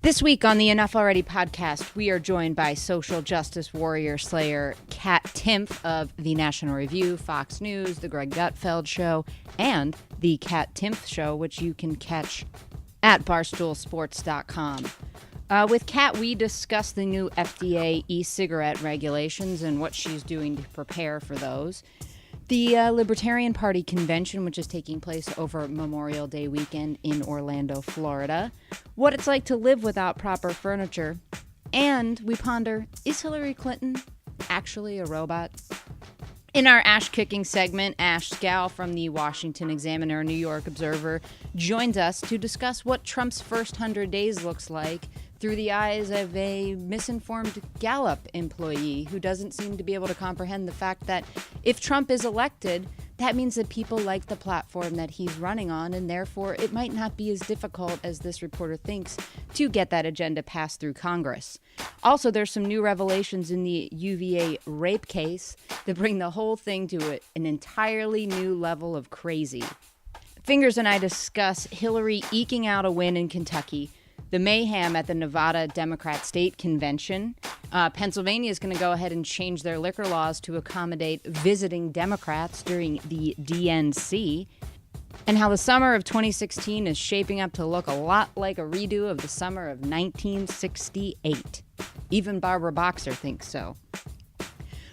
This week on the Enough Already podcast, we are joined by social justice warrior slayer Kat Timpf of the National Review, Fox News, The Greg Gutfeld Show, and The Kat Timpf Show, which you can catch at barstoolsports.com. With Kat, we discuss the new FDA e-cigarette regulations and what she's doing to prepare for those. The Libertarian Party convention, which is taking place over Memorial Day weekend in Orlando, Florida. What it's like to live without proper furniture. And we ponder, is Hillary Clinton actually a robot? In our ash-kicking segment, Ash Scal from the Washington Examiner, New York Observer joins us to discuss what Trump's first 100 days looks like through the eyes of a misinformed Gallup employee who doesn't seem to be able to comprehend the fact that if Trump is elected, that means that people like the platform that he's running on, and therefore it might not be as difficult as this reporter thinks to get that agenda passed through Congress. Also, there's some new revelations in the UVA rape case that bring the whole thing to an entirely new level of crazy. Fingers and I discuss Hillary eking out a win in Kentucky, the mayhem at the Nevada Democrat State Convention. Pennsylvania is going to go ahead and change their liquor laws to accommodate visiting Democrats during the DNC, and how the summer of 2016 is shaping up to look a lot like a redo of the summer of 1968. Even Barbara Boxer thinks so.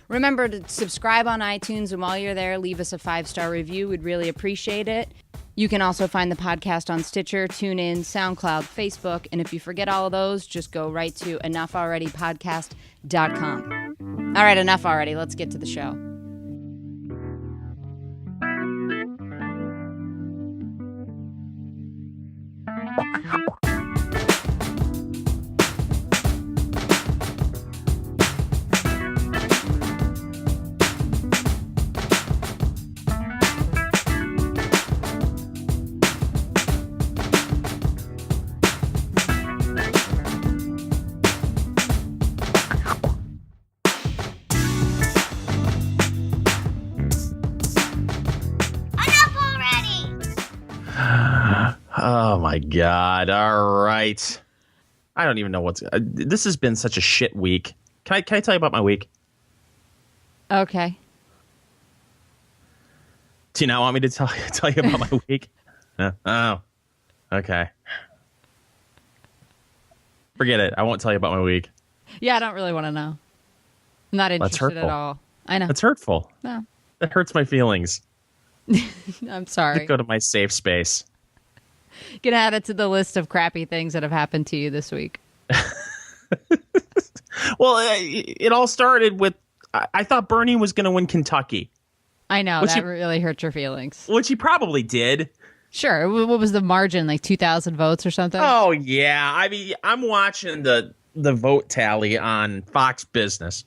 Remember to subscribe on iTunes, and while you're there, leave us a 5-star review. We'd really appreciate it. You can also find the podcast on Stitcher, TuneIn, SoundCloud, Facebook, and if you forget all of those, just go right to EnoughAlreadyPodcast.com. All right, enough already. Let's get to the show. Oh my God. All right. I don't even know what's this has been such a shit week. Can I tell you about my week? Okay. Do you not want me to tell you about my week? Oh. Okay. Forget it. I won't tell you about my week. Yeah, I don't really want to know. I'm not interested at all. I know. That's hurtful. No. That hurts my feelings. I'm sorry. Go to my safe space. Gonna add it to the list of crappy things that have happened to you this week. Well, it all started with I thought Bernie was going to win Kentucky. I know, that really hurt your feelings. Which he probably did. Sure. What was the margin? Like 2,000 votes or something? Oh, yeah. I mean, I'm watching the vote tally on Fox Business.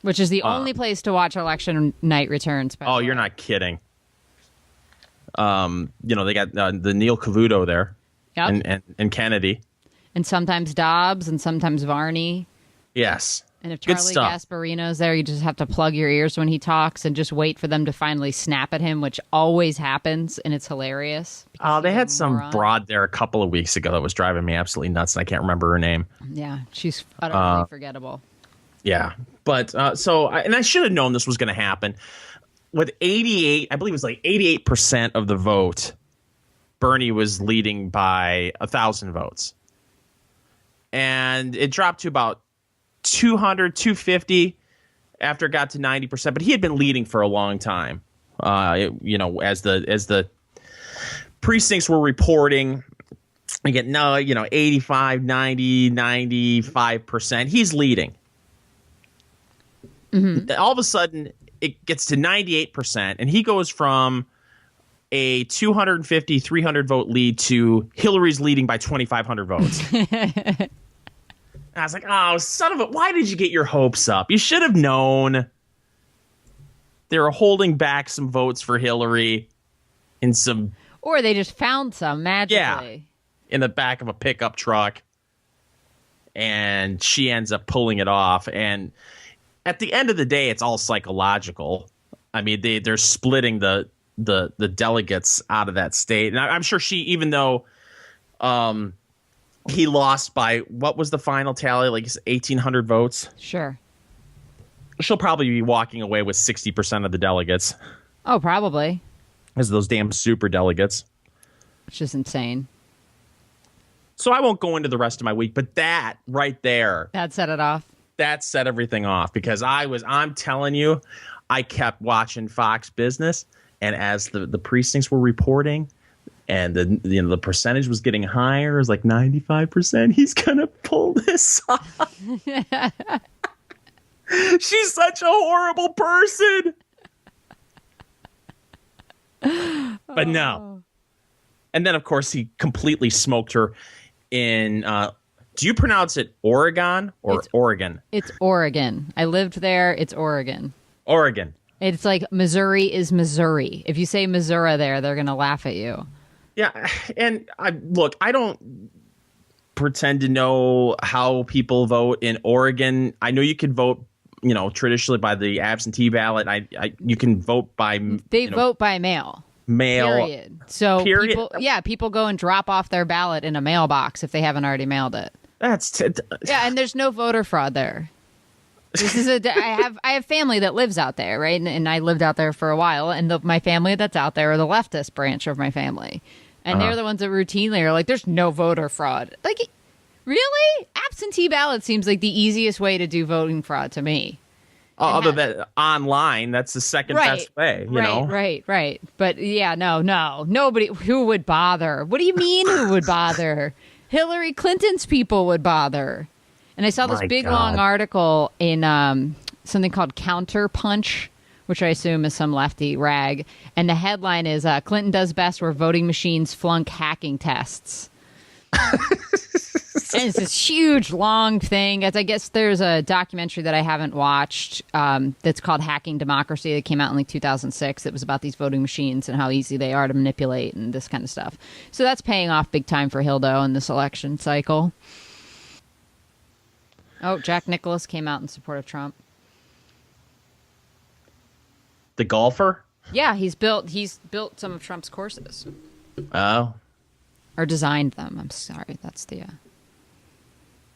Which is the only place to watch election night returns. Oh, you're not kidding. They got the Neil Cavuto there. Yep. And Kennedy. And sometimes Dobbs and sometimes Varney. Yes. And if Charlie Gasparino's there, you just have to plug your ears when he talks and just wait for them to finally snap at him, which always happens, and it's hilarious. Oh, they had some broad there a couple of weeks ago that was driving me absolutely nuts, and I can't remember her name. Yeah, she's utterly forgettable. Yeah, but I should have known this was going to happen. With 88, I believe it was like 88% of the vote, Bernie was leading by 1,000 votes. And it dropped to about 200, 250 after it got to 90%. But he had been leading for a long time. As the precincts were reporting, again, 85, 90, 95%. He's leading. Mm-hmm. All of a sudden, it gets to 98%, and he goes from a 250, 300 vote lead to Hillary's leading by 2,500 votes. I was like, oh, son of a, why did you get your hopes up? You should have known they were holding back some votes for Hillary in some... Or they just found some magically. Yeah, in the back of a pickup truck, and she ends up pulling it off. And at the end of the day, it's all psychological. I mean, they're splitting the delegates out of that state. And I'm sure she, even though He lost by, what was the final tally? Like 1,800 votes. Sure. She'll probably be walking away with 60% of the delegates. Oh, probably. As those damn super delegates. Which is insane. So I won't go into the rest of my week, but that right there. That set it off. That set everything off because I'm telling you, I kept watching Fox Business, and as the precincts were reporting and the percentage was getting higher, it was like 95%, he's going to pull this off. She's such a horrible person. But no. And then, of course, he completely smoked her in, do you pronounce it Oregon or Oregon? It's Oregon. I lived there. It's Oregon. Oregon. It's like Missouri is Missouri. If you say Missouri there, they're going to laugh at you. Yeah. And I don't pretend to know how people vote in Oregon. I know you can vote, traditionally by the absentee ballot. You can vote by... They vote by mail. Mail. Period. So period. People go and drop off their ballot in a mailbox if they haven't already mailed it. Yeah, and there's no voter fraud there. This is I have family that lives out there, right? And I lived out there for a while, and my family that's out there are the leftist branch of my family. And they're the ones that routinely are like, there's no voter fraud. Like, really? Absentee ballot seems like the easiest way to do voting fraud to me. Other than online, that's the second best way, you know? Right. But yeah, no. Nobody who would bother. What do you mean who would bother? Hillary Clinton's people would bother. And I saw this long article in something called Counter Punch, which I assume is some lefty rag. And the headline is Clinton does best where voting machines flunk hacking tests. And it's this huge, long thing. As I guess there's a documentary that I haven't watched that's called Hacking Democracy that came out in like 2006. It was about these voting machines and how easy they are to manipulate and this kind of stuff. So that's paying off big time for Hildo in this election cycle. Oh, Jack Nicklaus came out in support of Trump. The golfer? Yeah, he's built some of Trump's courses. Oh. Or designed them. I'm sorry. That's the...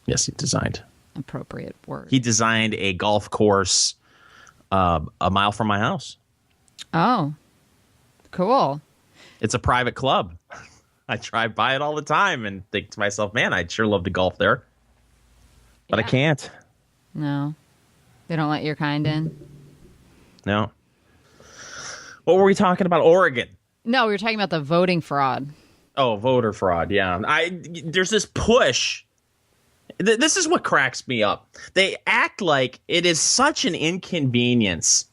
Yes, he designed. Appropriate word. He designed a golf course a mile from my house. Oh, cool. It's a private club. I drive by it all the time and think to myself, man, I'd sure love to golf there. But I can't. No. They don't let your kind in? No. What were we talking about? Oregon. No, we were talking about the voting fraud. Oh, voter fraud. Yeah. There's this push. This is what cracks me up. They act like it is such an inconvenience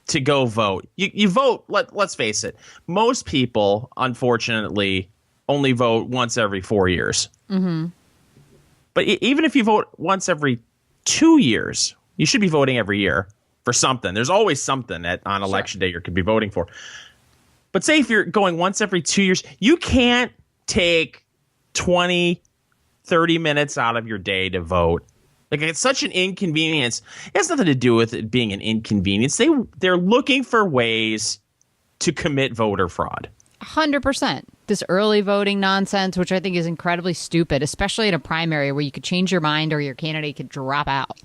to go vote. You vote, let's face it. Most people, unfortunately, only vote once every 4 years. Mm-hmm. But even if you vote once every 2 years, you should be voting every year for something. There's always something on election day you could be voting for. But say if you're going once every 2 years, you can't take 20, 30 minutes out of your day to vote. Like, it's such an inconvenience. It has nothing to do with it being an inconvenience. They're looking for ways to commit voter fraud. 100%. This early voting nonsense, which I think is incredibly stupid, especially in a primary where you could change your mind or your candidate could drop out.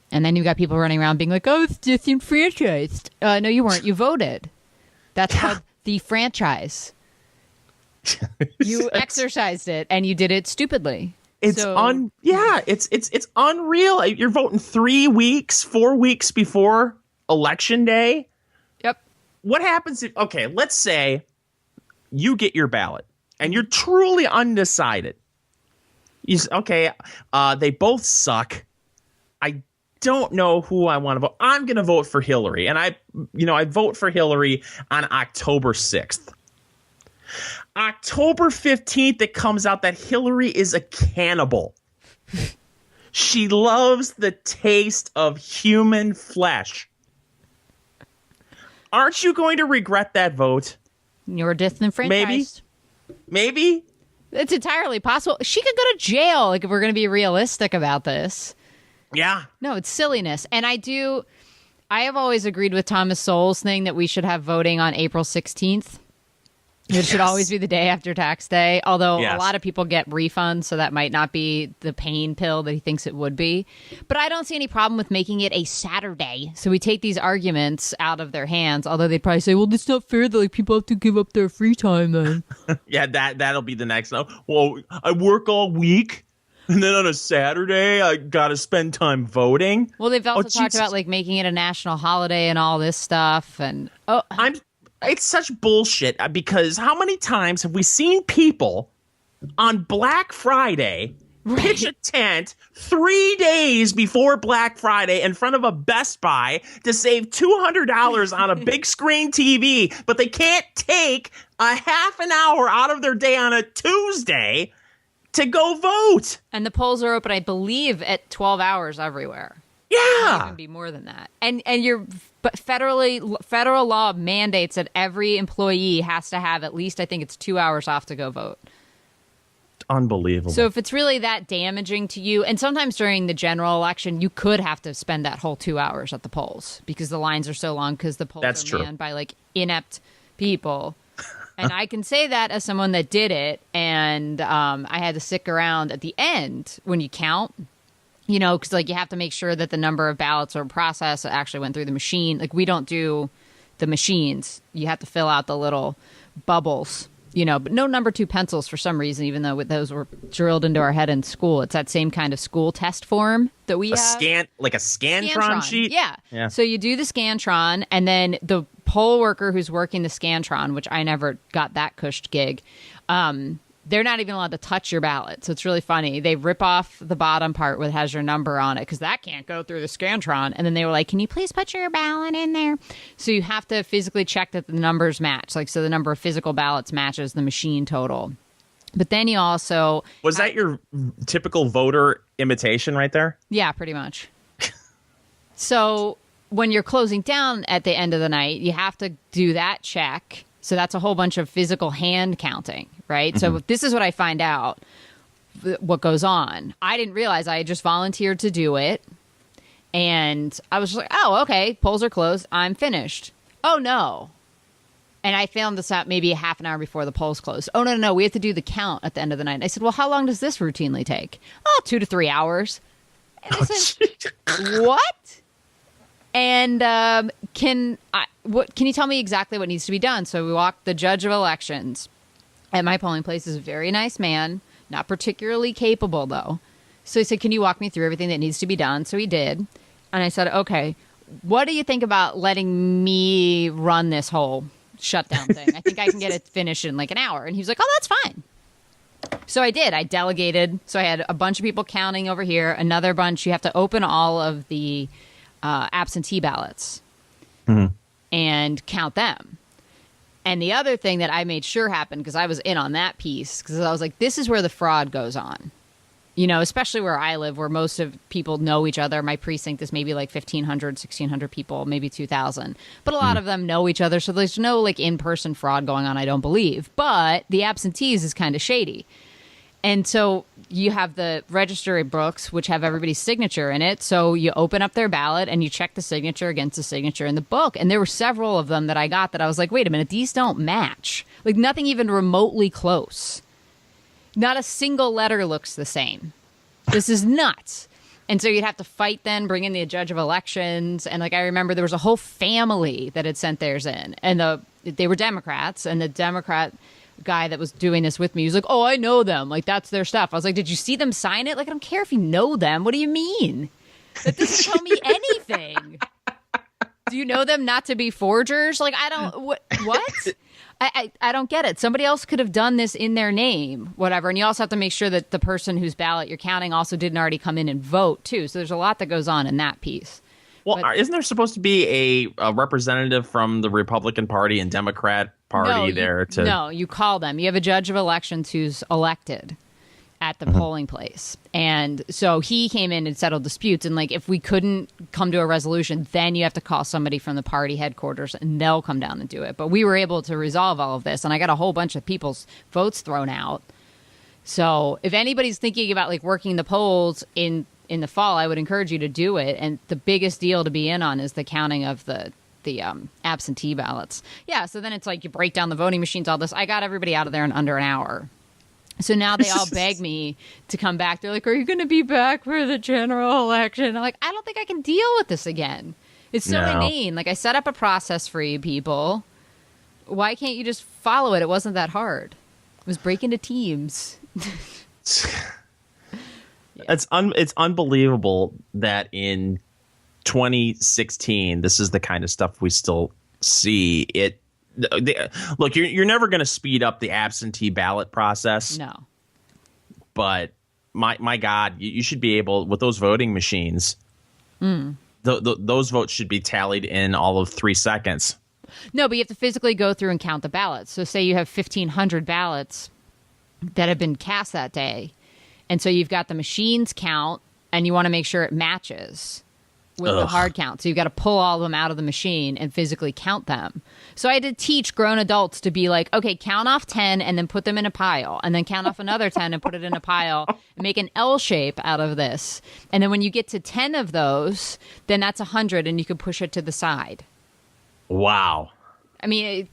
And then you got people running around being like, oh, it's disenfranchised. No, you weren't. You voted. That's called the franchise. You exercised it and you did it stupidly. It's it's unreal. You're voting 4 weeks before election day. Yep. What happens if, okay, let's say you get your ballot and you're truly undecided. They both suck. I don't know who I want to vote. I'm going to vote for Hillary. And I vote for Hillary on October 6th. October 15th, it comes out that Hillary is a cannibal. She loves the taste of human flesh. Aren't you going to regret that vote? You're disenfranchised. Maybe. It's entirely possible. She could go to jail, like, if we're going to be realistic about this. Yeah. No, it's silliness. And I have always agreed with Thomas Sowell's thing that we should have voting on April 16th. It should always be the day after tax day, although Yes. a lot of people get refunds, so that might not be the pain pill that he thinks it would be. But I don't see any problem with making it a Saturday. So we take these arguments out of their hands, although they'd probably say, well, it's not fair that like people have to give up their free time then. Yeah, that'll be the next. Well, I work all week, and then on a Saturday, I got to spend time voting. Well, they've also talked Jesus. about like making it a national holiday and all this stuff. And It's such bullshit because how many times have we seen people on Black Friday pitch a tent 3 days before Black Friday in front of a Best Buy to save $200 on a big screen TV, but they can't take a half an hour out of their day on a Tuesday to go vote. And the polls are open, I believe, at 12 hours everywhere. Yeah. It even be more than that. But federal law mandates that every employee has to have at least, I think it's 2 hours off to go vote. Unbelievable. So if it's really that damaging to you, and sometimes during the general election, you could have to spend that whole 2 hours at the polls because the lines are so long because the polls That's are true. manned by like inept people. And I can say that as someone that did it, and I had to stick around at the end when you count. You know, because like you have to make sure that the number of ballots are processed that actually went through the machine. Like we don't do the machines. You have to fill out the little bubbles, you know, but no number 2 pencils for some reason, even though those were drilled into our head in school. It's that same kind of school test form that we have. Like a Scantron sheet? Yeah. So you do the Scantron, and then the poll worker who's working the Scantron, which I never got that cushed gig, they're not even allowed to touch your ballot. So it's really funny. They rip off the bottom part where it has your number on it because that can't go through the Scantron. And then they were like, can you please put your ballot in there? So you have to physically check that the numbers match. Like, so the number of physical ballots matches the machine total. But then you also... Was that your typical voter imitation right there? Yeah, pretty much. So when you're closing down at the end of the night, you have to do that check. So that's a whole bunch of physical hand counting, right? So this is what I find out, what goes on. I didn't realize I had just volunteered to do it. And I was just like, oh, okay, polls are closed. I'm finished. Oh, no. And I found this out maybe a half an hour before the polls closed. Oh, no, we have to do the count at the end of the night. And I said, well, how long does this routinely take? Oh, 2 to 3 hours. And I said, what? And can you tell me exactly what needs to be done? So we walked the judge of elections at my polling place. Is a very nice man, not particularly capable though. So he said, can you walk me through everything that needs to be done? So he did. And I said, okay, what do you think about letting me run this whole shutdown thing? I think I can get it finished in like an hour. And he was like, oh, that's fine. So I did. I delegated. So I had a bunch of people counting over here, another bunch. You have to open all of the absentee ballots and count them. And the other thing that I made sure happened, because I was in on that piece, because I was like, this is where the fraud goes on. You know, especially where I live, where most of people know each other. My precinct is maybe like 1,500, 1,600 people, maybe 2,000. But a lot of them know each other, so there's no like in-person fraud going on, I don't believe. But the absentees is kind of shady. And so you have the registry books, which have everybody's signature in it. So you open up their ballot and you check the signature against the signature in the book. And there were several of them that I got that I was like, wait a minute, these don't match. Like nothing even remotely close. Not a single letter looks the same. This is nuts. And so you'd have to fight then, bring in the judge of elections. And like I remember there was a whole family that had sent theirs in. And they were Democrats. And the Democrat guy that was doing this with me, he was like, oh, I know them. Like, that's their stuff. I was like, did you see them sign it? Like, I don't care if you know them. What do you mean? That doesn't tell me anything. Do you know them not to be forgers? Like, I don't, what? I don't get it. Somebody else could have done this in their name, whatever. And you also have to make sure that the person whose ballot you're counting also didn't already come in and vote, too. So there's a lot that goes on in that piece. Well, isn't there supposed to be a representative from the Republican Party and Democrat Party there? No, you call them. You have a judge of elections who's elected at the polling place. And so he came in and settled disputes. And like, if we couldn't come to a resolution, then you have to call somebody from the party headquarters and they'll come down and do it. But we were able to resolve all of this. And I got a whole bunch of people's votes thrown out. So if anybody's thinking about like working the polls in the fall, I would encourage you to do it. And the biggest deal to be in on is the counting of the the absentee ballots. Yeah, so then it's like you break down the voting machines, all this. I got everybody out of there in under an hour. So now they all beg me to come back. They're like, are you going to be back for the general election? I'm like, I don't think I can deal with this again. It's so inane. Like, I set up a process for you people. Why can't you just follow it? It wasn't that hard. It was break into teams. It's unbelievable that in 2016, this is the kind of stuff we still see. Look, you're never going to speed up the absentee ballot process. No. But my God, you should be able, with those voting machines, those votes should be tallied in all of 3 seconds. No, but you have to physically go through and count the ballots. So say you have 1,500 ballots that have been cast that day. And so you've got the machines count, and you want to make sure it matches with the hard count. So you've got to pull all of them out of the machine and physically count them. So I had to teach grown adults to be like, okay, count off 10 and then put them in a pile, and then count off another 10 and put it in a pile, and make an L shape out of this. And then when you get to 10 of those, then that's 100, and you can push it to the side. Wow. I mean,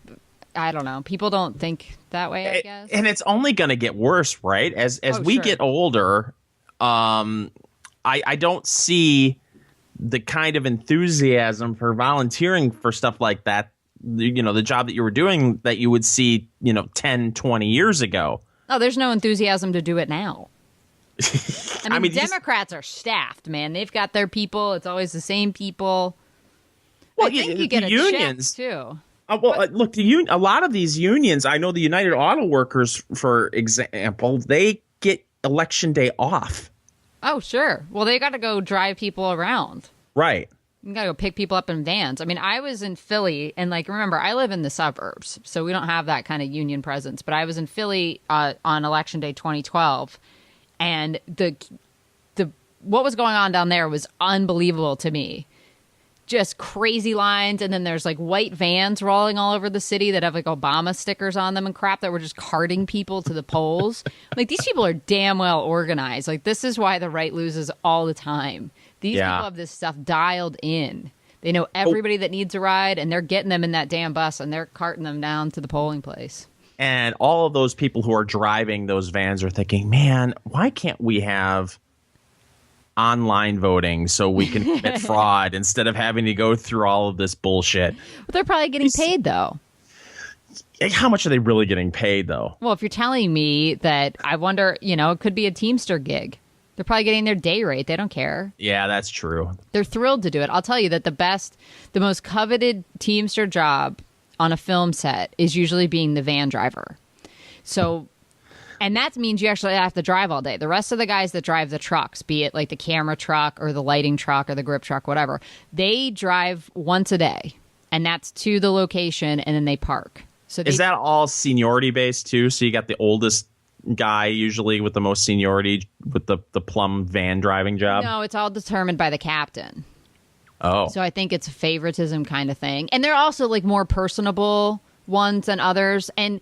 I don't know. People don't think that way, I guess. And it's only going to get worse, right? As we get older, I don't see the kind of enthusiasm for volunteering for stuff like that, the job that you were doing, that you would see, 10, 20 years ago. Oh, there's no enthusiasm to do it now. I mean, Democrats are staffed, man. They've got their people. It's always the same people. Well, I think you get a unions check, too. Look, a lot of these unions, I know the United Auto Workers, for example, they get election day off. Oh, sure. Well, they got to go drive people around. Right. You got to go pick people up in vans. I mean, I was in Philly, and remember, I live in the suburbs, so we don't have that kind of union presence. But I was in Philly on Election Day 2012, and the what was going on down there was unbelievable to me. Just crazy lines, and then there's white vans rolling all over the city that have Obama stickers on them and crap that were just carting people to the polls. These people are damn well organized. This is why the right loses all the time. These people have this stuff dialed in. They know everybody that needs a ride, and they're getting them in that damn bus, and they're carting them down to the polling place. And all of those people who are driving those vans are thinking, man, why can't we have online voting so we can commit fraud instead of having to go through all of this bullshit? But they're probably getting paid, though. How much are they really getting paid, though? Well, if you're telling me that, I wonder, it could be a Teamster gig. They're probably getting their day rate. They don't care. Yeah, that's true. They're thrilled to do it. I'll tell you that the most coveted Teamster job on a film set is usually being the van driver. So... And that means you actually have to drive all day. The rest of the guys that drive the trucks, be it the camera truck or the lighting truck or the grip truck, whatever, they drive once a day. And that's to the location, and then they park. So is that all seniority based, too? So you got the oldest guy usually with the most seniority with the plum van driving job? No, it's all determined by the captain. Oh. So I think it's a favoritism kind of thing. And they're also more personable ones than others. And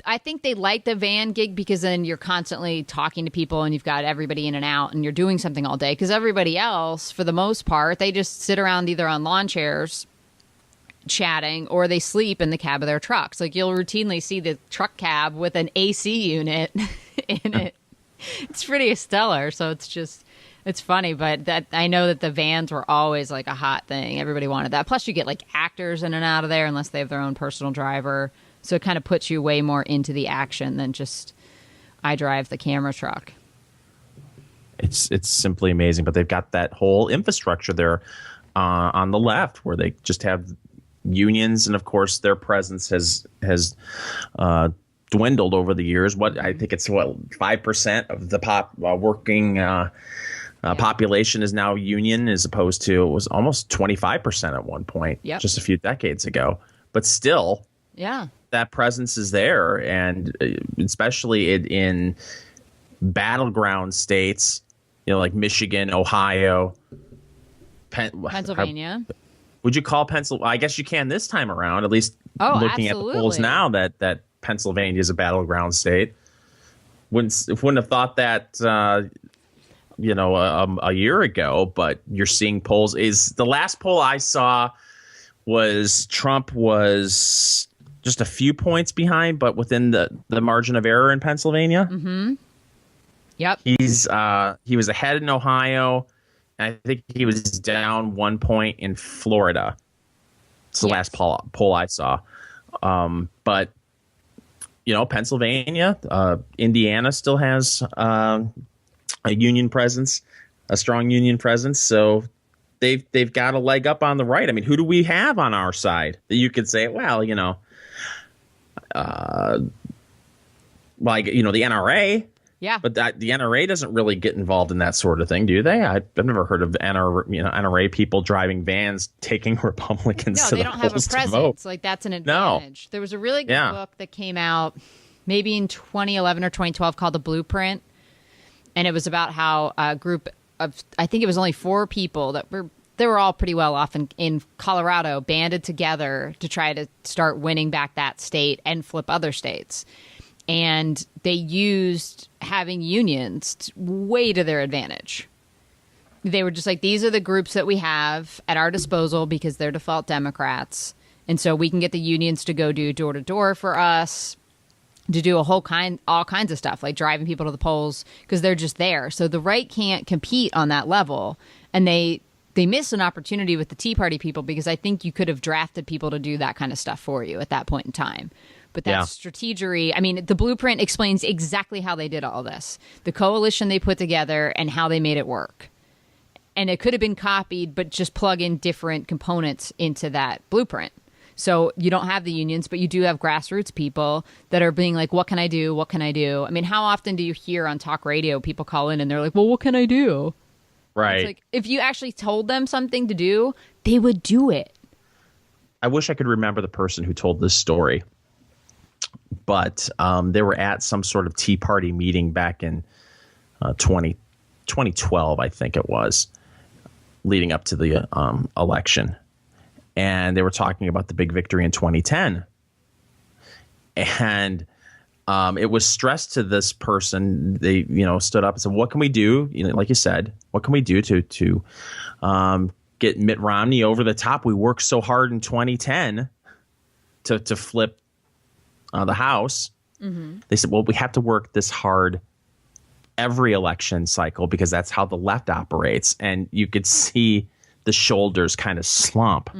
I think they like the van gig because then you're constantly talking to people and you've got everybody in and out and you're doing something all day. Because everybody else, for the most part, they just sit around either on lawn chairs chatting or they sleep in the cab of their trucks. You'll routinely see the truck cab with an AC unit in it. It's pretty stellar. So it's funny. But that I know that the vans were always a hot thing. Everybody wanted that. Plus you get actors in and out of there unless they have their own personal driver. So it kind of puts you way more into the action than just I drive the camera truck. It's simply amazing. But they've got that whole infrastructure there on the left where they just have unions. And, of course, their presence has dwindled over the years. I think it's 5% of the working population is now union, as opposed to it was almost 25% at one point just a few decades ago. But still. Yeah. That presence is there, and especially in battleground states, like Michigan, Ohio, Pennsylvania. Would you call Pennsylvania? I guess you can this time around, at least looking at the polls now that Pennsylvania is a battleground state. Wouldn't have thought that a year ago, but you're seeing polls. Is the last poll I saw was Trump was just a few points behind, but within the margin of error in Pennsylvania. Mm-hmm. Yep. He was ahead in Ohio. And I think he was down 1 point in Florida. It's the last poll I saw. But Pennsylvania, Indiana still has a union presence, a strong union presence. So they've got a leg up on the right. I mean, who do we have on our side that you could say, well, the NRA. Yeah. But the NRA doesn't really get involved in that sort of thing, do they? I've never heard of NRA people driving vans taking Republicans no, to they the don't have a polls to presence. vote. Like, that's an advantage. There was a really good book that came out maybe in 2011 or 2012 called The Blueprint. And it was about how a group of, I think it was only 4 people they were all pretty well off in Colorado, banded together to try to start winning back that state and flip other states. And they used having unions way to their advantage. They were just like, these are the groups that we have at our disposal because they're default Democrats. And so we can get the unions to go do door to door for us, to do all kinds of stuff, like driving people to the polls because they're just there. So the right can't compete on that level. And they miss an opportunity with the Tea Party people because I think you could have drafted people to do that kind of stuff for you at that point in time. But that's strategery. I mean, the Blueprint explains exactly how they did all this, the coalition they put together and how they made it work. And it could have been copied, but just plug in different components into that blueprint. So you don't have the unions, but you do have grassroots people that are being like, what can I do? What can I do? I mean, how often do you hear on talk radio people call in and they're like, well, what can I do? Right. It's like, if you actually told them something to do, they would do it. I wish I could remember the person who told this story. But they were at some sort of Tea Party meeting back in 2012, I think it was, leading up to the election. And they were talking about the big victory in 2010. And it was stressed to this person. They, stood up and said, what can we do? Like you said, what can we do to get Mitt Romney over the top? We worked so hard in 2010 to flip the House. Mm-hmm. They said, well, we have to work this hard every election cycle because that's how the left operates. And you could see the shoulders kind of slump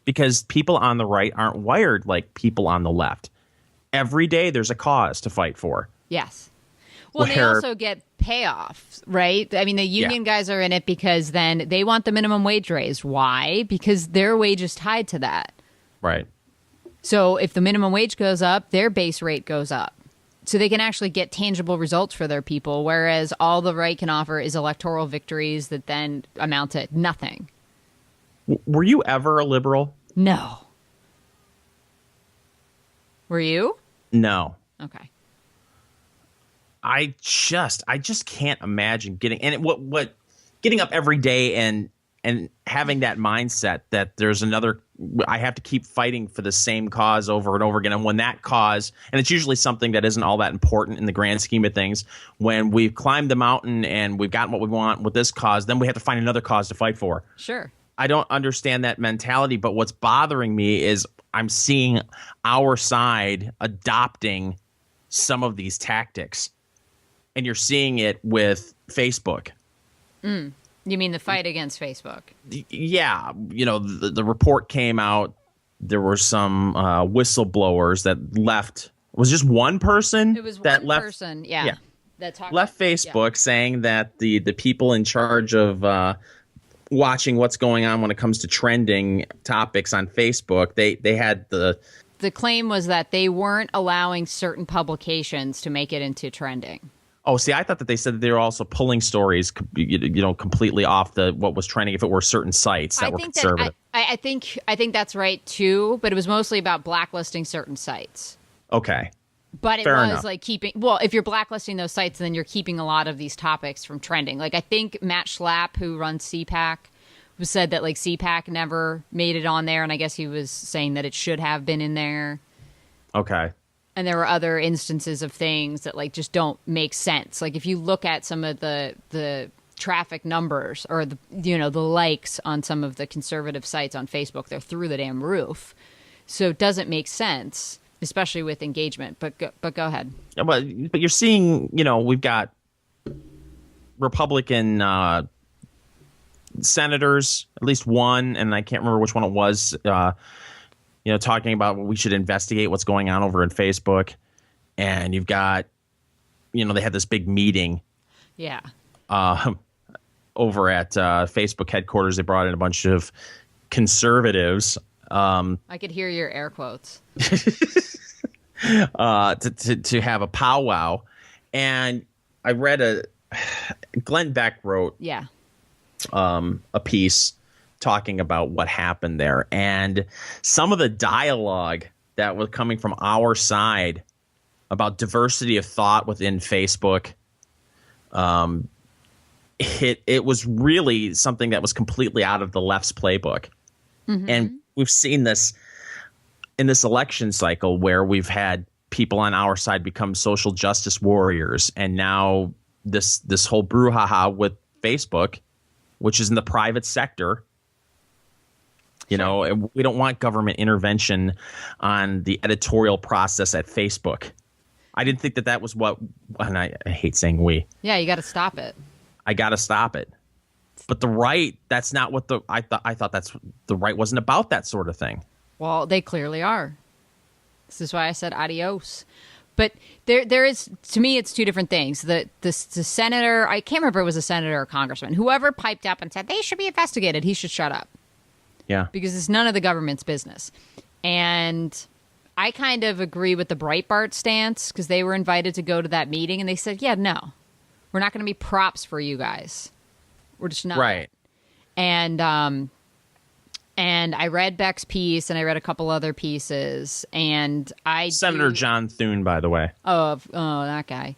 because people on the right aren't wired like people on the left. Every day there's a cause to fight for. Yes. Well, they also get payoffs, right? I mean, the union guys are in it because then they want the minimum wage raised. Why? Because their wage is tied to that. Right. So if the minimum wage goes up, their base rate goes up. So they can actually get tangible results for their people, whereas all the right can offer is electoral victories that then amount to nothing. Were you ever a liberal? No. Were you? No. Okay. I just can't imagine getting up every day and having that mindset that there's I have to keep fighting for the same cause over and over again. And when that cause, and it's usually something that isn't all that important in the grand scheme of things, when we've climbed the mountain and we've gotten what we want with this cause, then we have to find another cause to fight for. Sure. I don't understand that mentality, but what's bothering me is I'm seeing our side adopting some of these tactics. And you're seeing it with Facebook. You mean the fight against Facebook? Yeah. The report came out. There were some whistleblowers that left. It was just one person It was that one left. person, yeah. That left Facebook saying that the people in charge of watching what's going on when it comes to trending topics on Facebook, they had the claim was that they weren't allowing certain publications to make it into trending. Oh, see, I thought that they said that they were also pulling stories, completely off what was trending if it were certain sites that were conservative. I think that's right too, but it was mostly about blacklisting certain sites. Okay. But it Fair was enough. like if you're blacklisting those sites, then you're keeping a lot of these topics from trending. Like I think Matt Schlapp, who runs CPAC, said that like CPAC never made it on there, and I guess he was saying that it should have been in there. Okay. And there were other instances of things that like just don't make sense. Like if you look at some of the traffic numbers or the likes on some of the conservative sites on Facebook, they're through the damn roof. So it doesn't make sense, especially with engagement. But go ahead. But you're seeing, we've got Republican senators, at least one, and I can't remember which one it was, talking about we should investigate what's going on over in Facebook. And you've got, they had this big meeting. Yeah. Over at Facebook headquarters, they brought in a bunch of conservatives. I could hear your air quotes. to have a powwow. And I read Glenn Beck wrote a piece talking about what happened there. And some of the dialogue that was coming from our side about diversity of thought within Facebook, it was really something that was completely out of the left's playbook. Mm-hmm. And we've seen this in this election cycle where we've had people on our side become social justice warriors. And now this whole brouhaha with Facebook, which is in the private sector. We don't want government intervention on the editorial process at Facebook. I didn't think that was what, and I hate saying we. Yeah, you got to stop it. I got to stop it. But the right, that's not what I thought that's the right wasn't about that sort of thing. Well, they clearly are. This is why I said adios. But there is, to me, it's two different things. The senator, I can't remember if it was a senator or congressman, whoever piped up and said they should be investigated, he should shut up. Yeah. Because it's none of the government's business. And I kind of agree with the Breitbart stance because they were invited to go to that meeting and they said, yeah, no, we're not going to be props for you guys. We're just not. Right. And I read Beck's piece and I read a couple other pieces and Senator John Thune, by the way. Oh, that guy.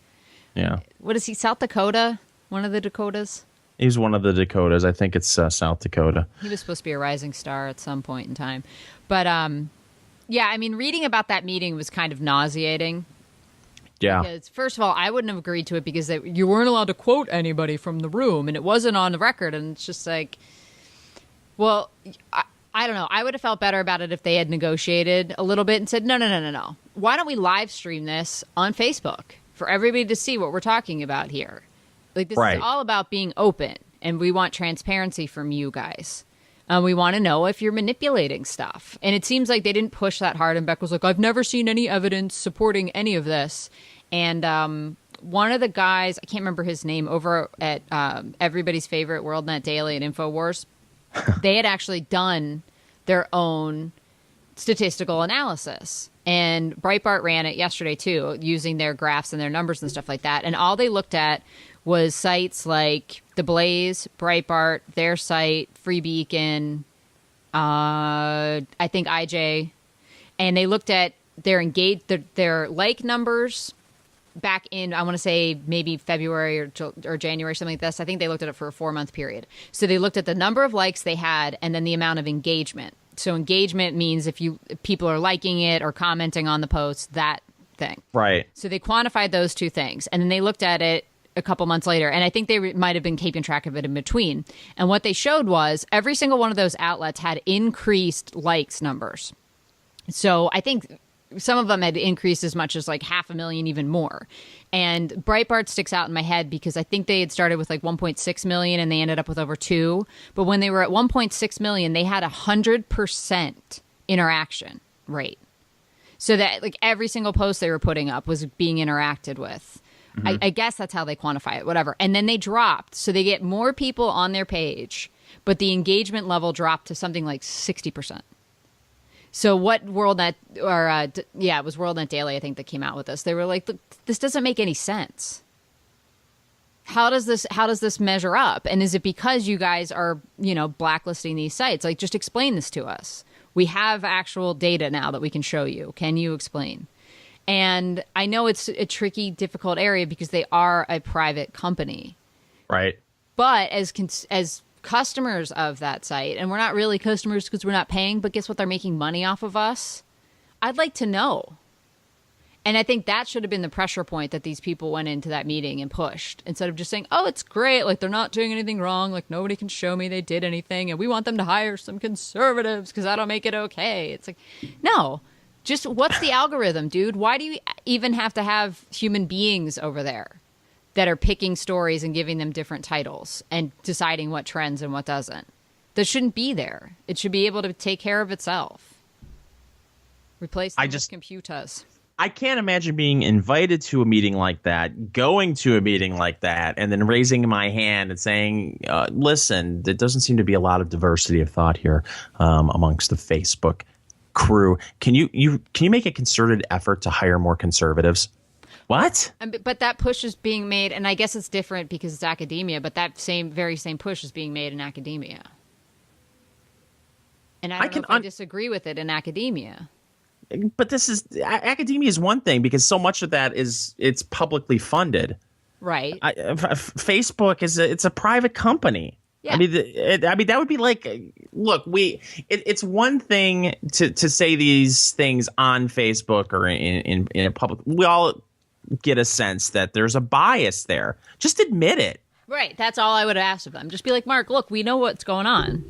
Yeah. What is he? South Dakota? One of the Dakotas? He's one of the Dakotas. I think it's South Dakota. He was supposed to be a rising star at some point in time. But, yeah, I mean, reading about that meeting was kind of nauseating. Yeah. Because, first of all, I wouldn't have agreed to it because you weren't allowed to quote anybody from the room, and it wasn't on the record. And it's just like, well, I don't know. I would have felt better about it if they had negotiated a little bit and said, no. Why don't we live stream this on Facebook for everybody to see what we're talking about here? Like, this is all about being open, and we want transparency from you guys. We want to know if you're manipulating stuff. And it seems like they didn't push that hard. And Beck was like, I've never seen any evidence supporting any of this. And one of the guys, I can't remember his name, over at everybody's favorite WorldNet Daily and InfoWars, they had actually done their own statistical analysis. And Breitbart ran it yesterday, too, using their graphs and their numbers and stuff like that. And all they looked at was sites like The Blaze, Breitbart, their site, Free Beacon, I think IJ. And they looked at their like numbers back in, I want to say, maybe February or January, something like this. I think they looked at it for a 4-month period. So they looked at the number of likes they had and then the amount of engagement. So engagement means if people are liking it or commenting on the post, that thing. Right. So they quantified those two things. And then they looked at it a couple months later. And I think they might have been keeping track of it in between. And what they showed was every single one of those outlets had increased likes numbers. So I think some of them had increased as much as like 500,000, even more. And Breitbart sticks out in my head because I think they had started with like 1.6 million and they ended up with over 2. But when they were at 1.6 million, they had 100% interaction rate. So that like every single post they were putting up was being interacted with. Mm-hmm. I guess that's how they quantify it, whatever. And then they dropped. So they get more people on their page, but the engagement level dropped to something like 60%. So what WorldNet, or it was WorldNet Daily, I think, that came out with this. They were like, this doesn't make any sense. How does this measure up? And is it because you guys are, blacklisting these sites? Like, just explain this to us. We have actual data now that we can show you. Can you explain? And I know it's a tricky, difficult area because they are a private company. Right. But as customers of that site, and we're not really customers because we're not paying, but guess what? They're making money off of us. I'd like to know. And I think that should have been the pressure point that these people went into that meeting and pushed, instead of just saying, oh, it's great, like, they're not doing anything wrong, like, nobody can show me they did anything, and we want them to hire some conservatives because that'll make it okay. It's like, no, just what's the algorithm, dude? Why do you even have to have human beings over there that are picking stories and giving them different titles and deciding what trends and what doesn't? That shouldn't be there. It should be able to take care of itself. Replace them with computers. I can't imagine being invited to a meeting like that, going to a meeting like that, and then raising my hand and saying, listen, there doesn't seem to be a lot of diversity of thought here amongst the Facebook crew. Can you make a concerted effort to hire more conservatives? What? But that push is being made, and I guess it's different because it's academia, but that very same push is being made in academia. And I don't know if I disagree with it in academia. But this is academia is one thing because so much of that it's publicly funded, right? Facebook it's a private company. Yeah. I mean, that would be like, look, it's one thing to say these things on Facebook or in a public. We all get a sense that there's a bias there. Just admit it. Right. That's all I would ask of them. Just be like, Mark, look, we know what's going on.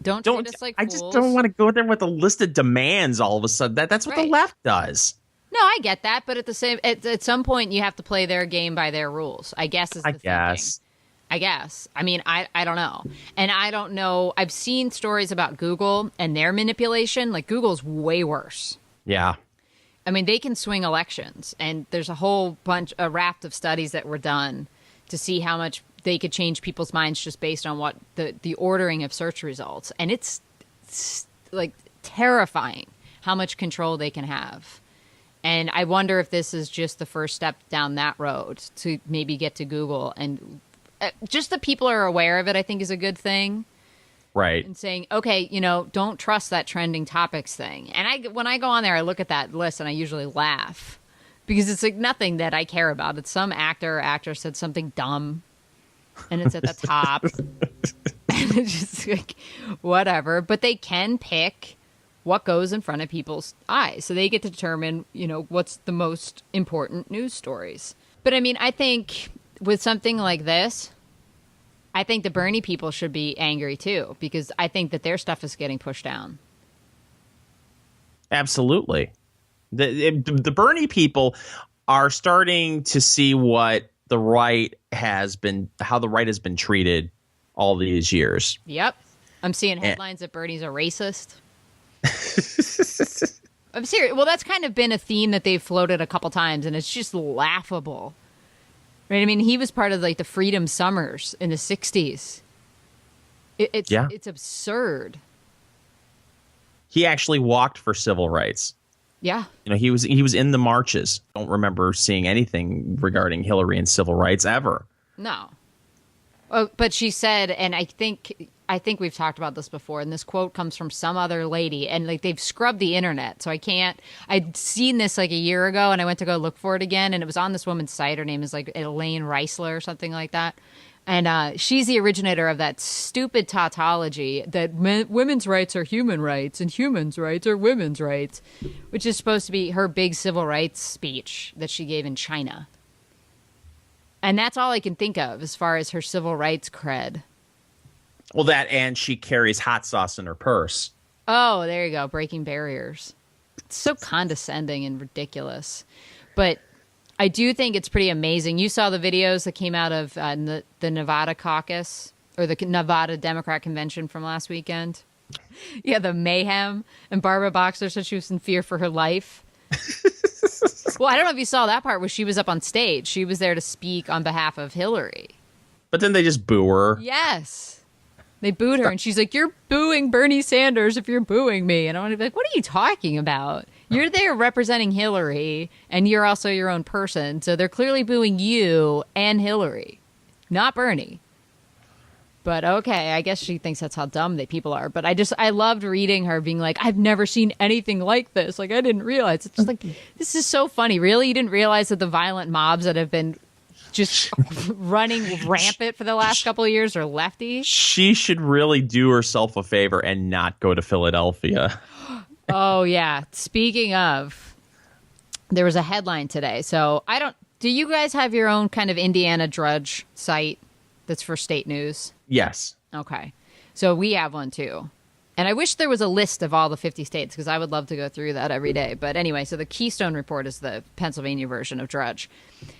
Don't treat us like fools. I just don't want to go there with a list of demands all of a sudden. That's what the left does. No, I get that, but at some point you have to play their game by their rules. I guess is the thinking. I guess. I mean, I don't know. And I don't know. I've seen stories about Google and their manipulation. Like, Google's way worse. Yeah. I mean, they can swing elections, and there's a raft of studies that were done to see how much they could change people's minds just based on what the ordering of search results. And it's like terrifying how much control they can have. And I wonder if this is just the first step down that road to maybe get to Google. And just the people are aware of it, I think, is a good thing. Right. And saying, okay, don't trust that trending topics thing. And when I go on there, I look at that list and I usually laugh because it's like nothing that I care about. It's some actor or actress said something dumb and it's at the top. And it's just like, whatever. But they can pick what goes in front of people's eyes. So they get to determine, what's the most important news stories. But I mean, I think with something like this, I think the Bernie people should be angry too, because I think that their stuff is getting pushed down. Absolutely. The Bernie people are starting to see what the right how the right has been treated all these years. Yep. I'm seeing headlines that Bernie's a racist. I'm serious. Well, that's kind of been a theme that they've floated a couple times, and it's just laughable. Right? I mean, he was part of like the Freedom Summers in the 60s. It's absurd. He actually walked for civil rights. Yeah. He was in the marches. I don't remember seeing anything regarding Hillary and civil rights ever. No. Oh, but she said, and I think we've talked about this before, and this quote comes from some other lady, and like they've scrubbed the internet, so I'd seen this like a year ago, and I went to go look for it again, and it was on this woman's site. Her name is like Elaine Reisler or something like that. And she's the originator of that stupid tautology that women's rights are human rights and humans' rights are women's rights, which is supposed to be her big civil rights speech that she gave in China. And that's all I can think of as far as her civil rights cred. Well, that and she carries hot sauce in her purse. Oh, there you go. Breaking barriers. It's so condescending and ridiculous. But I do think it's pretty amazing. You saw the videos that came out of the Nevada caucus or the Nevada Democrat convention from last weekend. Yeah, the mayhem. And Barbara Boxer said she was in fear for her life. Well, I don't know if you saw that part where she was up on stage. She was there to speak on behalf of Hillary. But then they just boo her. Yes. They booed her, and she's like, you're booing Bernie Sanders if you're booing me. And I want to be like, what are you talking about? You're there representing Hillary, and you're also your own person. So they're clearly booing you and Hillary, not Bernie. But okay, I guess she thinks that's how dumb they people are. But I loved reading her being like, I've never seen anything like this. Like, I didn't realize. It's just like, this is so funny. Really? You didn't realize that the violent mobs that have been just running rampant for the last couple of years are lefty? She should really do herself a favor and not go to Philadelphia. Oh, yeah. Speaking of, there was a headline today. So do you guys have your own kind of Indiana Drudge site that's for state news? Yes. Okay. So we have one too. And I wish there was a list of all the 50 states because I would love to go through that every day. But anyway, so the Keystone Report is the Pennsylvania version of Drudge.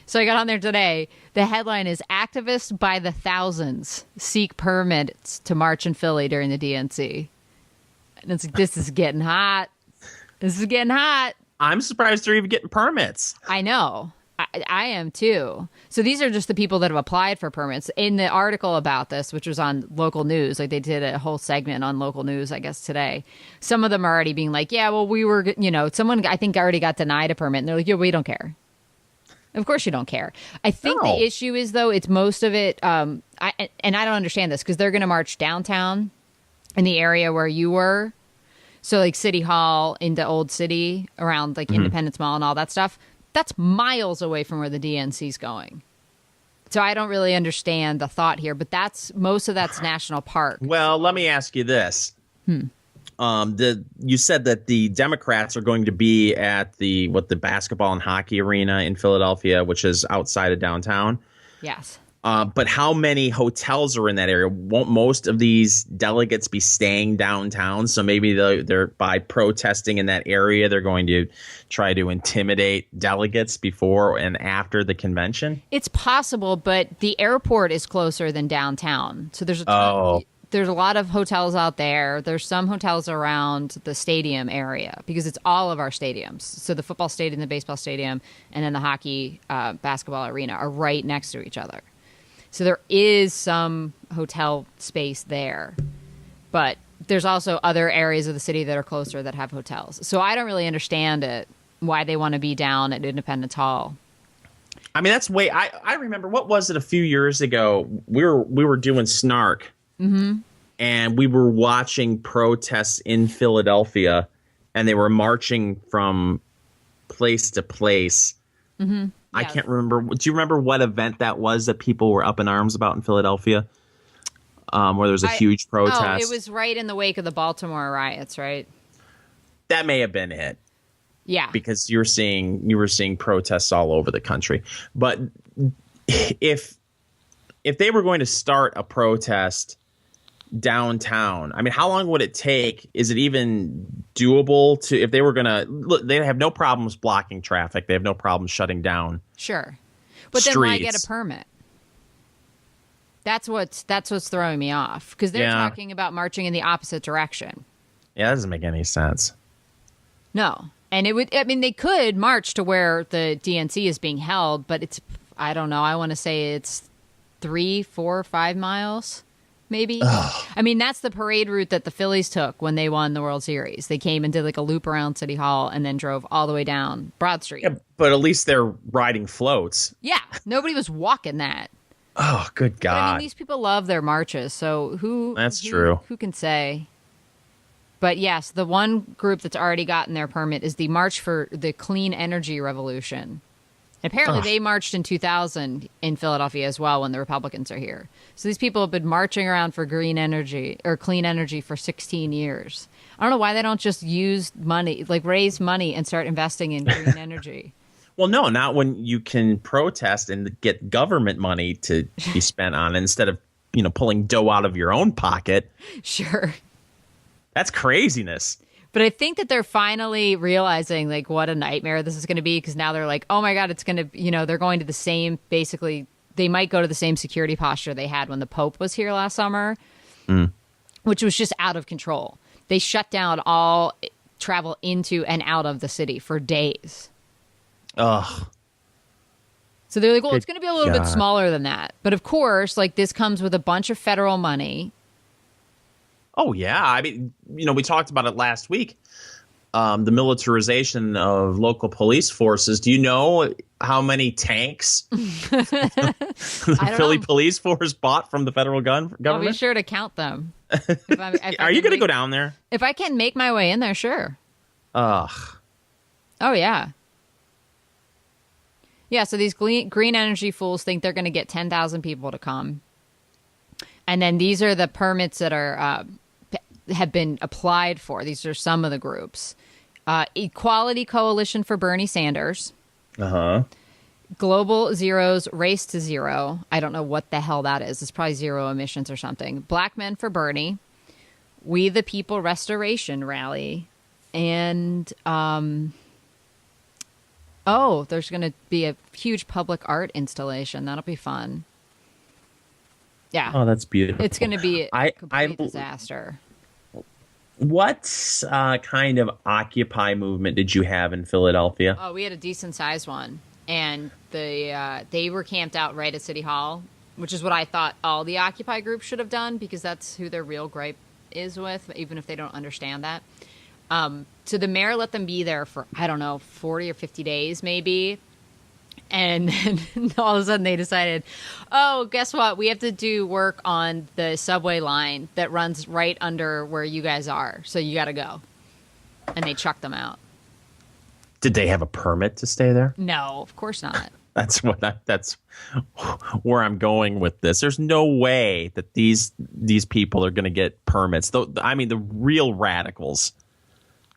So I got on there today. The headline is "Activists by the Thousands Seek Permits to March in Philly During the DNC." And it's like, this is getting hot. This is getting hot. I'm surprised they're even getting permits. I know. I am too. So these are just the people that have applied for permits. In the article about this, which was on local news, like they did a whole segment on local news, I guess today. Some of them are already being like, yeah, well, we were, someone I think already got denied a permit. And they're like, yeah, we don't care. Of course you don't care. I think the issue is, though, it's most of it. And I don't understand this because they're going to march downtown in the area where you were. So like City Hall into Old City around like Independence Mall and all that stuff. That's miles away from where the DNC's going. So I don't really understand the thought here, but most of that's national park. Well, let me ask you this. You said that the Democrats are going to be at the basketball and hockey arena in Philadelphia, which is outside of downtown. Yes. But how many hotels are in that area? Won't most of these delegates be staying downtown? So maybe they're by protesting in that area, they're going to try to intimidate delegates before and after the convention? It's possible, but the airport is closer than downtown. So there's a lot of hotels out there. There's some hotels around the stadium area because it's all of our stadiums. So the football stadium, the baseball stadium, and then the hockey basketball arena are right next to each other. So there is some hotel space there, but there's also other areas of the city that are closer that have hotels. So I don't really understand it, why they want to be down at Independence Hall. I mean, that's I remember, what was it a few years ago? We were doing Snark, and we were watching protests in Philadelphia, and they were marching from place to place. Mm-hmm. I can't remember. Do you remember what event that was that people were up in arms about in Philadelphia? Where there was a huge protest. Oh, it was right in the wake of the Baltimore riots, right? That may have been it. Yeah. Because you were seeing protests all over the country. But if they were going to start a protest downtown, I mean, how long would it take? Is it even doable to, if they were going to, look, they have no problems blocking traffic. They have no problems shutting down. Sure. But streets. Then why get a permit? That's what's throwing me off because they're talking about marching in the opposite direction. Yeah, that doesn't make any sense. No. And they could march to where the DNC is being held, but it's, I don't know, I want to say it's 3, 4, 5 miles. Maybe. Ugh. I mean, that's the parade route that the Phillies took when they won the World Series. They came and did like a loop around City Hall and then drove all the way down Broad Street. Yeah, but at least they're riding floats. Yeah, nobody was walking that. Oh, good God. But, I mean, these people love their marches, so That's true. Who can say? But yes, the one group that's already gotten their permit is the March for the Clean Energy Revolution. Apparently, they marched in 2000 in Philadelphia as well when the Republicans are here. So these people have been marching around for green energy or clean energy for 16 years. I don't know why they don't just use money, like raise money and start investing in green energy. Well, no, not when you can protest and get government money to be spent on it instead of, pulling dough out of your own pocket. Sure. That's craziness. But I think that they're finally realizing like what a nightmare this is going to be because now they're like, oh my God, it's going to, they're going to the same, basically, they might go to the same security posture they had when the Pope was here last summer, which was just out of control. They shut down all travel into and out of the city for days. Ugh. So they're like, well, it's going to be a little bit smaller than that. But of course, like this comes with a bunch of federal money. Oh, yeah. I mean, we talked about it last week. The militarization of local police forces. Do you know how many tanks the Philly police force bought from the federal government? I'll be sure to count them. Are you going to go down there? If I can make my way in there, sure. Ugh. Oh, yeah. Yeah, so these green energy fools think they're going to get 10,000 people to come. And then these are the permits that are have been applied for. These are some of the groups. Equality Coalition for Bernie Sanders. Uh-huh. Global Zero's Race to Zero. I don't know what the hell that is. It's probably zero emissions or something. Black Men for Bernie. We the People Restoration Rally. And, there's going to be a huge public art installation. That'll be fun. Yeah. Oh, that's beautiful. It's going to be a complete disaster. What kind of Occupy movement did you have in Philadelphia? Oh, we had a decent-sized one. And they were camped out right at City Hall, which is what I thought all the Occupy groups should have done, because that's who their real gripe is with, even if they don't understand that. So the mayor let them be there for, 40 or 50 days maybe. And then all of a sudden they decided, oh, guess what? We have to do work on the subway line that runs right under where you guys are. So you got to go. And they chucked them out. Did they have a permit to stay there? No, of course not. That's where I'm going with this. There's no way that these people are going to get permits. I mean, the real radicals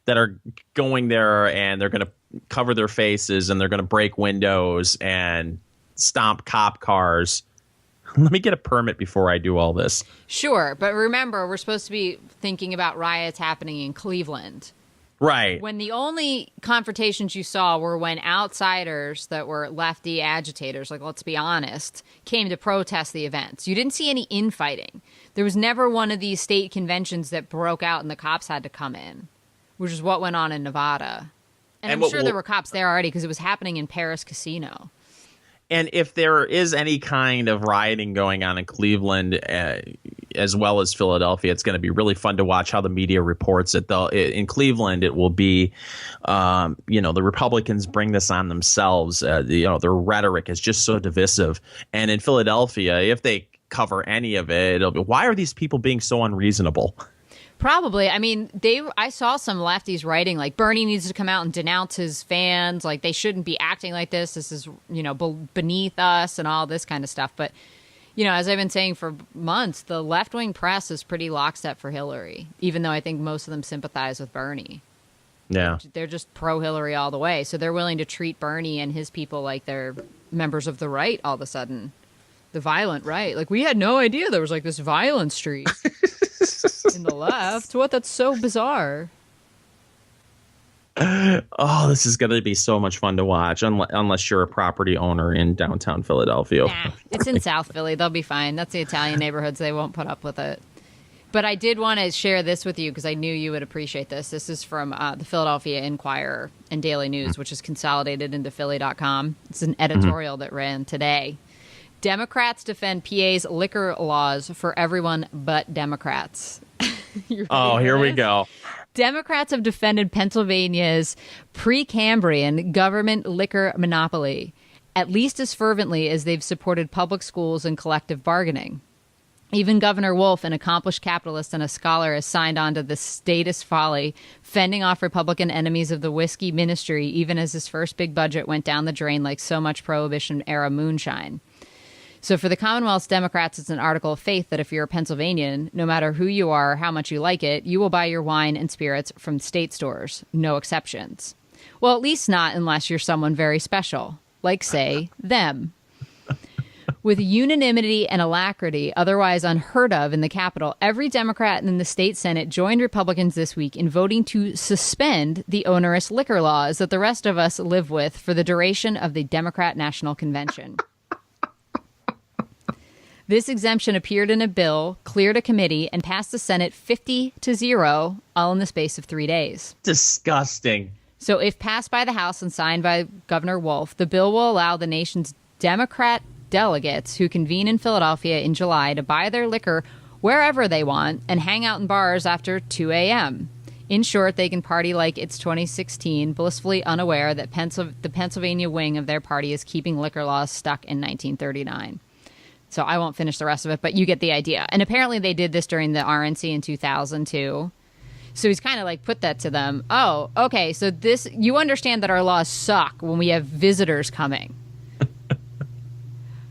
that are going there and they're going to cover their faces and they're going to break windows and stomp cop cars. Let me get a permit before I do all this. Sure, but remember, we're supposed to be thinking about riots happening in Cleveland. Right. When the only confrontations you saw were when outsiders that were lefty agitators, like, let's be honest, came to protest the events. You didn't see any infighting. There was never one of these state conventions that broke out and the cops had to come in, which is what went on in Nevada. And I'm sure there were cops there already because it was happening in Paris Casino. And if there is any kind of rioting going on in Cleveland, as well as Philadelphia, it's going to be really fun to watch how the media reports it. In Cleveland, it will be, the Republicans bring this on themselves. Their rhetoric is just so divisive. And in Philadelphia, if they cover any of it, it'll be, why are these people being so unreasonable? Probably. I mean, I saw some lefties writing like Bernie needs to come out and denounce his fans. Like they shouldn't be acting like this. This is, beneath us and all this kind of stuff. But, as I've been saying for months, the left wing press is pretty lockstep for Hillary, even though I think most of them sympathize with Bernie. Yeah. They're just pro Hillary all the way. So they're willing to treat Bernie and his people like they're members of the right all of a sudden. The violent right. Like we had no idea there was like this violent streak. In the left? What? That's so bizarre. Oh, this is going to be so much fun to watch, unless you're a property owner in downtown Philadelphia. Nah, it's in South Philly. They'll be fine. That's the Italian neighborhoods. They won't put up with it. But I did want to share this with you because I knew you would appreciate this. This is from the Philadelphia Inquirer and Daily News, which is consolidated into Philly.com. It's an editorial that ran today. Democrats defend PA's liquor laws for everyone but Democrats. Here we go. Democrats have defended Pennsylvania's Precambrian government liquor monopoly at least as fervently as they've supported public schools and collective bargaining. Even Governor Wolf, an accomplished capitalist and a scholar, has signed on to this statist folly, fending off Republican enemies of the whiskey ministry, even as his first big budget went down the drain like so much Prohibition-era moonshine. So for the Commonwealth's Democrats, it's an article of faith that if you're a Pennsylvanian, no matter who you are or how much you like it, you will buy your wine and spirits from state stores. No exceptions. Well, at least not unless you're someone very special, like, say, them. With unanimity and alacrity otherwise unheard of in the Capitol, every Democrat in the state Senate joined Republicans this week in voting to suspend the onerous liquor laws that the rest of us live with for the duration of the Democrat National Convention. This exemption appeared in a bill, cleared a committee, and passed the Senate 50-0, all in the space of 3 days. Disgusting. So if passed by the House and signed by Governor Wolf, the bill will allow the nation's Democrat delegates who convene in Philadelphia in July to buy their liquor wherever they want and hang out in bars after 2 a.m. In short, they can party like it's 2016, blissfully unaware that the Pennsylvania wing of their party is keeping liquor laws stuck in 1939. So I won't finish the rest of it, but you get the idea. And apparently they did this during the RNC in 2002. So he's kind of like put that to them. Oh, okay. So you understand that our laws suck when we have visitors coming.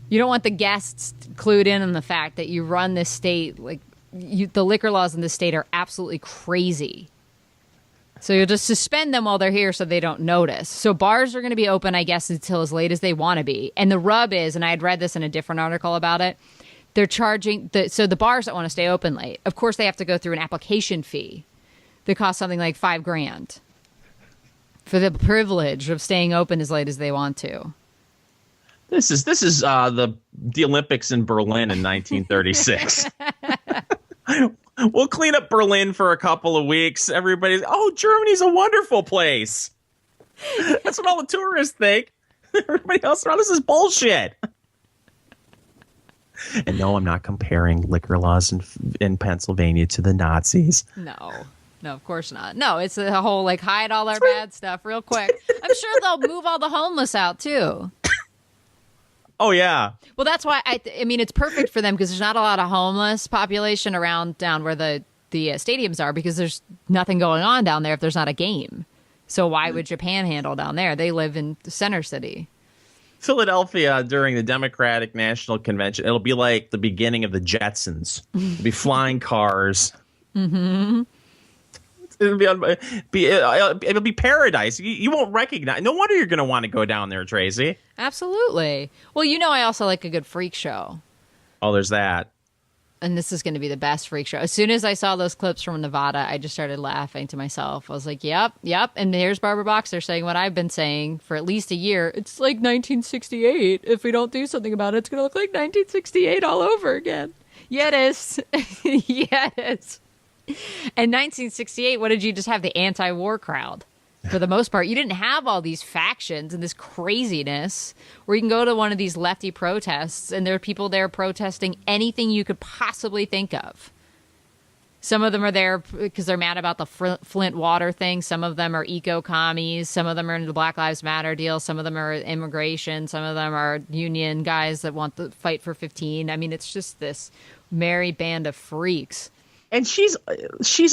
You don't want the guests clued in on the fact that you run this state, like the liquor laws in this state are absolutely crazy. So you'll just suspend them while they're here so they don't notice. So bars are going to be open, I guess, until as late as they want to be. And the rub is, and I had read this in a different article about it, they're charging, so the bars that want to stay open late, of course they have to go through an application fee that costs something like $5,000 for the privilege of staying open as late as they want to. This is the Olympics in Berlin in 1936. We'll clean up Berlin for a couple of weeks. Everybody's, Germany's a wonderful place. That's what all the tourists think. Everybody else around, this is bullshit. And no, I'm not comparing liquor laws in Pennsylvania to the Nazis. No, of course not. No, it's a whole hide all our bad stuff real quick. I'm sure they'll move all the homeless out too. Oh, yeah. Well, that's why I mean, it's perfect for them because there's not a lot of homeless population around down where the stadiums are because there's nothing going on down there if there's not a game. So why would Japan handle down there? They live in the center city. Philadelphia during the Democratic National Convention, it'll be like the beginning of the Jetsons. It'll be flying cars. Mm-hmm. It'll be paradise. You won't recognize. No wonder you're going to want to go down there, Tracy. Absolutely. Well, I also like a good freak show. Oh, there's that. And this is going to be the best freak show. As soon as I saw those clips from Nevada, I just started laughing to myself. I was like, yep. And here's Barbara Boxer saying what I've been saying for at least a year. It's like 1968. If we don't do something about it, it's going to look like 1968 all over again. Yeah, it is. Yeah, it is. In 1968, what did you just have? The anti-war crowd. For the most part, you didn't have all these factions and this craziness where you can go to one of these lefty protests and there are people there protesting anything you could possibly think of. Some of them are there because they're mad about the Flint water thing. Some of them are eco-commies. Some of them are into the Black Lives Matter deal. Some of them are immigration. Some of them are union guys that want to fight for 15. I mean, it's just this merry band of freaks. And she's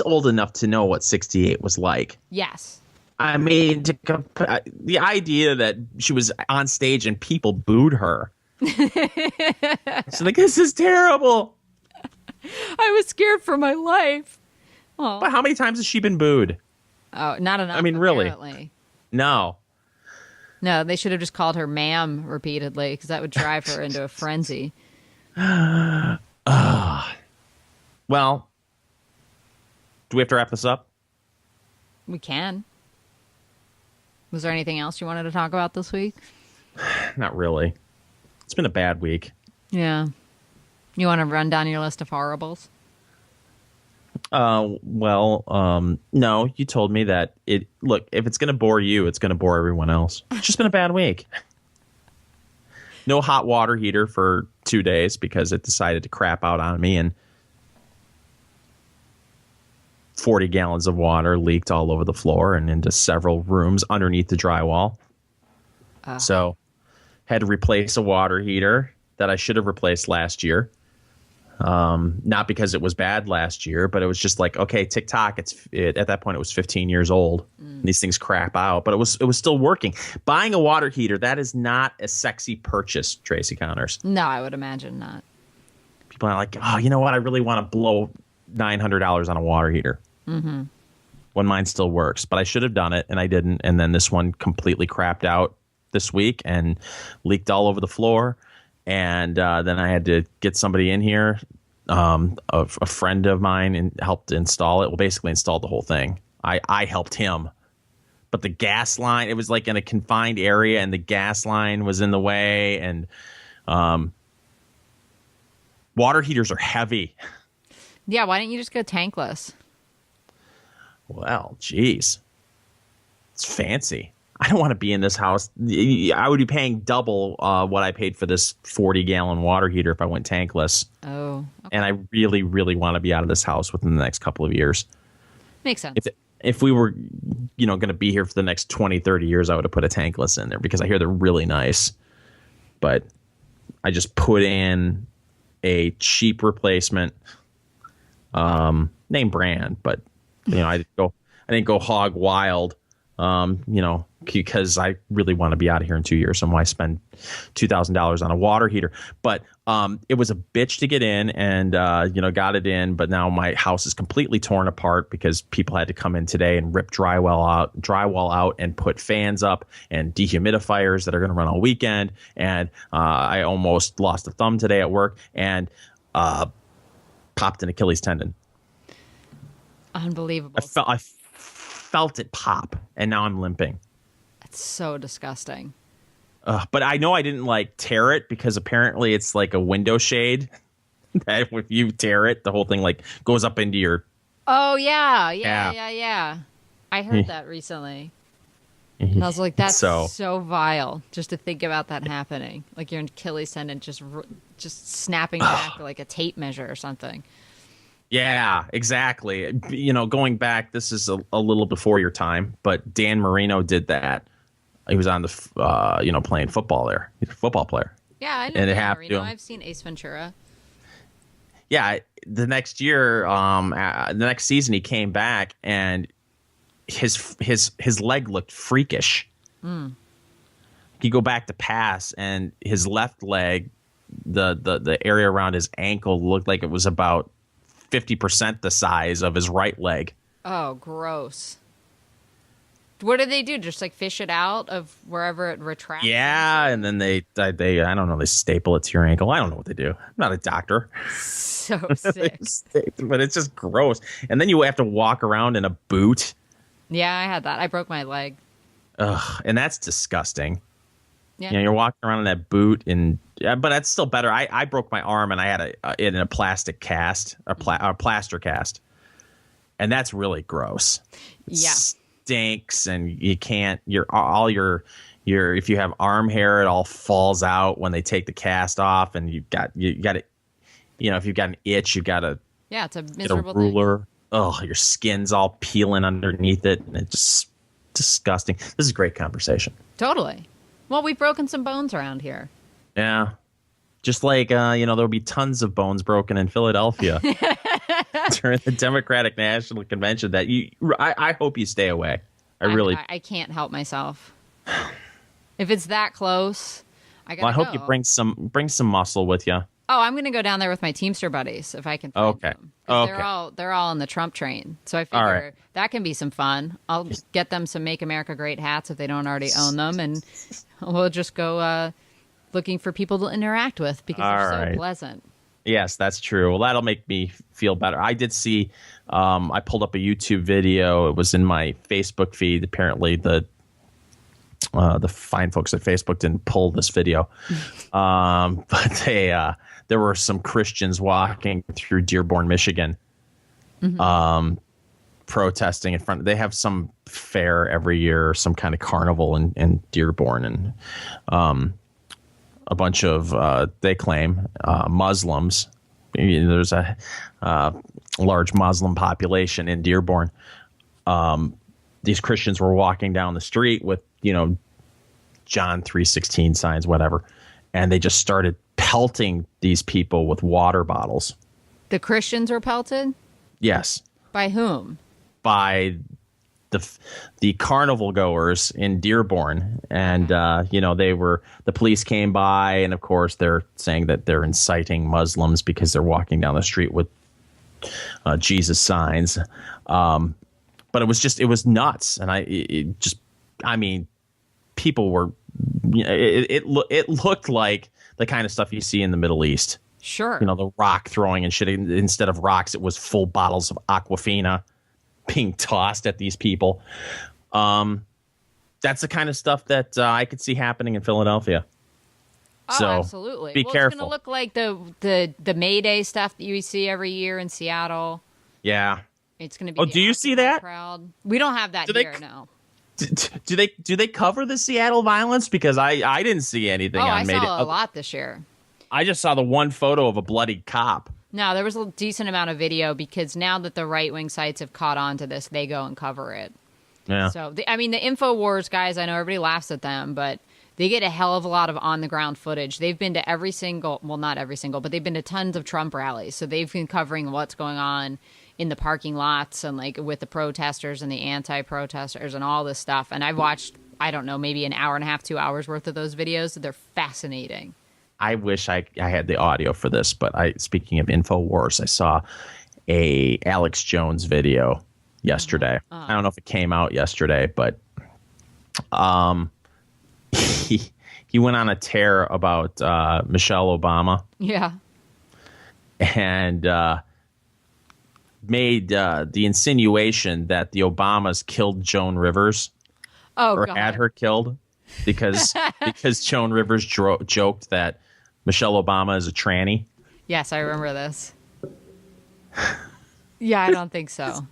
old enough to know what 68 was like. Yes. I mean, the idea that she was on stage and people booed her. She's like, this is terrible. I was scared for my life. Oh. But how many times has she been booed? Oh, not enough. I mean, apparently. Really? No, they should have just called her ma'am repeatedly because that would drive her into a frenzy. Well, do we have to wrap this up? We can. Was there anything else you wanted to talk about this week? Not really. It's been a bad week. Yeah. You want to run down your list of horribles? No. You told me that if it's going to bore you, it's going to bore everyone else. It's just been a bad week. No hot water heater for 2 days because it decided to crap out on me, and 40 gallons of water leaked all over the floor and into several rooms underneath the drywall. So had to replace a water heater that I should have replaced last year. Not because it was bad last year, but it was just like, okay, tick-tock. At that point, it was 15 years old. These things crap out, but it was still working. Buying a water heater, that is not a sexy purchase, Tracy Connors. No, I would imagine not. People are like, oh, you know what? I really want to blow $900 on a water heater. Mm-hmm. When mine still works, but I should have done it and I didn't. And then this one completely crapped out this week and leaked all over the floor. And then I had to get somebody in here, a friend of mine, and helped install it. Well, basically installed the whole thing. I helped him, but the gas line, it was like in a confined area and the gas line was in the way. And water heaters are heavy. Yeah, why didn't you just go tankless? Well, geez, it's fancy. I don't want to be in this house. I would be paying double what I paid for this 40-gallon water heater if I went tankless. Oh, okay. And I really, really want to be out of this house within the next couple of years. Makes sense. If we were, going to be here for the next 20, 30 years, I would have put a tankless in there because I hear they're really nice. But I just put in a cheap replacement, name brand, but I didn't go hog wild because I really want to be out of here in 2 years. So why spend $2,000 on a water heater? But it was a bitch to get in, and got it in. But now my house is completely torn apart because people had to come in today and rip drywall out, and put fans up and dehumidifiers that are going to run all weekend. And I almost lost a thumb today at work and popped an Achilles tendon. Unbelievable. I felt it pop, and now I'm limping. That's so disgusting. But I know I didn't tear it, because apparently it's like a window shade that if you tear it, the whole thing goes up into your. Oh yeah. I heard that recently, and I was like, that's so vile. Just to think about that happening, like your Achilles tendon just snapping back like a tape measure or something. Yeah, exactly. Going back, this is a little before your time, but Dan Marino did that. He was on the, playing football there. He's a football player. Yeah, I know Dan Marino. I've seen Ace Ventura. Yeah, the next year, the next season, he came back, and his leg looked freakish. He'd go back to pass, and his left leg, the area around his ankle looked like it was about 50% the size of his right leg. Oh, gross. What do they do? Just fish it out of wherever it retracts? Yeah, and then they I don't know, they staple it to your ankle. I don't know what they do. I'm not a doctor. So sick. But it's just gross. And then you have to walk around in a boot. Yeah, I had that. I broke my leg. Ugh, and that's disgusting. Yeah. You're walking around in that boot, but that's still better. I broke my arm, and I had it in a plastic cast, a plaster cast, and that's really gross. It stinks, and you can't. Your if you have arm hair, it all falls out when they take the cast off, and you got it. If you've got an itch, you got to it's a miserable get a ruler. thing. Oh, your skin's all peeling underneath it, and it's just disgusting. This is a great conversation. Totally. Well, we've broken some bones around here. Yeah. Just there'll be tons of bones broken in Philadelphia during the Democratic National Convention that I hope you stay away. I can't help myself. If it's that close, I hope you bring some muscle with you. Oh, I'm going to go down there with my Teamster buddies if I can find them. Okay. They're all on the Trump train. So I figure that can be some fun. I'll get them some Make America Great hats if they don't already own them, and we'll just go looking for people to interact with because they're so pleasant. Yes, that's true. Well, that'll make me feel better. I did see, I pulled up a YouTube video. It was in my Facebook feed. Apparently the fine folks at Facebook didn't pull this video. But there were some Christians walking through Dearborn, Michigan, protesting in front. They have some fair every year, some kind of carnival in Dearborn, and a bunch of they claim Muslims. There's a large Muslim population in Dearborn. These Christians were walking down the street with John 3:16 signs, whatever, and they just started pelting these people with water bottles. The Christians were pelted? Yes. By whom? By the carnival goers in Dearborn, and the police came by, and of course they're saying that they're inciting Muslims because they're walking down the street with Jesus signs. But it was nuts, and people were. It looked like the kind of stuff you see in the Middle East. Sure. The rock throwing and shit. Instead of rocks, it was full bottles of Aquafina being tossed at these people. That's the kind of stuff that I could see happening in Philadelphia. Oh, so absolutely. Be careful. It's going to look like the May Day stuff that you see every year in Seattle. Yeah. It's going to be. Oh, do you see that? Crowd. We don't have that here, no. Do they cover the Seattle violence? Because I didn't see anything on May Day. I saw a lot this year. I just saw the one photo of a bloodied cop. No, there was a decent amount of video because now that the right-wing sites have caught on to this, they go and cover it. Yeah. So, the InfoWars guys, I know everybody laughs at them, but They get a hell of a lot of on-the-ground footage. They've been to every single, well, not every single, but they've been to tons of Trump rallies. So they've been covering what's going on in the parking lots and like with the protesters and the anti-protesters and all this stuff. And I've watched, I don't know, maybe an hour and a half, 2 hours worth of those videos. They're fascinating. I wish I had the audio for this, but speaking of InfoWars, I saw a Alex Jones video yesterday. I don't know if it came out yesterday, but he went on a tear about Michelle Obama. Yeah. And made the insinuation that the Obamas killed Joan Rivers. Or God. had her killed because Joan Rivers joked that Michelle Obama is a tranny. Yes, I remember this. Yeah, I don't think so.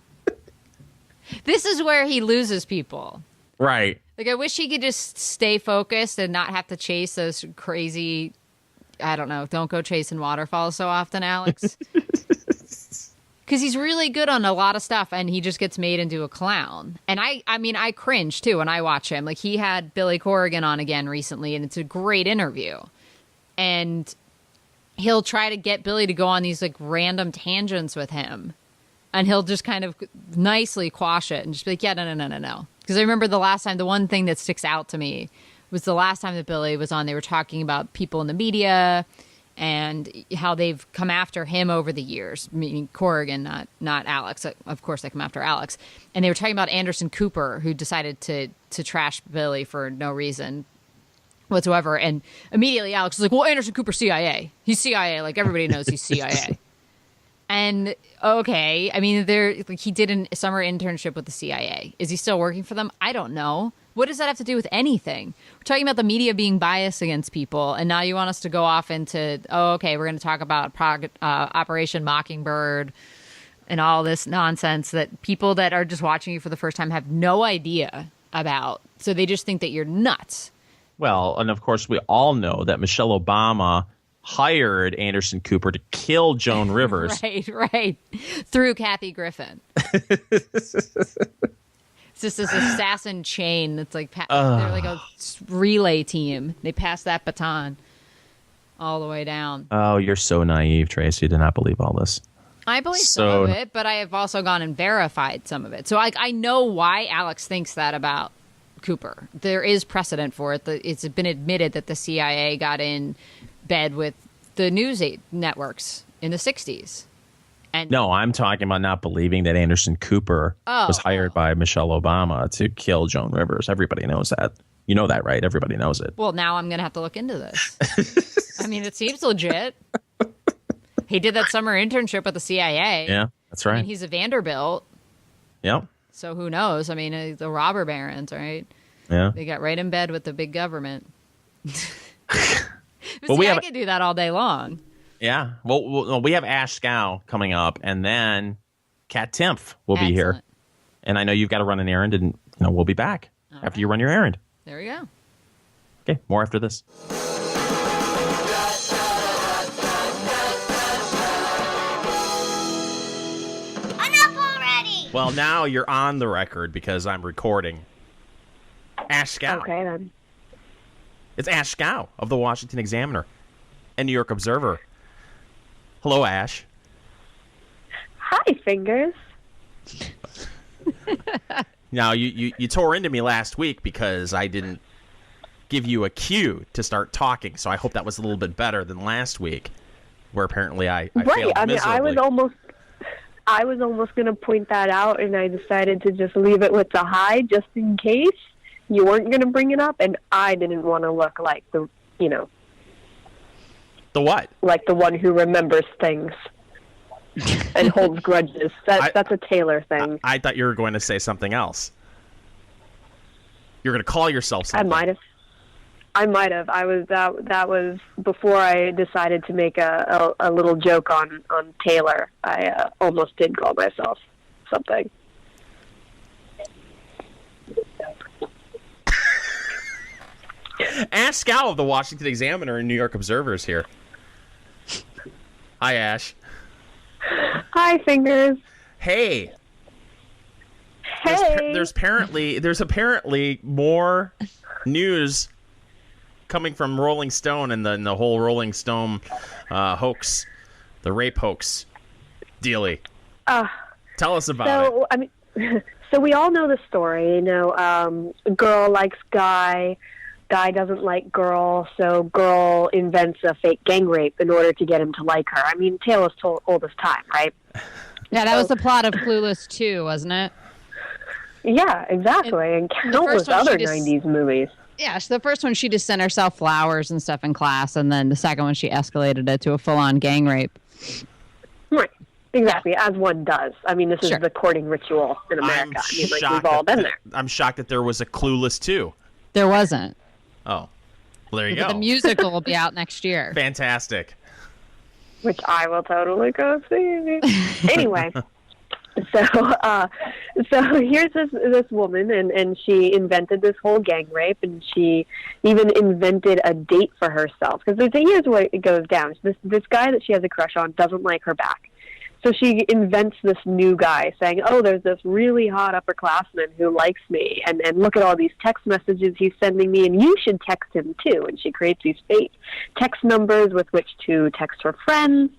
This is where he loses people. Right. Like, I wish he could just stay focused and not have to chase those crazy, I don't know, don't go chasing waterfalls so often, Alex. Because he's really good on a lot of stuff, and he just gets made into a clown. And I mean, I cringe, too, when I watch him. Like, he had Billy Corrigan on again recently, and it's a great interview. And he'll try to get Billy to go on these, like, random tangents with him. And he'll just kind of nicely quash it and just be like, yeah, no. Because I remember the last time, the one thing that sticks out to me was the last time that Billy was on, they were talking about people in the media and how they've come after him over the years, meaning Corrigan, not Alex. Of course, they come after Alex. And they were talking about Anderson Cooper, who decided to trash Billy for no reason whatsoever. And immediately Alex was like, well, Anderson Cooper's CIA. He's CIA. Like, everybody knows he's CIA. And okay, I mean, he did a summer internship with the CIA. Is he still working for them? I don't know. What does that have to do with anything? We're talking about the media being biased against people, and now you want us to go off into, we're going to talk about Operation Mockingbird and all this nonsense that people that are just watching you for the first time have no idea about. So they just think that you're nuts. Well, and of course, we all know that Michelle Obama hired Anderson Cooper to kill Joan Rivers. Right. Through Kathy Griffin. It's just this assassin chain that's like, they're like a relay team. They pass that baton all the way down. Oh, you're so naive, Tracy. You did not believe all this. I believe some of it, but I have also gone and verified some of it. So I know why Alex thinks that about Cooper. There is precedent for it. It's been admitted that the CIA got in bed with the news networks in the 60s. And no, I'm talking about not believing that Anderson Cooper was hired by Michelle Obama to kill Joan Rivers. Everybody knows that. You know that, right? Everybody knows it. Well, now I'm going to have to look into this. I mean, it seems legit. He did that summer internship with the CIA. Yeah, that's right. I mean, he's a Vanderbilt. Yep. So who knows? I mean, the robber barons, right? Yeah. They got right in bed with the big government. Well, I could do that all day long. Yeah. Well, we have Ash Scow coming up, and then Kat Timpf will be here. And I know you've got to run an errand, and we'll be back after you run your errand. There we go. Okay, more after this. Enough already! Well, now you're on the record because I'm recording. Ash Scow. Okay, then. It's Ash Scow of the Washington Examiner and New York Observer. Hello, Ash. Hi, Fingers. Now, you tore into me last week because I didn't give you a cue to start talking, so I hope that was a little bit better than last week, where apparently I failed miserably. I mean, I was almost going to point that out, and I decided to just leave it with the hi, just in case you weren't going to bring it up, and I didn't want to look like the what? Like the one who remembers things and holds grudges. That's a Taylor thing. I thought you were going to say something else. You're going to call yourself something. I might have. That was before I decided to make a little joke on Taylor. I almost did call myself something. Ash Scow of the Washington Examiner and New York Observer is here. Hi, Ash. Hi, Fingers. Hey. Hey. There's apparently more news coming from Rolling Stone and the whole Rolling Stone hoax, the rape hoax dealy. Tell us about it. So, I mean, so we all know the story. You know, girl likes guy, guy doesn't like girl, so girl invents a fake gang rape in order to get him to like her. I mean, tale is told all this time, right? Yeah, that was the plot of Clueless 2, wasn't it? Yeah, exactly. And countless other 90s movies. Yeah, so the first one, she just sent herself flowers and stuff in class, and then the second one, she escalated it to a full-on gang rape. Right. Exactly, as one does. I mean, this is the courting ritual in America. I mean, like, we've all been there. I'm shocked that there was a Clueless 2. There wasn't. Oh. Well, there you go. The musical will be out next year. Fantastic. Which I will totally go see. Anyway, so here's this woman, and she invented this whole gang rape, and she even invented a date for herself. Because here's what it goes down. This guy that she has a crush on doesn't like her back. So she invents this new guy saying, oh, there's this really hot upperclassman who likes me, and look at all these text messages he's sending me, and you should text him too. And she creates these fake text numbers with which to text her friends,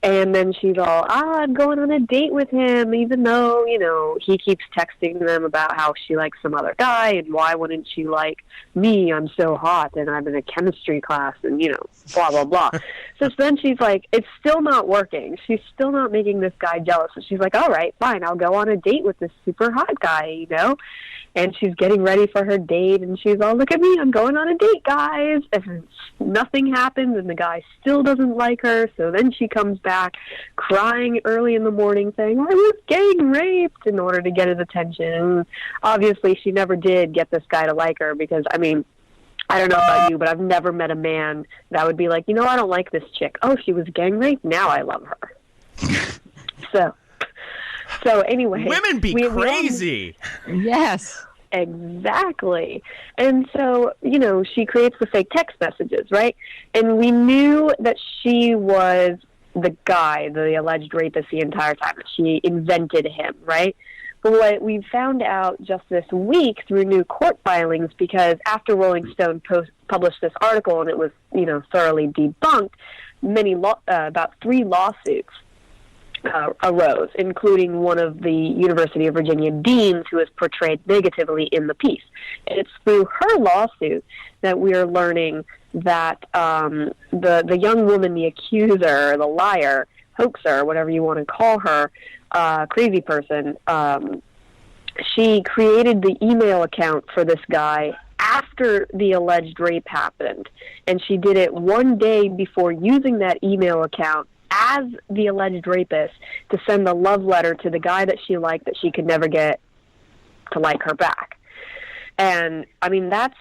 and then she's all, I'm going on a date with him, even though, you know, he keeps texting them about how she likes some other guy, and why wouldn't she like me? I'm so hot, and I'm in a chemistry class, and, you know, blah, blah, blah. So then she's like, it's still not working. She's still not making this guy jealous. So she's like, all right, fine, I'll go on a date with this super hot guy, you know? And she's getting ready for her date, and she's all, look at me, I'm going on a date, guys. And nothing happens, and the guy still doesn't like her. So then she comes back crying early in the morning saying, I was gang raped, in order to get his attention. And obviously she never did get this guy to like her, because, I mean, I don't know about you, but I've never met a man that would be like, you know, I don't like this chick. Oh, she was gang raped? Now I love her. So anyway. Women be crazy. Yes. Exactly. And so, you know, she creates the fake text messages, right? And we knew that she was the guy, the alleged rapist, the entire time. That she invented him, right? But what we found out just this week through new court filings, because after Rolling Stone published this article and it was, you know, thoroughly debunked, about 3 lawsuits arose, including one of the University of Virginia deans who is portrayed negatively in the piece. And it's through her lawsuit that we are learning that the young woman, the accuser, the liar, hoaxer, whatever you want to call her, crazy person, she created the email account for this guy after the alleged rape happened. And she did it one day before using that email account as the alleged rapist to send a love letter to the guy that she liked that she could never get to like her back. And I mean, that's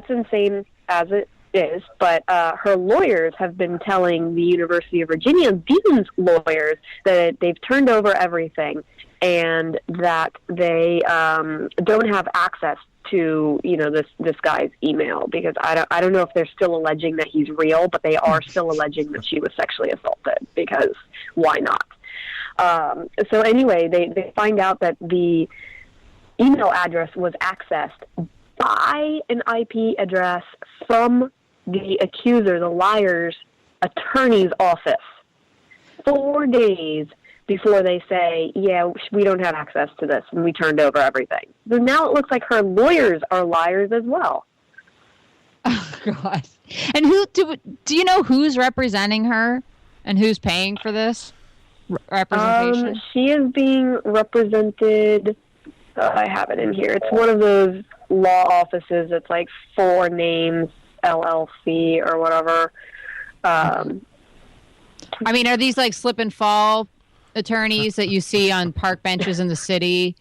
insane as it is, but her lawyers have been telling the University of Virginia dean's lawyers that they've turned over everything and that they don't have access to, you know, this guy's email, because I don't know if they're still alleging that he's real, but they are still alleging that she was sexually assaulted, because why not? So anyway, they find out that the email address was accessed by an IP address from the accuser, the liar's attorney's office, 4 days before they say, yeah, we don't have access to this, and we turned over everything. So now it looks like her lawyers are liars as well. Oh, God. And who do you know who's representing her and who's paying for this representation? She is being represented, I have it in here. It's one of those law offices that's like 4 names, LLC or whatever. I mean, are these like slip and fall attorneys that you see on park benches in the city?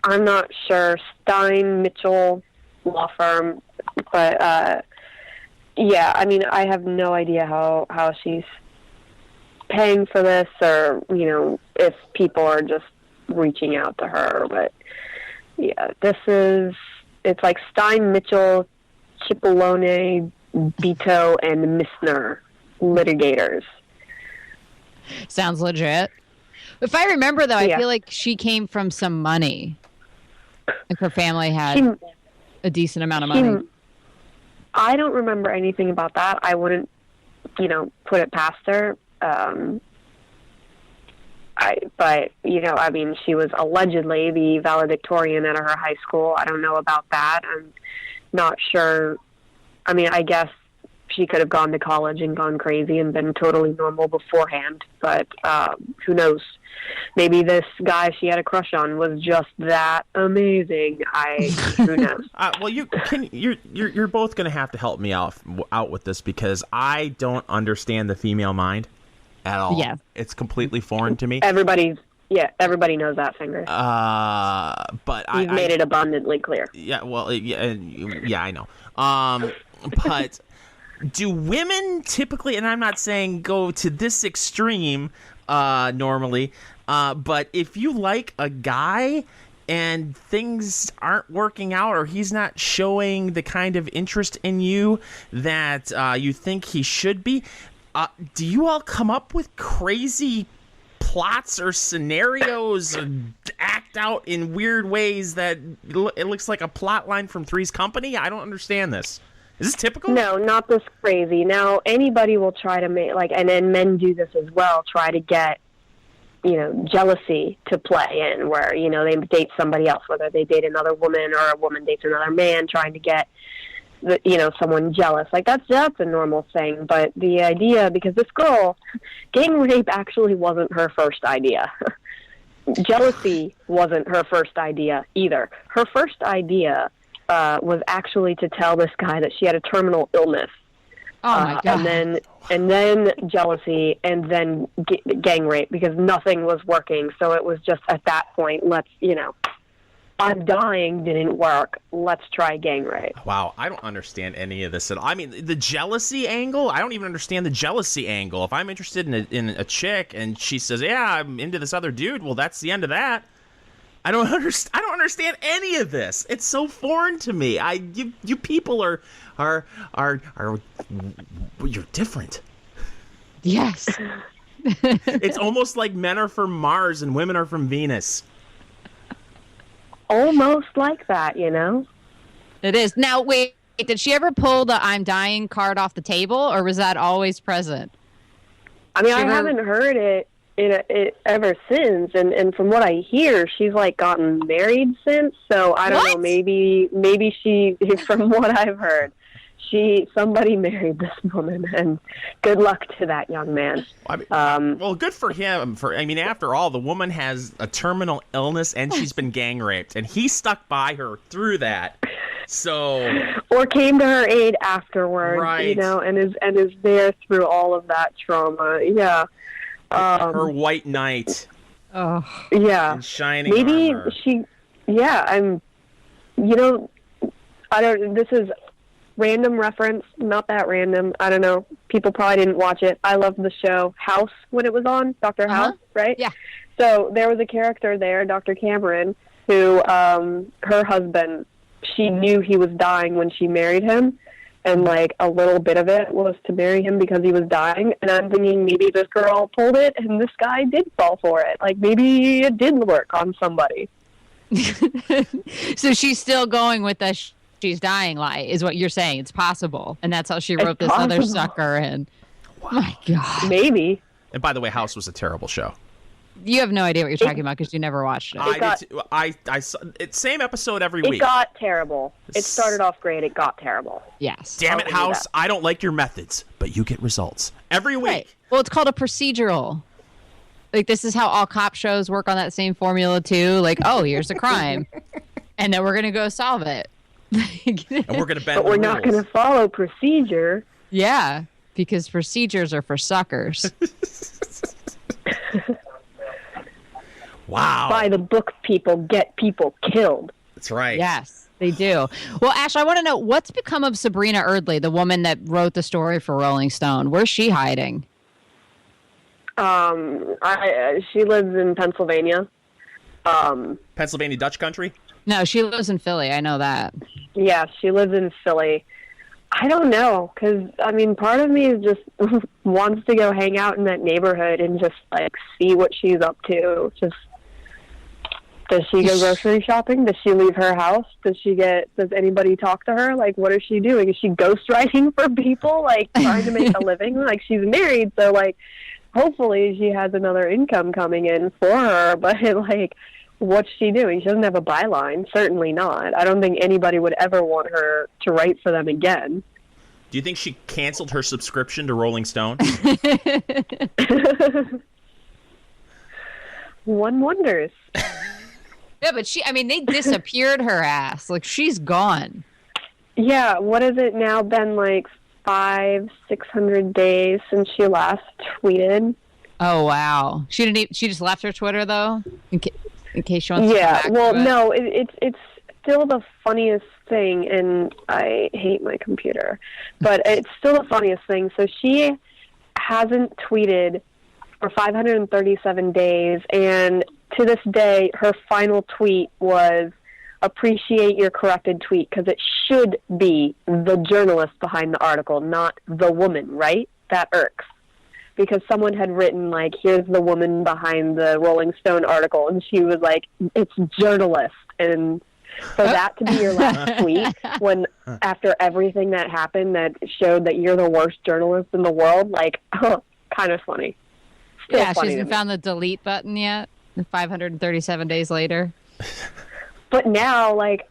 I'm not sure. Stein Mitchell law firm, but yeah, I mean, I have no idea how she's paying for this, or, you know, if people are just reaching out to her. But yeah, it's like Stein Mitchell, Cipollone, Beto, and Missner litigators. Sounds legit. If I remember, though, I feel like she came from some money. Like her family had a decent amount of money. I don't remember anything about that. I wouldn't, put it past her. She was allegedly the valedictorian at her high school. I don't know about that. I'm not sure. I mean, I guess she could have gone to college and gone crazy and been totally normal beforehand, but who knows? Maybe this guy she had a crush on was just that amazing. Who knows? Well, you're both going to have to help me out with this, because I don't understand the female mind at all. Yeah, it's completely foreign to me. Everybody knows that, Finger. But You've made it abundantly clear. Yeah, well, yeah, I know. But do women typically, and I'm not saying go to this extreme normally, but if you like a guy and things aren't working out, or he's not showing the kind of interest in you that you think he should be, do you all come up with crazy plots or scenarios and act out in weird ways that it looks like a plot line from Three's Company? I don't understand this. Is this typical? No, not this crazy. Now, anybody will try to make, and then men do this as well, try to get, jealousy to play in, where, they date somebody else, whether they date another woman or a woman dates another man, trying to get, someone jealous. Like, that's a normal thing. But the idea, because this girl, gang rape actually wasn't her first idea. Jealousy wasn't her first idea either. Her first idea was actually to tell this guy that she had a terminal illness. Oh my God. And then jealousy, and then gang rape, because nothing was working. So it was just at that point, I'm dying didn't work. Let's try gang rape. Wow, I don't understand any of this at all. I mean, the jealousy angle, I don't even understand the jealousy angle. If I'm interested in a chick and she says, "Yeah, I'm into this other dude," well, that's the end of that. I don't understand any of this. It's so foreign to me. You people are you're different. Yes. It's almost like men are from Mars and women are from Venus. Almost like that, It is. Now, wait, did she ever pull the "I'm dying" card off the table, or was that always present? I mean, I haven't heard it ever since, and from what I hear, she's gotten married since. So I don't know. Maybe she, from what I've heard, somebody married this woman, and good luck to that young man. Well, good for him. After all, the woman has a terminal illness and she's been gang raped, and he stuck by her through that. So, or came to her aid afterwards, right? And is there through all of that trauma. Yeah. Her white knight. Oh. Yeah. In shining Maybe armor. I don't. This is random reference, not that random. I don't know. People probably didn't watch it. I loved the show House when it was on, Dr. House, right? Yeah. So there was a character there, Dr. Cameron, who her husband, she knew he was dying when she married him, and a little bit of it was to marry him because he was dying. And I'm thinking maybe this girl pulled it and this guy did fall for it. Maybe it did work on somebody. So she's still going with the she's dying lie, is what you're saying. It's possible. And that's how she wrote this other sucker in. Wow. My God. Maybe. And by the way, House was a terrible show. You have no idea what you're talking about because you never watched it. I saw same episode every week. It got terrible. It started off great. It got terrible. Yes. Damn it, House. I don't like your methods, but you get results every week. Right. Well, it's called a procedural. This is how all cop shows work on that same formula, too. Here's a crime. And then we're going to go solve it. And we're going to bend But we're not going to follow procedure. Yeah, because procedures are for suckers. Wow. By the book, people get people killed. That's right. Yes, they do. Well, Ash, I want to know what's become of Sabrina Erdley, the woman that wrote the story for Rolling Stone. Where's she hiding? She lives in Pennsylvania. Pennsylvania Dutch country? No, she lives in Philly. I know that. Yeah, she lives in Philly. I don't know, because, part of me is just wants to go hang out in that neighborhood and just, see what she's up to. Just, Does she go grocery shopping? Does she leave her house? Does anybody talk to her? Like, what is she doing? Is she ghostwriting for people, like, trying to make a living? Like, she's married, so, like, hopefully she has another income coming in for her, but, like, what's she doing? She doesn't have a byline. Certainly not. I don't think anybody would ever want her to write for them again. Do you think she canceled her subscription to Rolling Stone? One wonders. Yeah, but they disappeared her ass. Like, she's gone. Yeah, what has it now been, like 500-600 days since she last tweeted? Oh, wow. She just left her Twitter, though, in case she wants to Yeah, come back well, to it? no, it's still the funniest thing, and I hate my computer, but it's still the funniest thing. So she hasn't tweeted for 537 days, and to this day, her final tweet was, "Appreciate your corrected tweet," because it should be the journalist behind the article, not the woman, right? That irks. Because someone had written, like, here's the woman behind the Rolling Stone article, and she was like, it's journalist. And for that to be your last tweet, when after everything that happened that showed that you're the worst journalist in the world, like, kind of funny. Still Yeah, funny she hasn't found the delete button yet, 537 days later. But now, like,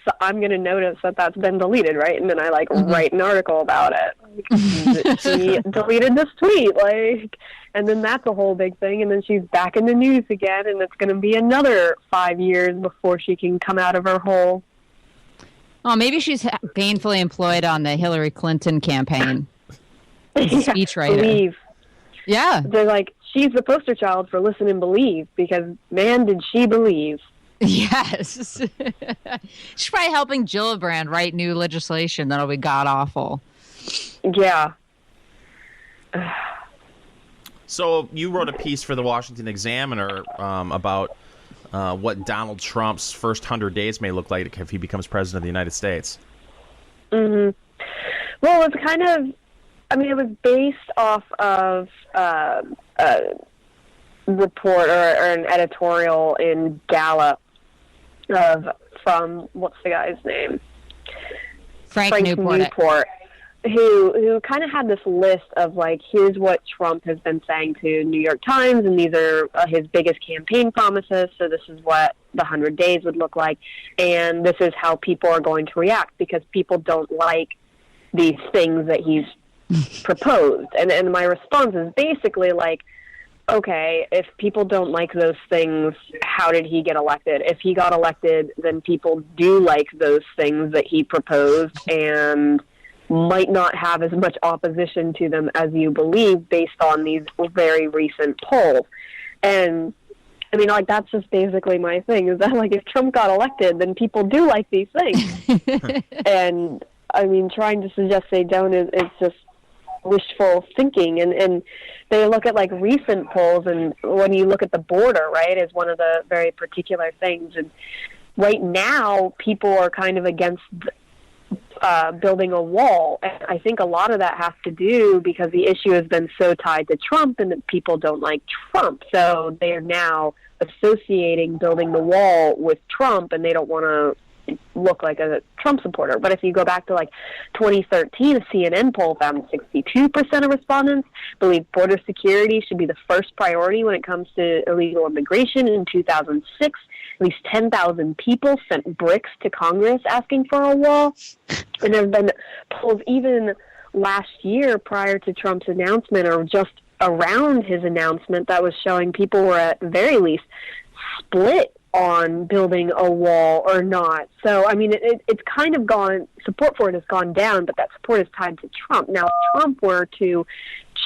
so I'm going to notice that that's been deleted, right? And then I, like, write an article about it. Like, she deleted this tweet, like, and then that's a whole big thing. And then she's back in the news again, and it's going to be another 5 years before she can come out of her hole. Oh, maybe she's gainfully employed on the Hillary Clinton campaign. Speechwriter. Believe. Yeah. They're like, she's the poster child for listen and believe, because, man, did she believe. Yes. She's probably helping Gillibrand write new legislation that'll be god-awful. Yeah. So you wrote a piece for the Washington Examiner about what Donald Trump's first 100 days may look like if he becomes president of the United States. Mm-hmm. Well, it's kind of, it was based off of a report or an editorial in Gallup from, what's the guy's name? Frank Newport. Who kind of had this list of, like, here's what Trump has been saying to New York Times, and these are his biggest campaign promises, so this is what the 100 days would look like, and this is how people are going to react, because people don't like these things that he's proposed. And my response is basically, like, okay, if people don't like those things, how did he get elected? If he got elected, then people do like those things that he proposed and might not have as much opposition to them as you believe based on these very recent polls. And, like, that's just basically my thing, is that, like, if Trump got elected, then people do like these things. And, trying to suggest they don't is just wishful thinking, and they look at, like, recent polls, and when you look at the border, right, is one of the very particular things, and right now people are kind of against building a wall, and I think a lot of that has to do because the issue has been so tied to Trump, and that people don't like Trump, so they are now associating building the wall with Trump, and they don't want to look like a Trump supporter. But if you go back to, like, 2013, a CNN poll found 62% of respondents believe border security should be the first priority when it comes to illegal immigration. In 2006, at least 10,000 people sent bricks to Congress asking for a wall. And there have been polls even last year prior to Trump's announcement, or just around his announcement, that was showing people were at the very least split on building a wall or not. So, it's kind of gone, support for it has gone down, but that support is tied to Trump. Now, if Trump were to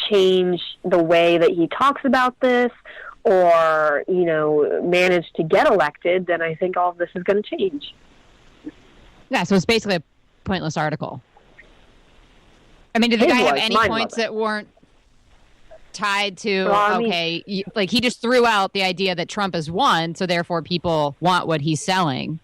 change the way that he talks about this, or, manage to get elected, then I think all of this is going to change. Yeah, so it's basically a pointless article. Did the guy have any points that weren't tied to, he just threw out the idea that Trump has won, so therefore people want what he's selling,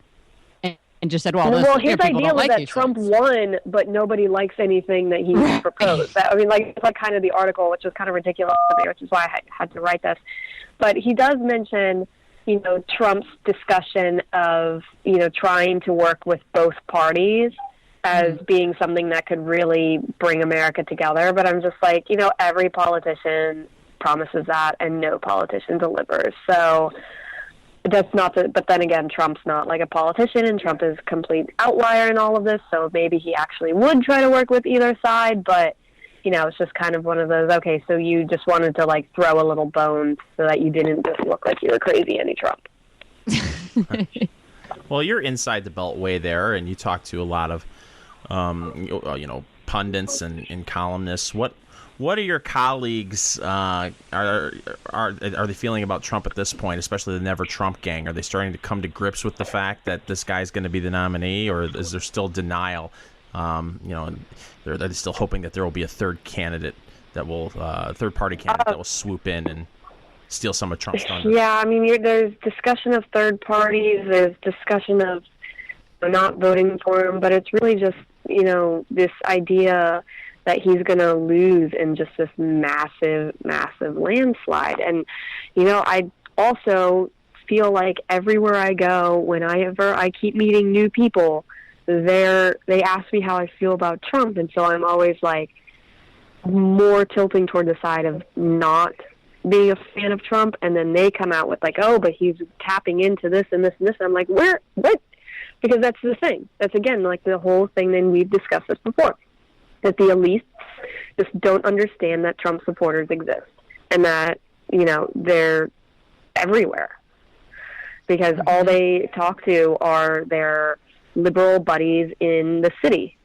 and just said, well, his idea was that Trump won, but nobody likes anything that he proposed. It's like kind of the article, which was kind of ridiculous to me, which is why I had to write this. But he does mention Trump's discussion of, trying to work with both parties as being something that could really bring America together. But I'm just like, every politician promises that and no politician delivers. So that's not but then again, Trump's not like a politician, and Trump is a complete outlier in all of this. So maybe he actually would try to work with either side, but it's just kind of one of those, okay, so you just wanted to like throw a little bone so that you didn't just look like you were crazy anti-Trump. Well, you're inside the Beltway there, and you talk to a lot of, pundits and columnists. What are your colleagues, are they feeling about Trump at this point, especially the Never Trump gang? Are they starting to come to grips with the fact that this guy's going to be the nominee, or is there still denial? They're still hoping that there will be a third candidate that will, third-party candidate that will swoop in and steal some of Trump's thunder. Yeah, I mean, there's discussion of third parties, there's discussion of not voting for him, but it's really just, this idea that he's going to lose in just this massive, massive landslide. And, I also feel like everywhere I go, whenever I keep meeting new people, they ask me how I feel about Trump, and so I'm always like more tilting toward the side of not being a fan of Trump, and then they come out with like, oh, but he's tapping into this and this and this, and I'm like, what? Because that's the thing. That's, again, like the whole thing, and we've discussed this before, that the elites just don't understand that Trump supporters exist, and that, they're everywhere, because all they talk to are their liberal buddies in the city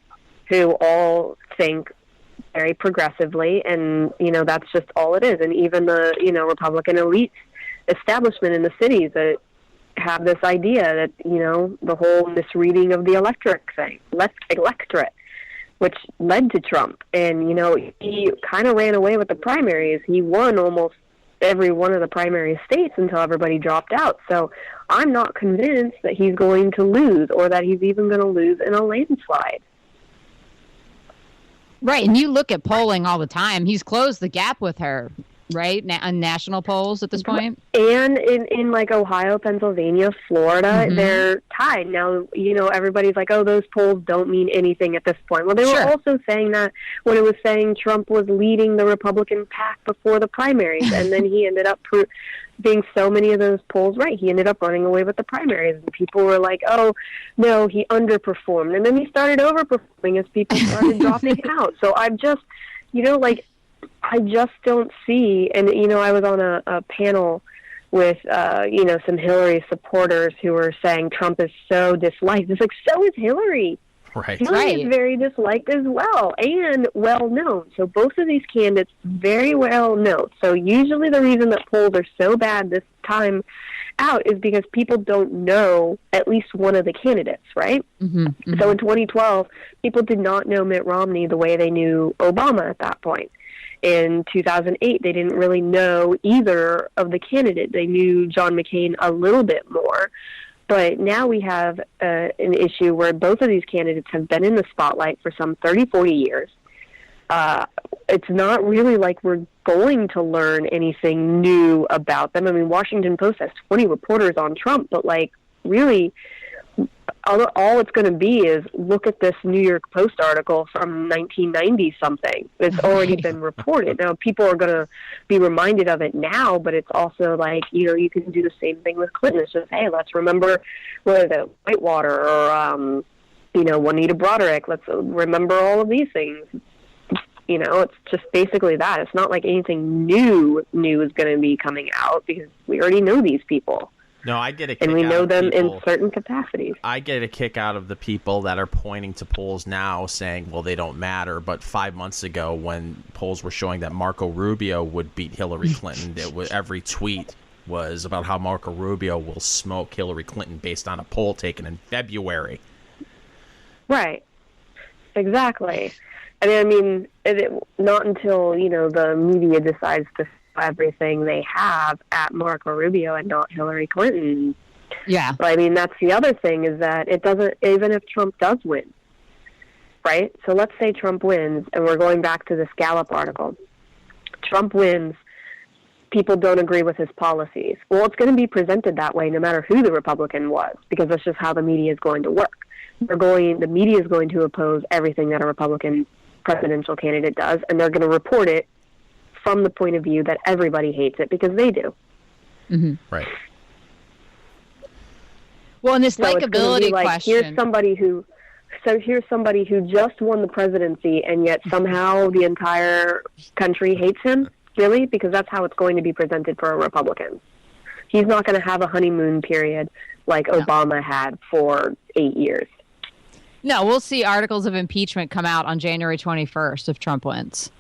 who all think very progressively, and that's just all it is. And even the Republican elite establishment in the cities that have this idea that the whole misreading of the electorate, which led to Trump. And he kind of ran away with the primaries. He won almost every one of the primary states until everybody dropped out. So I'm not convinced that he's going to lose, or that he's even going to lose in a landslide. Right, and you look at polling all the time. He's closed the gap with her, right, on national polls at this point? And in like Ohio, Pennsylvania, Florida, they're tied. Now, everybody's like, oh, those polls don't mean anything at this point. Well, they were also saying that when it was saying Trump was leading the Republican pack before the primaries, and then he ended up being so many of those polls right. He ended up running away with the primaries, and people were like, oh, no, he underperformed. And then he started overperforming as people started dropping out. So I've just, I just don't see, and, I was on a panel with, some Hillary supporters who were saying Trump is so disliked. It's like, so is Hillary. Right. Hillary is very disliked as well, and well-known. So both of these candidates, very well-known. So usually the reason that polls are so bad this time out is because people don't know at least one of the candidates, right? So in 2012, people did not know Mitt Romney the way they knew Obama at that point. In 2008, they didn't really know either of the candidates. They knew John McCain a little bit more. But now we have an issue where both of these candidates have been in the spotlight for some 30, 40 years. It's not really like we're going to learn anything new about them. I mean, Washington Post has 20 reporters on Trump, but like really all it's going to be is look at this New York Post article from 1990 something. It's already been reported. Now, people are going to be reminded of it now, but it's also like, you can do the same thing with Clinton. It's just, hey, let's remember Whitewater or, Juanita Broderick. Let's remember all of these things. It's just basically that. It's not like anything new is going to be coming out because we already know these people. No, I get a kick and we out know of them people. in certain capacities. I get a kick out of the people that are pointing to polls now saying, well, they don't matter. But 5 months ago, when polls were showing that Marco Rubio would beat Hillary Clinton, every tweet was about how Marco Rubio will smoke Hillary Clinton based on a poll taken in February. Right. Exactly. I mean, not until, the media decides to everything they have at Marco Rubio and not Hillary Clinton. Yeah. But I mean, that's the other thing is that it doesn't, even if Trump does win, right? So let's say Trump wins, and we're going back to this Gallup article. Trump wins, people don't agree with his policies. Well, it's going to be presented that way no matter who the Republican was, because that's just how the media is going to work. The media is going to oppose everything that a Republican presidential candidate does, and they're going to report it from the point of view that everybody hates it because they do. Mm-hmm. Right. Well, in this So it's gonna likability be like, question, here's somebody who just won the presidency, and yet somehow the entire country hates him. Really? Because that's how it's going to be presented for a Republican. He's not going to have a honeymoon period like Obama had for 8 years. no, we'll see articles of impeachment come out on January 21st if Trump wins.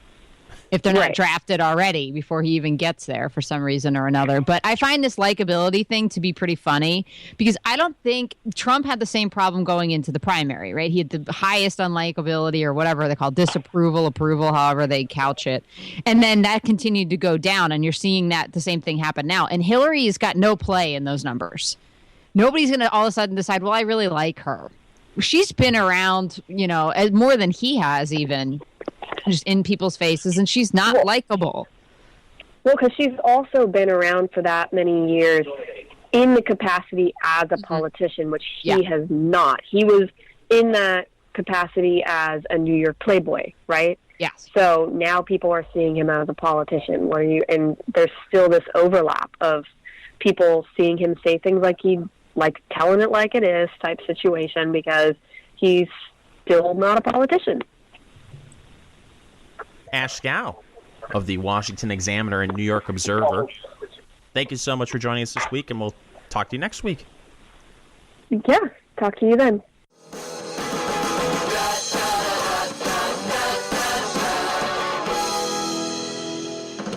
If they're not Right. drafted already before he even gets there for some reason or another. But I find this likability thing to be pretty funny because I don't think Trump had the same problem going into the primary, right? He had the highest unlikability or whatever they call disapproval, approval, however they couch it. And then that continued to go down. And you're seeing that the same thing happen now. And Hillary's got no play in those numbers. Nobody's going to all of a sudden decide, well, I really like her. She's been around, more than he has even. Just in people's faces, and she's not likable. Well, because she's also been around for that many years in the capacity as a politician, which he has not. He was in that capacity as a New York playboy, right? Yes. So now people are seeing him as a politician, and there's still this overlap of people seeing him say things like telling it like it is type situation because he's still not a politician. Ash Scow of the Washington Examiner and New York Observer. Thank you so much for joining us this week, and we'll talk to you next week. Yeah, talk to you then.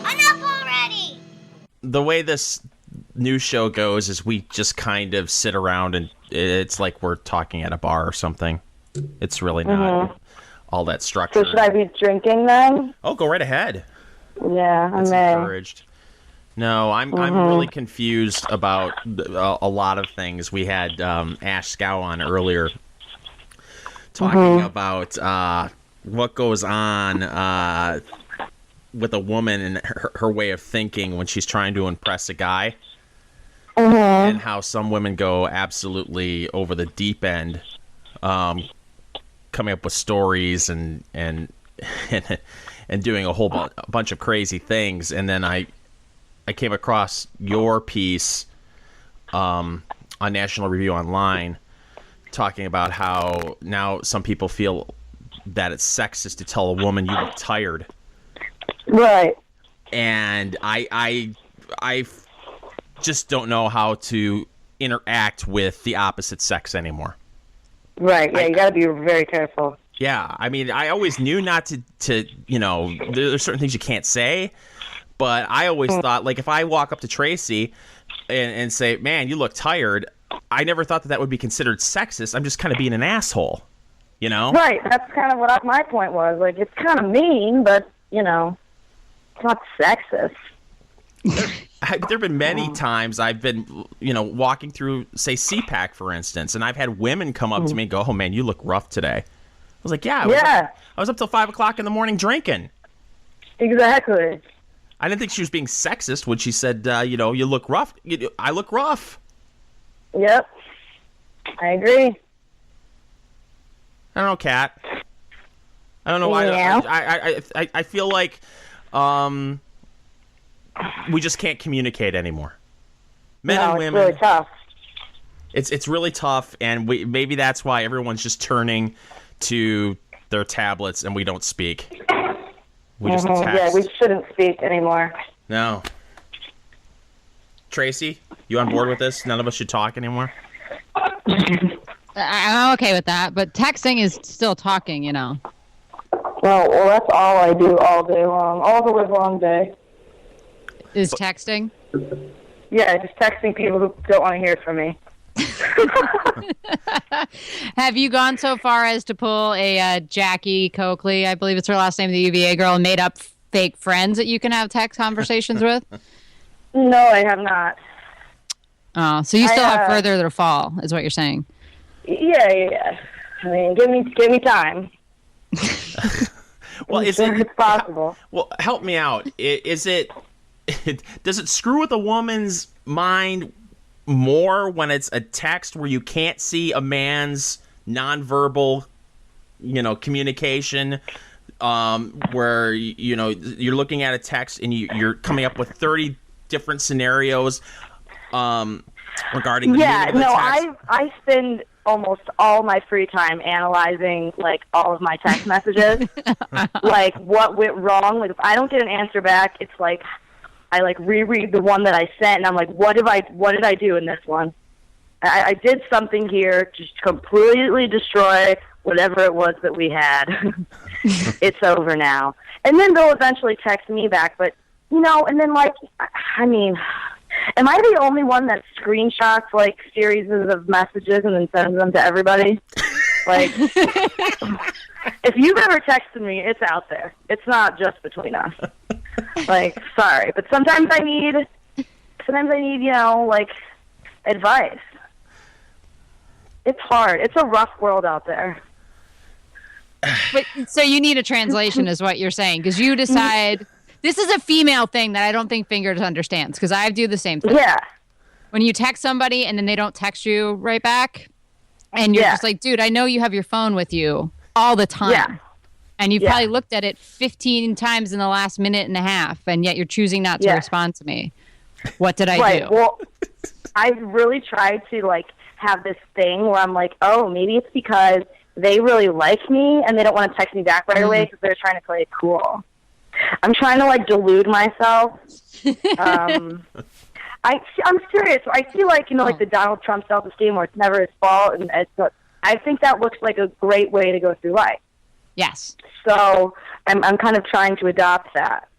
Enough already! The way this news show goes is we just kind of sit around and it's like we're talking at a bar or something. It's really not all that structured. So should I be drinking then? Oh, go right ahead. Yeah, I It's may. encouraged. No, I'm really confused about a lot of things. We had Ash Scow on earlier talking about what goes on with a woman and her way of thinking when she's trying to impress a guy, and how some women go absolutely over the deep end, coming up with stories and doing a whole bunch of crazy things. And then I came across your piece on National Review Online talking about how now some people feel that it's sexist to tell a woman you look tired. Right. And I just don't know how to interact with the opposite sex anymore. Right. Yeah, you got to be very careful. Yeah, I mean, I always knew not to there's certain things you can't say, but I always thought, like, if I walk up to Tracy and say, man, you look tired, I never thought that would be considered sexist. I'm just kind of being an asshole, Right. That's kind of what my point was. Like, it's kind of mean, but, it's not sexist. There have been many times I've been, walking through, say, CPAC, for instance, and I've had women come up to me and go, oh, man, you look rough today. I was like, yeah. I was up till 5 o'clock in the morning drinking. Exactly. I didn't think she was being sexist when she said, you look rough. I look rough. Yep. I agree. I don't know, Kat. I don't know why. Yeah. I feel like we just can't communicate anymore. Men and women. It's really tough. It's really tough, and maybe that's why everyone's just turning to their tablets and we don't speak. We just text. Yeah, we shouldn't speak anymore. No. Tracy, you on board with this? None of us should talk anymore? I'm okay with that, but texting is still talking, Well, that's all I do all day long, all the live long day. Is texting? Yeah, just texting people who don't want to hear from me. Have you gone so far as to pull a Jackie Coakley, I believe it's her last name, the UVA girl, and made up fake friends that you can have text conversations with? No, I have not. Oh, so you still have further to fall, is what you're saying? Yeah. I mean, give me time. Well, It's possible. Well, help me out. Is it does it screw with a woman's mind more when it's a text where you can't see a man's nonverbal, communication, where you're looking at a text and you're coming up with 30 different scenarios regarding the meaning of the text? I spend almost all my free time analyzing like all of my text messages, like what went wrong. Like if I don't get an answer back, it's like I like reread the one that I sent, and I'm like, what did I do in this one? I did something here to completely destroy whatever it was that we had. It's over now. And then they'll eventually text me back, but and then like, I mean, am I the only one that screenshots like series of messages and then sends them to everybody? Like, if you've ever texted me, it's out there. It's not just between us. Like, sorry, but sometimes I need, like, advice. It's hard. It's a rough world out there. But, so you need a translation is what you're saying, because you decide... This is a female thing that I don't think Fingers understands, because I do the same thing. Yeah. When you text somebody and then they don't text you right back, and you're just like, dude, I know you have your phone with you all the time. Yeah. And you've probably looked at it 15 times in the last minute and a half, and yet you're choosing not to respond to me. What did I do? Well, I've really tried to, like, have this thing where I'm like, oh, maybe it's because they really like me and they don't want to text me back right away because they're trying to play it cool. I'm trying to like delude myself. I'm serious. I feel like like the Donald Trump self-esteem where it's never his fault, and I think that looks like a great way to go through life. Yes. So I'm kind of trying to adopt that.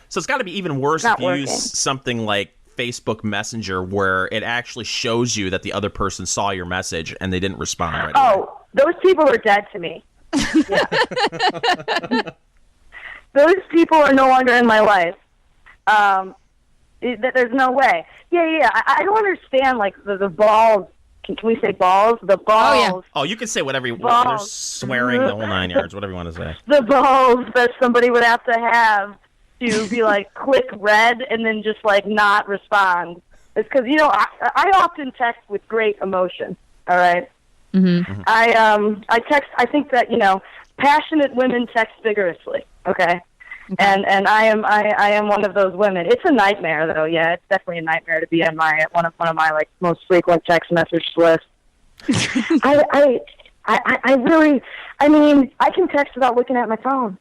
So it's got to be even worse if you use something like Facebook Messenger, where it actually shows you that the other person saw your message and they didn't respond right away. Oh, those people are dead to me. Yeah. Those people are no longer in my life. There's no way. Yeah. I don't understand, like, the balls. Can we say balls? The balls. Oh, yeah. Oh, you can say whatever you want. There's swearing the whole 9 yards, whatever you want to say. The balls that somebody would have to have to be like, click red and then just, like, not respond. It's because, I often text with great emotion, all right? Mm-hmm. I text, I think that, passionate women text vigorously. Okay. And I am one of those women. It's a nightmare though. Yeah, it's definitely a nightmare to be on one of my like most frequent text message lists. I really, I can text without looking at my phone.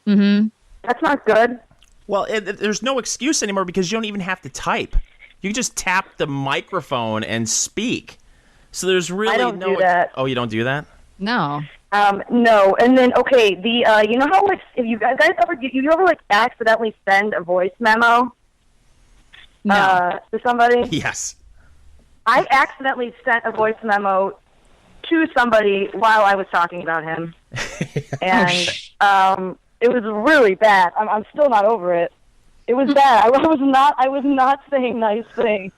Mm-hmm. That's not good. Well, there's no excuse anymore because you don't even have to type. You can just tap the microphone and speak. So there's really I don't do that. Oh, you don't do that? No. No, and then okay, you know how like if you guys ever like accidentally send a voice memo to somebody? Yes. I accidentally sent a voice memo to somebody while I was talking about him, and it was really bad. I'm still not over it. It was bad. I was not saying nice things.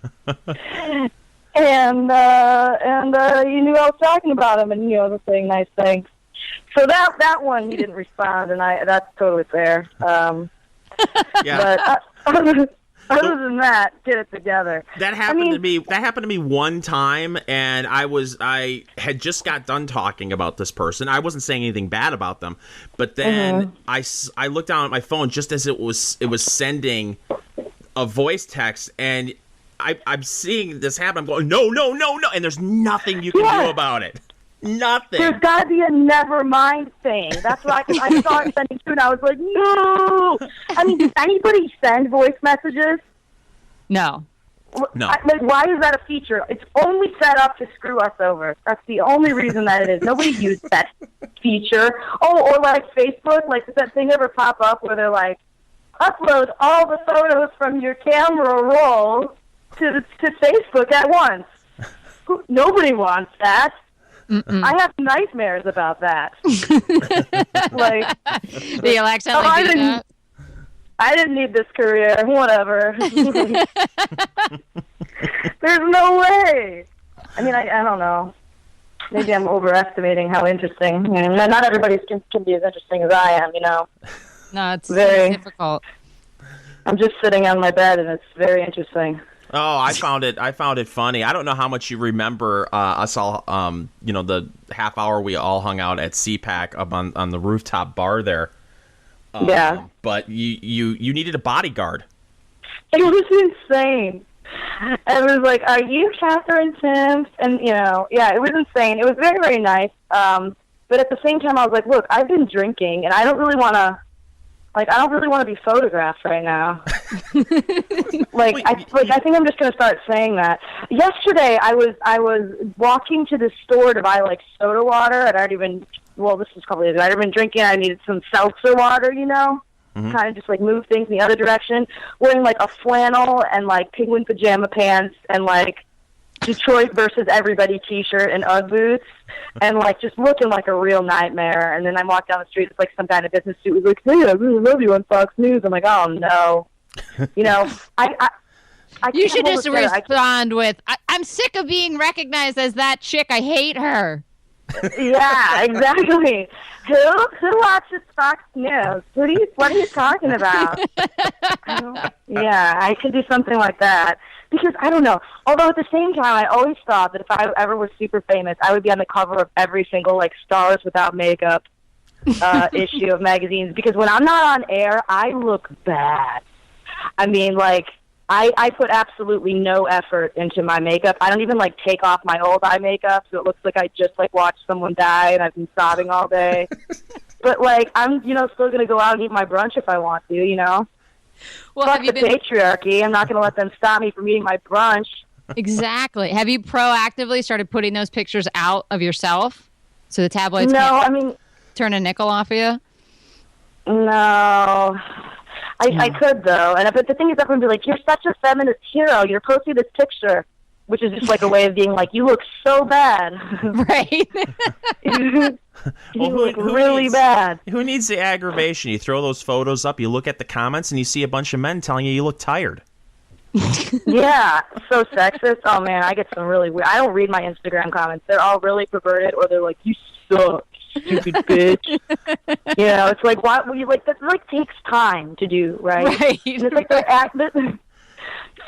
And you knew I was talking about him, and he was saying nice things. So that one he didn't respond, and that's totally fair. Yeah. But other than that, get it together. That happened to me. That happened to me one time, and I had just got done talking about this person. I wasn't saying anything bad about them, but then I looked down at my phone just as it was sending a voice text, and I'm seeing this happen. I'm going, no, and there's nothing you can do about it. Nothing. There's got to be a never mind thing. That's what I saw it sending to, and I was like, no. Does anybody send voice messages? No. No. Why is that a feature? It's only set up to screw us over. That's the only reason that it is. Nobody used that feature. Oh, or like Facebook, like does that thing ever pop up where they're like, upload all the photos from your camera roll to Facebook at once? Nobody wants that. Mm-mm. I have nightmares about that. Like, do you accidentally do that? I didn't need this career. Whatever. There's no way. I don't know. Maybe I'm overestimating how interesting. Not everybody can be as interesting as I am. No, it's very difficult. I'm just sitting on my bed, and it's very interesting. Oh, I found it funny. I don't know how much you remember us all. The half hour we all hung out at CPAC up on the rooftop bar there. Yeah. But you needed a bodyguard. It was insane. And it was like, "Are you Catherine Timpf?" And it was insane. It was very, very nice. But at the same time, I was like, "Look, I've been drinking, and I don't really want to." I don't really want to be photographed right now. I think I'm just going to start saying that. Yesterday, I was walking to the store to buy soda water. I'd already been this was probably I'd already been drinking. I needed some seltzer water, kind of just move things in the other direction. Wearing a flannel and penguin pajama pants and Detroit versus everybody T-shirt and UGG boots, and just looking like a real nightmare. And then I walked down the street, it's some guy in a business suit was like, "Hey, I really love you on Fox News." I'm like, "Oh no," I You should just respond with, "I'm sick of being recognized as that chick. I hate her." Yeah, exactly. Who watches Fox News? What are you talking about? I could do something like that. Because I don't know. Although at the same time, I always thought that if I ever was super famous, I would be on the cover of every single Stars Without Makeup issue of magazines. Because when I'm not on air, I look bad. I mean, I put absolutely no effort into my makeup. I don't even take off my old eye makeup, so it looks like I just watched someone die and I've been sobbing all day. But I'm still gonna go out and eat my brunch if I want to. Well, fuck the patriarchy. I'm not going to let them stop me from eating my brunch. Exactly. Have you proactively started putting those pictures out of yourself so the tabloids can't turn a nickel off of you? No. I could, though. But the thing is, everyone would be like, "You're such a feminist hero. You're posting this picture," which is just a way of being "You look so bad." Right. You look really bad. Who needs the aggravation? You throw those photos up, you look at the comments, and you see a bunch of men telling you look tired. Yeah, so sexist. Oh, man, I get some really weird... I don't read my Instagram comments. They're all really perverted, or they're like, "You suck, stupid bitch." It's why will you that takes time to do, right? Right. And it's they're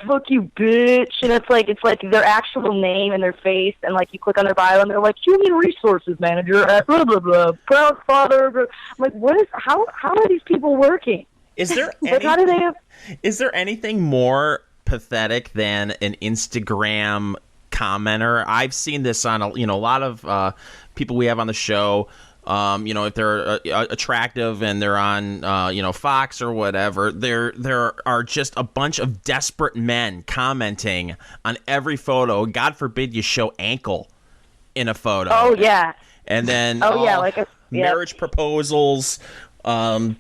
"Fuck you, bitch," and it's their actual name and their face, and you click on their bio and they're like, "Human resources manager at blah blah blah, proud father." I'm like, what is how are these people working? Is there how do they have... Is there anything more pathetic than an Instagram commenter? I've seen this on a lot of people we have on the show. If they're attractive and they're on, Fox or whatever, there are just a bunch of desperate men commenting on every photo. God forbid you show ankle in a photo. Oh, yeah. And then marriage proposals. Someone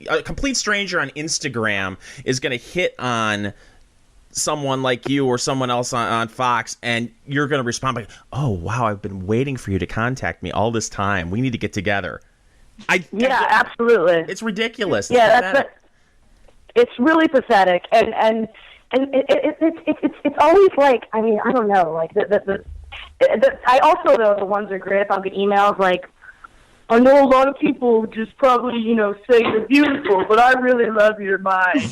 a complete stranger on Instagram is going to hit on someone like you or someone else on Fox, and you're going to respond by, "Oh, wow, I've been waiting for you to contact me all this time. We need to get together." Absolutely. It's ridiculous. Yeah, it's really pathetic, and it's always I don't know, I also, though, the ones are great if I'll get emails "I know a lot of people just probably, say you're beautiful, but I really love your mind."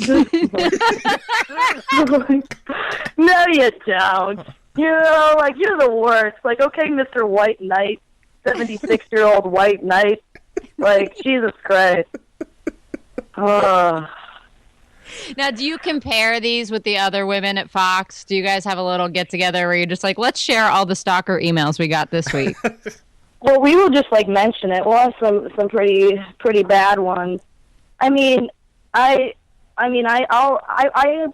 No, you don't. You're the worst. Okay, Mr. White Knight, 76-year-old white knight. Jesus Christ. Now, do you compare these with the other women at Fox? Do you guys have a little get-together where you're just let's share all the stalker emails we got this week? Well, we will just mention it. We'll have some pretty bad ones. I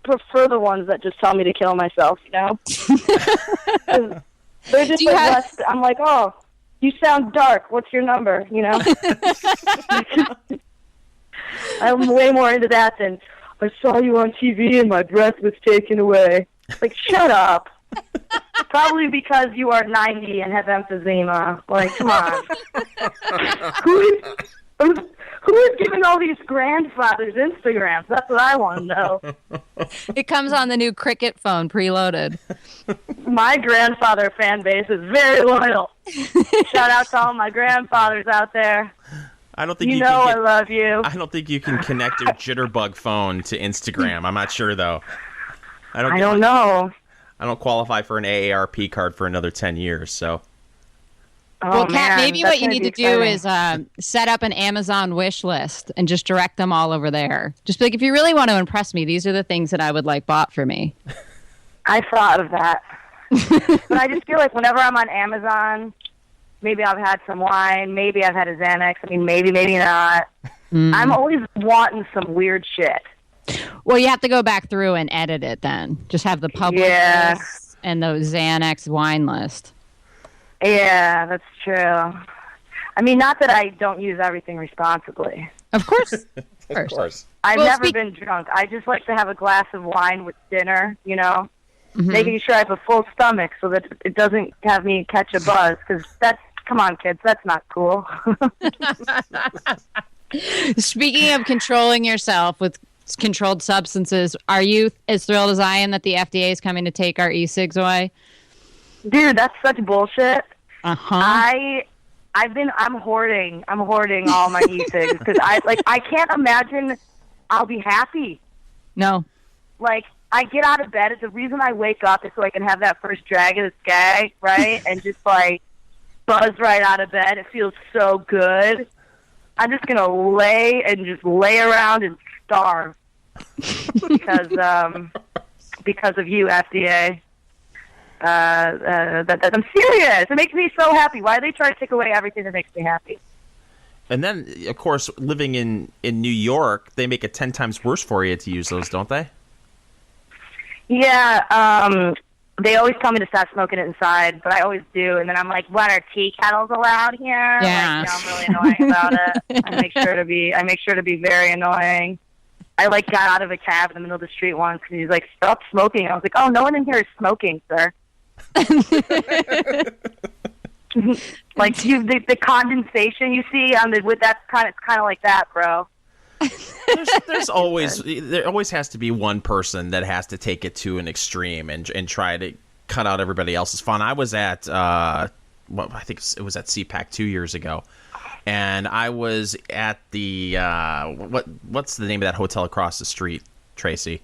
prefer the ones that just tell me to kill myself. They're just less. I'm like, "Oh, you sound dark. What's your number?" I'm way more into that than "I saw you on TV and my breath was taken away." Shut up. Probably because you are 90 and have emphysema. Come on. Who is giving all these grandfathers Instagrams? That's what I want to know. It comes on the new Cricket phone, preloaded. My grandfather fan base is very loyal. Shout out to all my grandfathers out there. I don't think You you know can I get, love you. I don't think you can connect your jitterbug phone to Instagram. I'm not sure though. I don't know. I don't qualify for an AARP card for another 10 years, so. Oh, Well, Kat, man, maybe that's what you gonna need be to do exciting. is set up an Amazon wish list and just direct them all over there. Just be like, if you really want to impress me, these are the things that I would like bought for me. I thought of that. But I just feel like whenever I'm on Amazon, maybe I've had some wine, maybe I've had a Xanax. I mean, maybe not. I'm always wanting some weird shit. Well, you have to go back through and edit it then. Just have the public Yeah. list and the Xanax wine list. Yeah, that's true. I mean, not that I don't use everything responsibly. Of course. Of course. I've Well, never been drunk. I just like to have a glass of wine with dinner, you know, making sure I have a full stomach so that it doesn't have me catch a buzz. Because come on, kids, that's not cool. Speaking of controlling yourself with controlled substances, are you as thrilled as I am that the FDA is coming to take our e-cigs away? Dude, that's such bullshit. Uh-huh. I'm hoarding all my e-cigs because I can't imagine I'll be happy. No. Like, I get out of bed. It's the reason I wake up is so I can have that first drag of the skag, right? And just like buzz right out of bed. It feels so good. I'm just gonna lay around and starve because of you, FDA. That I'm serious. It makes me so happy. Why do they try to take away everything that makes me happy? And then, of course, living in New York, they make it 10 times worse for you to use those, don't they? Yeah, they always tell me to stop smoking it inside, but I always do. And then I'm like, "What, are tea kettles allowed here?" Yeah. Like, I'm really annoying about it. I make sure to be very annoying. I got out of a cab in the middle of the street once, and he's like, "Stop smoking." I was like, "Oh, no one in here is smoking, sir." Like the condensation you see on the with it's kind of like that, bro. There always has to be one person that has to take it to an extreme and try to cut out everybody else's fun. I was at I think it was at CPAC 2 years ago, and I was at the what's the name of that hotel across the street, Tracy?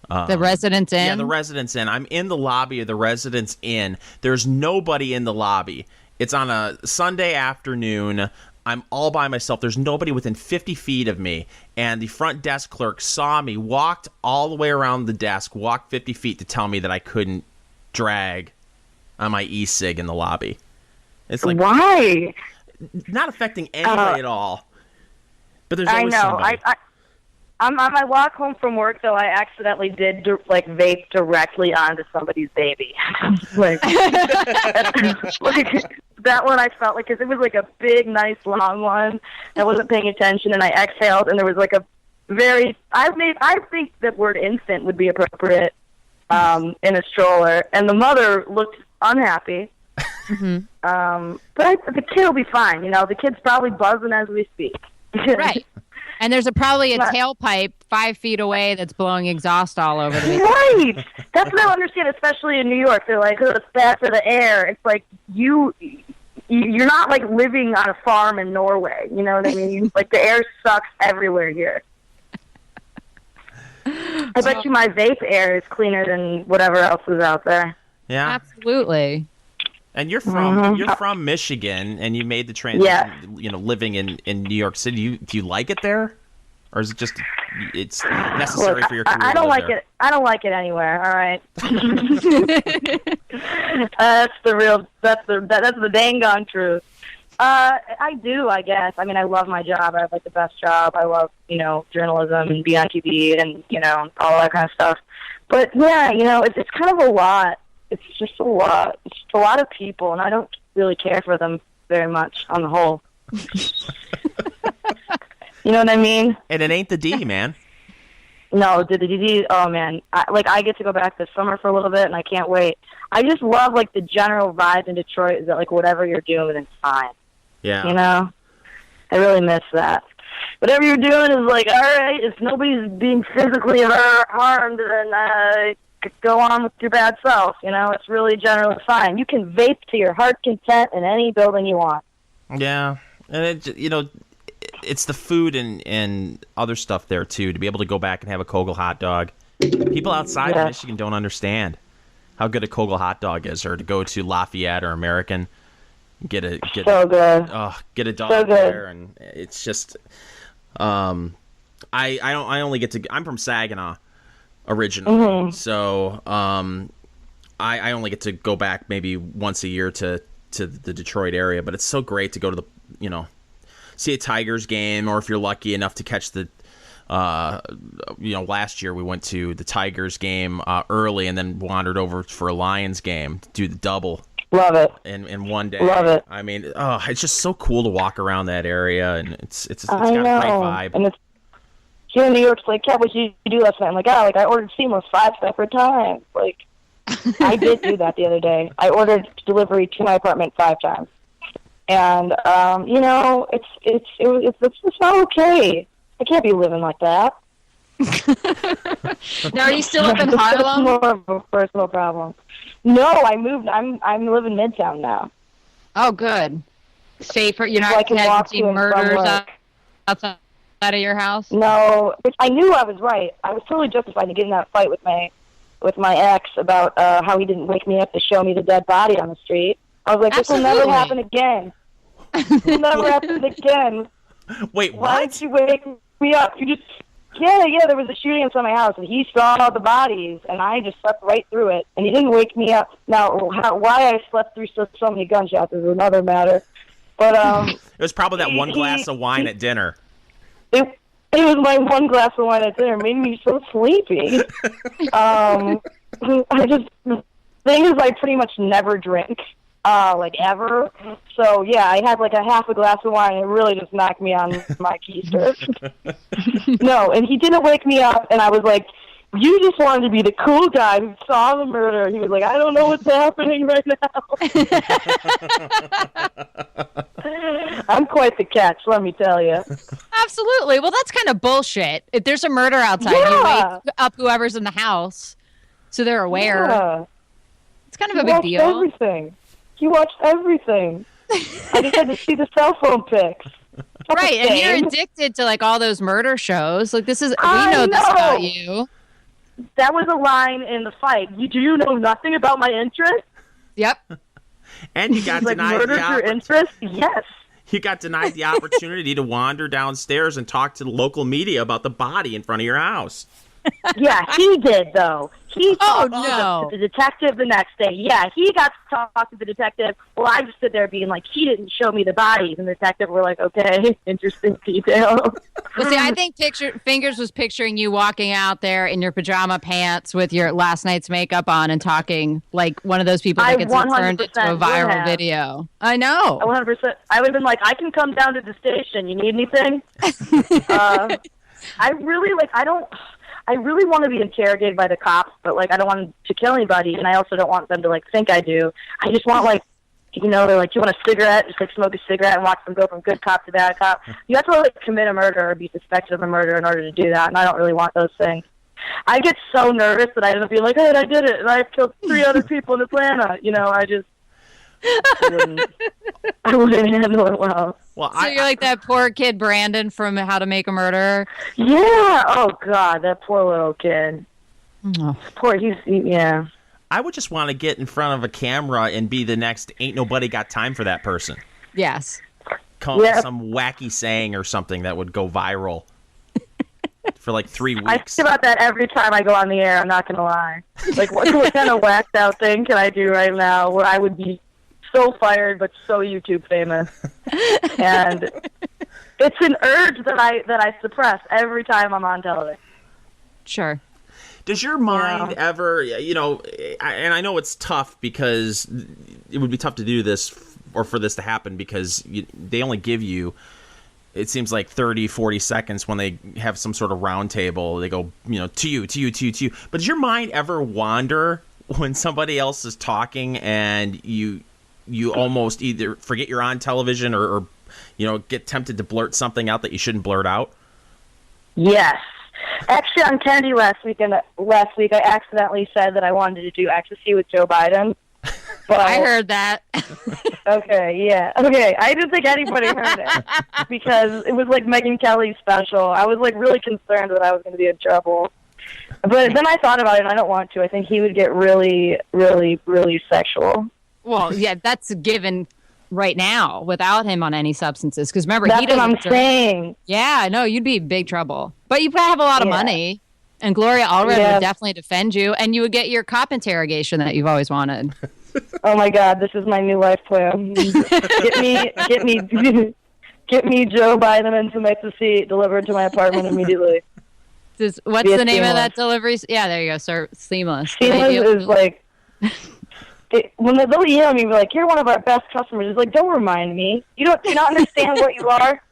The Residence Inn? Yeah, the Residence Inn. I'm in the lobby of the Residence Inn. There's nobody in the lobby. It's on a Sunday afternoon. I'm all by myself. There's nobody within 50 feet of me. And the front desk clerk saw me, walked all the way around the desk, walked 50 feet to tell me that I couldn't drag on my e-cig in the lobby. It's like, why? Not affecting anybody at all. But there's always somebody. On my walk home from work, though, I accidentally did vape directly onto somebody's baby. like that one, I felt like because it was like a big, nice, long one. I wasn't paying attention, and I exhaled, and there was like a very. I think the word infant would be appropriate in a stroller, and the mother looked unhappy. But the kid will be fine. You know, the kid's probably buzzing as we speak. Right. And there's probably a tailpipe 5 feet away that's blowing exhaust all over the place. Right. That's what I don't understand, especially in New York. They're like, "Oh, it's bad for the air." It's like you're not like living on a farm in Norway. You know what I mean? Like the air sucks everywhere here. I bet you my vape air is cleaner than whatever else is out there. Yeah. Absolutely. And you're from Michigan, and you made the transition. Yeah. You know, living in New York City. Do you like it there, or is it just it's necessary for your career? I don't like it. I don't like it anywhere. All right. That's the dang on truth. I do, I guess. I mean, I love my job. I have like the best job. I love journalism and being on TV and all that kind of stuff. But yeah, it's kind of a lot. It's just a lot. It's just a lot of people, and I don't really care for them very much on the whole. You know what I mean? And it ain't the D, man. No, the D. Oh man, I get to go back this summer for a little bit, and I can't wait. I just love the general vibe in Detroit. Is that whatever you're doing, it's fine. Yeah. I really miss that. Whatever you're doing is all right. If nobody's being physically harmed, then go on with your bad self. It's really generally fine. You can vape to your heart's content in any building you want. Yeah, and it's the food and other stuff there too. To be able to go back and have a Kogel hot dog, people outside of Michigan don't understand how good a Kogel hot dog is, or to go to Lafayette or American, get a good. Get a dog So good. there, and it's just I only get to. I'm from Saginaw originally, so I only get to go back maybe once a year to the Detroit area, but it's so great to go to the see a Tigers game, or if you're lucky enough to catch the last year we went to the Tigers game early and then wandered over for a Lions game to do the double. Love it. In one day. Love it. I mean, it's just so cool to walk around that area, and it's got I a know. great vibe. And it's here in New York. It's like, Kat, what did you do last night? I'm like, I ordered seamless 5 separate times. Like, I did do that the other day. I ordered delivery to my apartment 5 times, and it's not okay. I can't be living like that. Now, are you still up in It's Harlem? more of a personal problem. No, I moved. I'm living Midtown now. Oh, good. Safer. You're So I not can walk seeing to and from murders work. outside of your house? No, which I knew I was right. I was totally justified to get in that fight with my ex about how he didn't wake me up to show me the dead body on the street. I was like, this will never happen again. This will never happen again. Wait, Why what? did you wake me up? You just there was a shooting inside my house, and he saw the bodies, and I just slept right through it, and he didn't wake me up. Now, why I slept through so many gunshots is another matter. But It was probably that one glass of wine at dinner. It was my one glass of wine at dinner. It made me so sleepy. The thing is, I pretty much never drink, like ever. So yeah, I had like a half a glass of wine, and it really just knocked me on my keister. No, and he didn't wake me up, and I was like, you just wanted to be the cool guy who saw the murder. He was like, I don't know what's happening right now. I'm quite the catch, let me tell you. Absolutely. Well, that's kind of bullshit. If there's a murder outside, you wake up whoever's in the house so they're aware. Yeah. It's kind of a big deal. Everything. He watched everything. I just had to see the cell phone pics. That's Right, a and you're shame. addicted to like all those murder shows. Like we know I this know. about you. That was a line in the fight. Do you know nothing about my interest? Yep. And you got Like, denied murder the your interest? Yes. You got denied the opportunity to wander downstairs and talk to the local media about the body in front of your house. Yeah, he did, though. He Oh, talked no. to the detective the next day. Yeah, he got to talk to the detective. Well, I just stood there being like, he didn't show me the bodies. And the detective were like, okay, interesting detail. Well, see, I think Fingers was picturing you walking out there in your pajama pants with your last night's makeup on and talking like one of those people that I gets turned into a 100% would viral have. video. I know. 100%. I would have been like, I can come down to the station. You need anything? I really want to be interrogated by the cops, but like I don't want to kill anybody, and I also don't want them to like think I do. I just want like, they're like, you want a cigarette? Just like smoke a cigarette and watch them go from good cop to bad cop. You have to like commit a murder or be suspected of a murder in order to do that, and I don't really want those things. I get so nervous that I end up being like, hey, I did it, and I've killed 3 other people in Atlanta. I wouldn't handle it well. Well, So you're like that poor kid Brandon from How to Make a Murderer. Yeah. Oh God, that poor little kid. Oh. Yeah. I would just want to get in front of a camera and be the next ain't nobody got time for that person. Yes. Come up with Yeah. some wacky saying or something that would go viral for like 3 I weeks. think about that every time I go on the air. I'm not gonna lie. Like, what kind of whacked out thing can I do right now where I would be so fired but so YouTube famous? And it's an urge that I suppress every time I'm on television. Sure. Does your mind ever, and I know it's tough because it would be tough to do this or for this to happen because they only give you, it seems like 30, 40 seconds when they have some sort of round table. They go, to you, to you, to you, to you. But does your mind ever wander when somebody else is talking and you almost either forget you're on television or get tempted to blurt something out that you shouldn't blurt out? Yes. Actually, on Kennedy last week, I accidentally said that I wanted to do ecstasy with Joe Biden. But I heard that. Okay, yeah. Okay, I didn't think anybody heard it because it was like Megyn Kelly's special. I was like really concerned that I was going to be in trouble. But then I thought about it, and I don't want to. I think he would get really, really, really sexual. Well, yeah, that's a given right now without him on any substances. Because remember, That's he what doesn't I'm saying. Yeah, no, you'd be in big trouble. But you have a lot of money. And Gloria Allred would definitely defend you. And you would get your cop interrogation that you've always wanted. Oh my God, this is my new life plan. get me Joe Biden into my seat delivered to my apartment immediately. What's the name of that delivery? Yeah, there you go, sir. Seamless. Seamless is like when they'll email me, be like, "You're one of our best customers." It's like, don't remind me. Do you not understand what you are?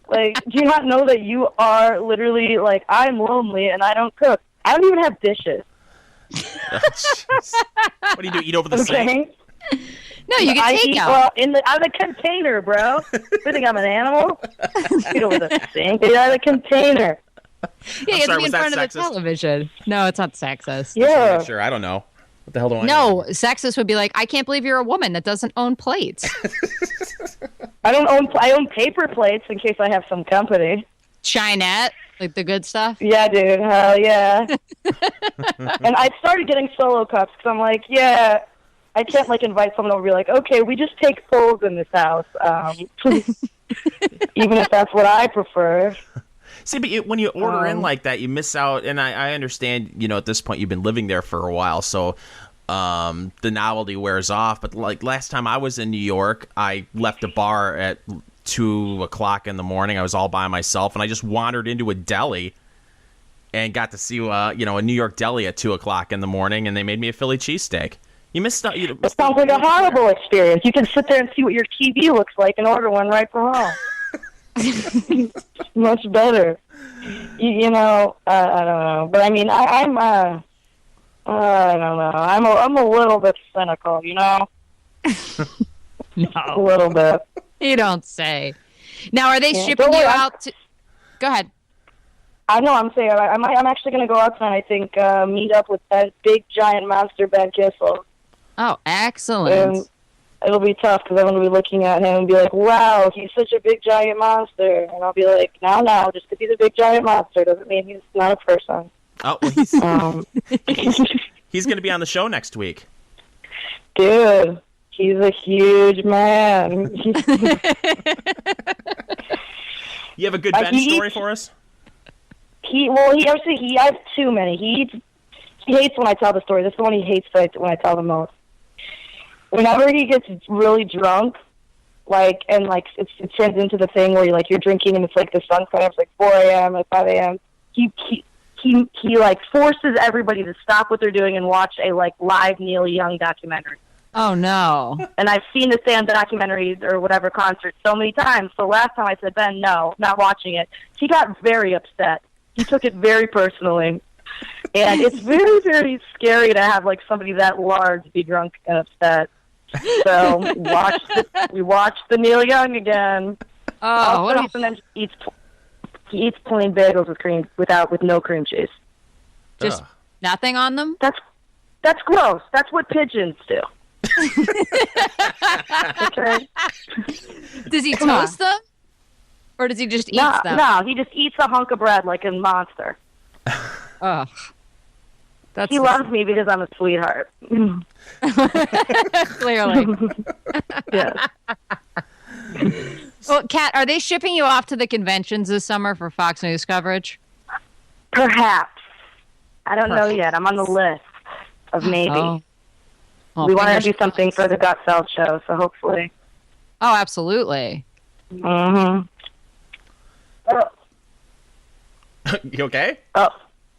Like, do you not know that you are literally like, I'm lonely and I don't cook. I don't even have dishes. What do you do? Eat over the sink? No, you get takeout. Well, out of the container, bro. You think I'm an animal? Eat over the sink. Eat out of the container. Yeah, you have to be in front of the television. No, it's not sexist. Yeah. Sure, I don't know. What the hell do I know? No, sexist would be like, I can't believe you're a woman that doesn't own plates. I own paper plates in case I have some company. Chinette, like the good stuff? Yeah, dude. Hell yeah. And I started getting solo cups because I'm like, yeah, I can't like invite someone over and be like, okay, we just take souls in this house. Even if that's what I prefer. See, but when you order in like that, you miss out. And I understand, at this point you've been living there for a while, so the novelty wears off. But like last time I was in New York, I left a bar at 2:00 in the morning. I was all by myself, and I just wandered into a deli and got to see, a New York deli at 2:00 in the morning, and they made me a Philly cheesesteak. You missed out. It sounds like a horrible experience. You can sit there and see what your TV looks like and order one right from home. Much better. I don't know, but I mean, I don't know. I'm a little bit cynical, No, a little bit. You don't say. Now, are they shipping you out to? Go ahead. I know. I'm saying I'm actually going to go out tonight. I think meet up with that big giant monster Ben Kissel. Oh, excellent. And it'll be tough because I'm going to be looking at him and be like, wow, he's such a big giant monster. And I'll be like, no, just because he's a big giant monster doesn't mean he's not a person. Oh, well, he's going to be on the show next week. Dude, he's a huge man. You have a good Ben story for us? He has too many. He hates when I tell the story. This is the one he hates when I tell the most. Whenever he gets really drunk, it turns into the thing where you're drinking and it's like the sun's coming up, it's like 4 a.m. at 5 a.m. He forces everybody to stop what they're doing and watch a live Neil Young documentary. Oh no! And I've seen the Sam documentaries or whatever concert so many times. So last time I said, Ben, no, not watching it. He got very upset. He took it very personally. And it's very, very scary to have somebody that large be drunk and upset. So we watched the Neil Young again. Oh, also, sometimes he eats plain bagels with no cream cheese. Just nothing on them? That's gross. That's what pigeons do. Okay. Does he toast them? Or does he just eat them? No, he just eats a hunk of bread like a monster. Ugh. He loves me because I'm a sweetheart. Clearly. Yes. Well, Kat, are they shipping you off to the conventions this summer for Fox News coverage? Perhaps. I don't know yet. I'm on the list of maybe. Oh. Well, we want to do something for the Gutfeld show, so hopefully. Oh, absolutely. Mm-hmm. Oh. You okay? Oh.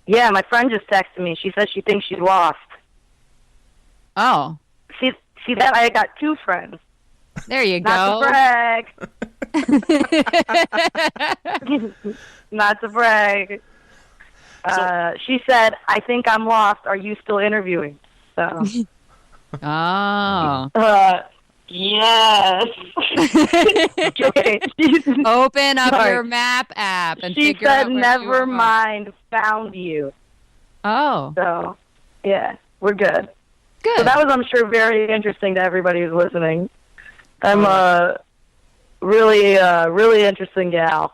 Yeah, my friend just texted me. She says she thinks she's lost. Oh. See that? I got two friends. There you Not go. to brag. Not to brag. She said, I think I'm lost. Are you still interviewing? So. Oh. Yes. Okay. Open up your map app and she figure said, out where never you are. mind, found you. Oh. So, yeah, we're good. Good. So that was, I'm sure, very interesting to everybody who's listening. I'm a really interesting gal.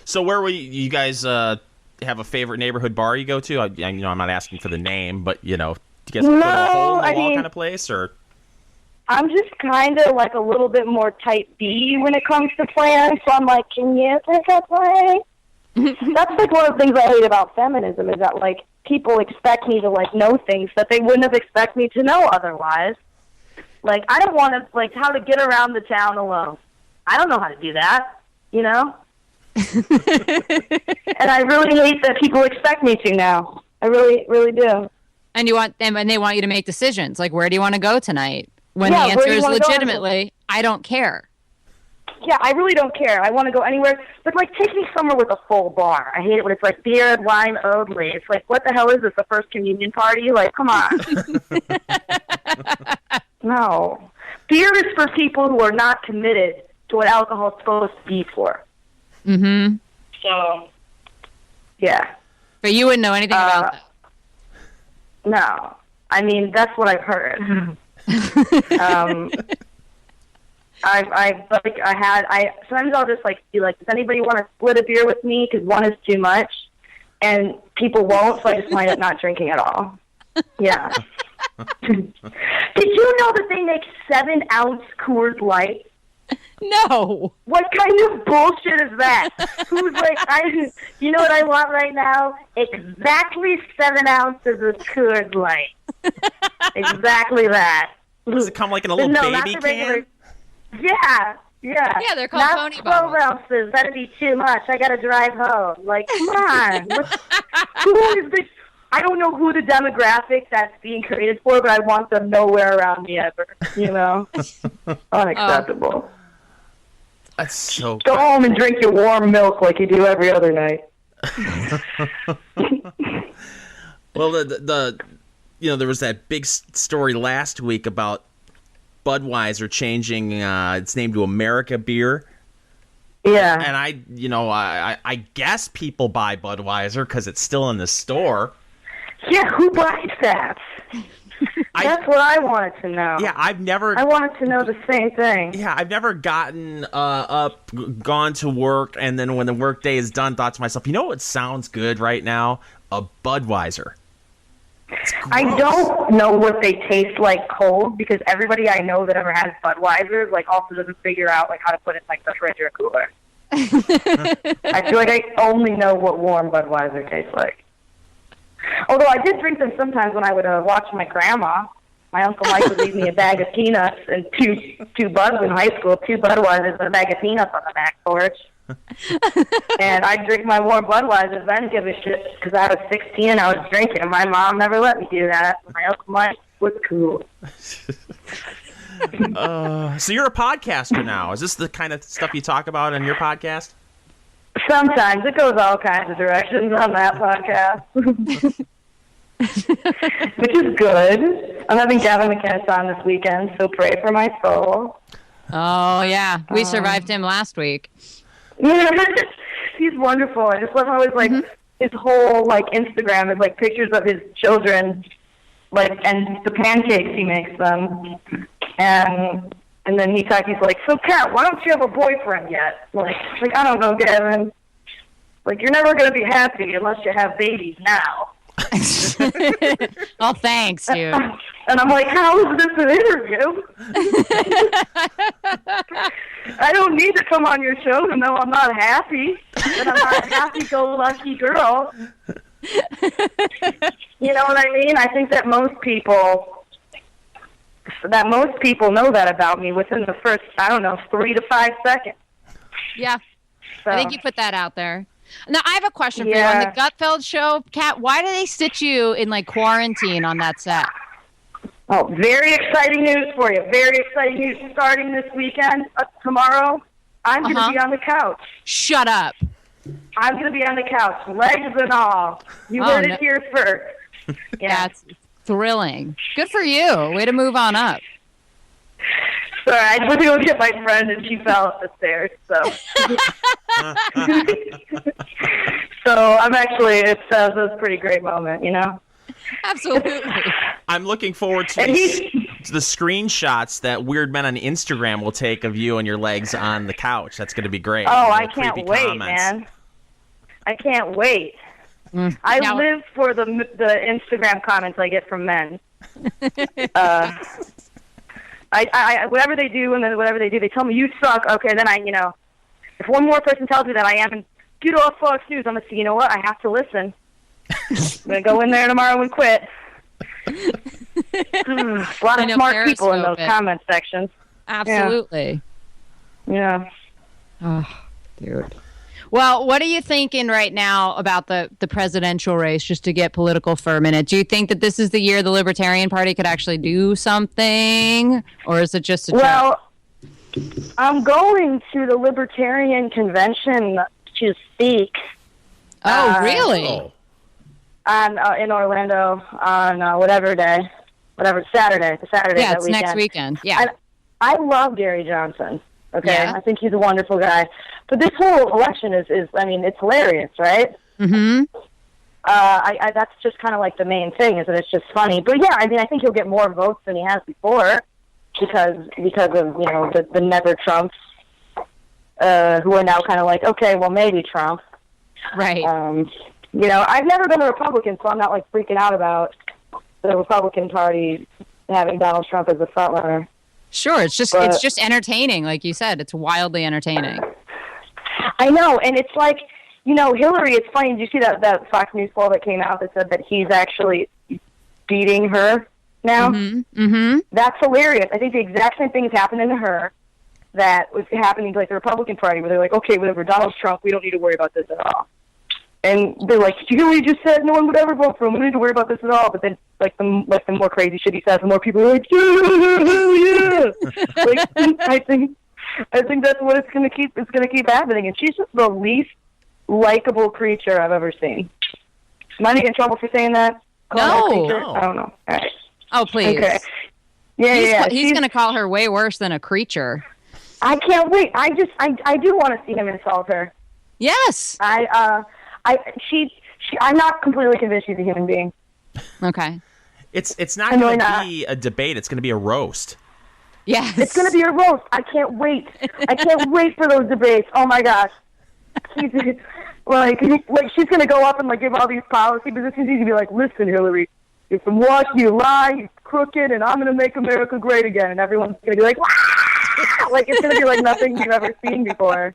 So where will you guys have a favorite neighborhood bar you go to? I'm not asking for the name, but do you guys go to a hole in the wall kind of place, or? I'm just kind of like a little bit more type B when it comes to plans. So I'm like, can you take a play? That's like one of the things I hate about feminism is that like people expect me to like know things that they wouldn't have expected me to know otherwise. Like I don't want to like how to get around the town alone. I don't know how to do that, And I really hate that people expect me to now. I really, really do. And you want them, and they want you to make decisions. Like, where do you want to go tonight? When Yeah, the where answer do you is wanna go? legitimately, I don't care. Yeah, I really don't care. I want to go anywhere. But, like, take me somewhere with a full bar. I hate it when it's, like, beer and wine only. It's like, what the hell is this, a first communion party? Like, come on. No. Beer is for people who are not committed to what alcohol is supposed to be for. Mm-hmm. So, yeah. But you wouldn't know anything about that. No. I mean, that's what I've heard. Sometimes I'll just like be like, does anybody want to split a beer with me? Because one is too much, and people won't, so I just wind up not drinking at all. Yeah. Did you know that they make 7-ounce Coors Light? No. What kind of bullshit is that? Who's like, you know what I want right now? Exactly 7 ounces of Coors Light. Exactly that. Does it come like in a little baby can? Yeah. Yeah, they're called not phony 12 bottles. ounces. That'd be too much. I gotta drive home. Like, come on. Who is this? I don't know who the demographic that's being created for, but I want them nowhere around me ever. Unacceptable. That's so. Go home and drink your warm milk like you do every other night. Well, there was that big story last week about Budweiser changing its name to America Beer. Yeah. And I guess people buy Budweiser because it's still in the store. Yeah, who buys that? That's what I wanted to know. Yeah, I wanted to know the same thing. Yeah, I've never gotten up, gone to work, and then when the work day is done, thought to myself, you know what sounds good right now? A Budweiser. I don't know what they taste like cold because everybody I know that ever has Budweiser like also doesn't figure out like how to put it in like the fridge or cooler. I feel like I only know what warm Budweiser tastes like. Although I did drink them sometimes when I would watch my grandma. My Uncle Mike would leave me a bag of peanuts and two Buds in high school, 2 Budweisers and a bag of peanuts on the back porch. And I'd drink my warm Budweisers. I didn't give a shit because I was 16 and I was drinking, and my mom never let me do that. My Uncle Mike was cool. So you're a podcaster now. Is this the kind of stuff you talk about on your podcast? Sometimes. It goes all kinds of directions on that podcast. Which is good. I'm having Gavin McInnes on this weekend, so pray for my soul. Oh, yeah. We survived him last week. He's wonderful. I just love how his whole Instagram is pictures of his children, and the pancakes he makes them, and then he's like, so Kat, why don't you have a boyfriend yet? I don't know, Gavin. You're never gonna be happy unless you have babies now. Oh, thanks, dude. And I'm like, how is this an interview? I don't need to come on your show to know I'm not happy, and I'm not a happy-go-lucky girl. You know what I mean? I think that most people know that about me within the first, 3 to 5 seconds. Yeah. So, I think you put that out there. Now, I have a question for you. Yeah. On the Gutfeld show, Kat, why do they sit you in, quarantine on that set? Oh, very exciting news for you. Very exciting news. Starting this weekend, tomorrow, I'm going to be on the couch. Shut up. I'm going to be on the couch, legs and all. You heard it here first. Yeah. That's thrilling. Good for you. Way to move on up. Sorry, I went to go get my friend and she fell up the stairs. So, I'm actually, it was a pretty great moment, Absolutely. I'm looking forward to And the screenshots that weird men on Instagram will take of you and your legs on the couch. That's going to be great. Oh, The I can't creepy wait, comments. man. I can't wait. Mm. I Now- live for the Instagram comments I get from men. I whatever they do, and then whatever they do, they tell me you suck. Okay, then if one more person tells me that I am, and get off Fox News, I'm gonna say, you know what? I have to listen. I'm gonna go in there tomorrow and quit. A lot I of know, smart people in those Periscope it. comment sections. Absolutely. Yeah. Oh, dude. Well, what are you thinking right now about the presidential race, just to get political for a minute? Do you think that this is the year the Libertarian Party could actually do something? Or is it just a joke? Well, I'm going to the Libertarian Convention to speak. Oh, really? Oh. In Orlando on Saturday. The Saturday. Yeah, that it's weekend. next weekend. Yeah. And I love Gary Johnson. Okay, Yeah. I think he's a wonderful guy. But this whole election is I mean, it's hilarious, right? Mm-hmm. I that's just kind of like the main thing, is that it's just funny. But yeah, I mean, I think he'll get more votes than he has before because of the never Trumps who are now kind of like, okay, well maybe Trump. Right. I've never been a Republican, so I'm not like freaking out about the Republican Party having Donald Trump as the front runner. Sure. It's just entertaining, like you said. It's wildly entertaining. I know, and it's like, Hillary, it's funny, did you see that Fox News poll that came out that said that he's actually beating her now? Mm-hmm. Mm-hmm. That's hilarious. I think the exact same thing is happening to her that was happening to like the Republican Party, where they're like, okay, whatever, Donald Trump, we don't need to worry about this at all. And they're like, did you hear what he just said? No one would ever vote for him. We don't need to worry about this at all. But then, the more crazy shit he says, the more people are like, yeah. I think that's what it's gonna keep happening. And she's just the least likable creature I've ever seen. Am I getting in trouble for saying that? No. No. I don't know. All right. Oh, please. Okay. Yeah. He's going to call her way worse than a creature. I can't wait. I do want to see him insult her. Yes. I'm not completely convinced she's a human being. Okay. It's not I'm going really to not. be a debate. It's going to be a roast. Yes. It's going to be a roast. I can't wait. I can't wait for those debates. Oh my gosh. She's she's going to go up and like give all these policy positions. She's going to be like, listen, Hillary, you're from Washington, you lie, you're crooked, and I'm going to make America great again. And everyone's going to be like, wah! Like, it's going to be like nothing you've ever seen before.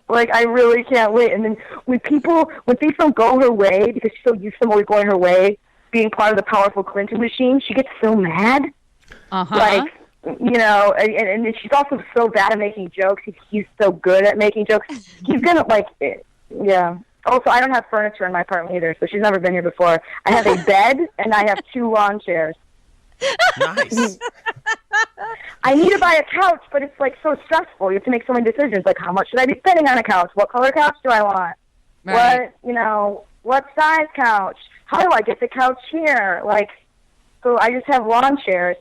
Like, I really can't wait. And then when things don't go her way, because she's so used to always going her way, being part of the powerful Clinton machine, she gets so mad. Uh-huh. Like, and she's also so bad at making jokes. He's so good at making jokes. He's going to, yeah. Also, I don't have furniture in my apartment either, so she's never been here before. I have a bed, and I have 2 lawn chairs. Nice. I need to buy a couch, but it's like so stressful. You have to make so many decisions. Like, how much should I be spending on a couch? What color couch do I want? Right. What size couch? How do I get the couch here? So I just have lawn chairs.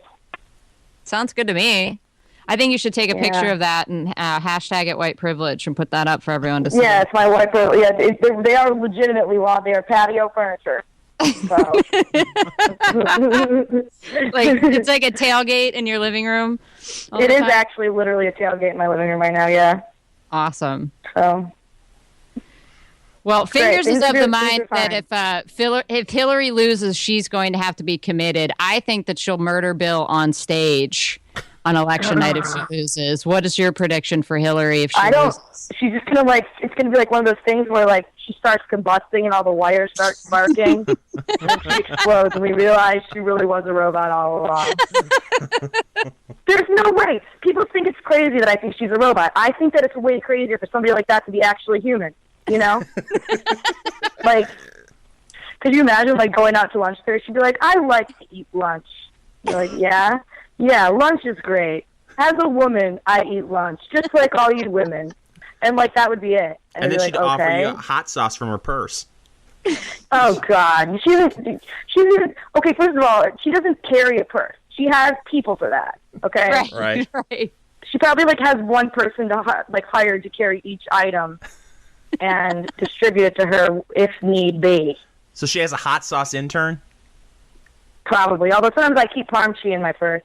Sounds good to me. I think you should take a Yeah. picture of that and hashtag it white privilege and put that up for everyone to see. Yeah, it's my wife. Yeah, they are legitimately lawn. They are patio furniture. So. It's like a tailgate in your living room. all It the is time? actually literally a tailgate in my living room right now, yeah. Awesome. So, Well, fingers Things is are of the good, mind things that if Hillary loses, she's going to have to be committed. I think that she'll murder Bill on stage on election night if she loses. What is your prediction for Hillary if she loses? she's just gonna it's gonna be like one of those things where she starts combusting and all the wires start sparking and she explodes and we realize she really was a robot all along. There's no way. People think it's crazy that I think she's a robot. I think that it's way crazier for somebody like that to be actually human, could you imagine going out to lunch there? She'd be like, I like to eat lunch. You're like, yeah, lunch is great. As a woman, I eat lunch, just like all you women. And that would be it. And then you'd she'd be like, offer okay. you hot sauce from her purse. Oh God, she's okay. First of all, she doesn't carry a purse. She has people for that. Okay, Right. Right. She probably has one person to hired to carry each item and distribute it to her if need be. So she has a hot sauce intern? Probably. Although sometimes I keep parm in my purse.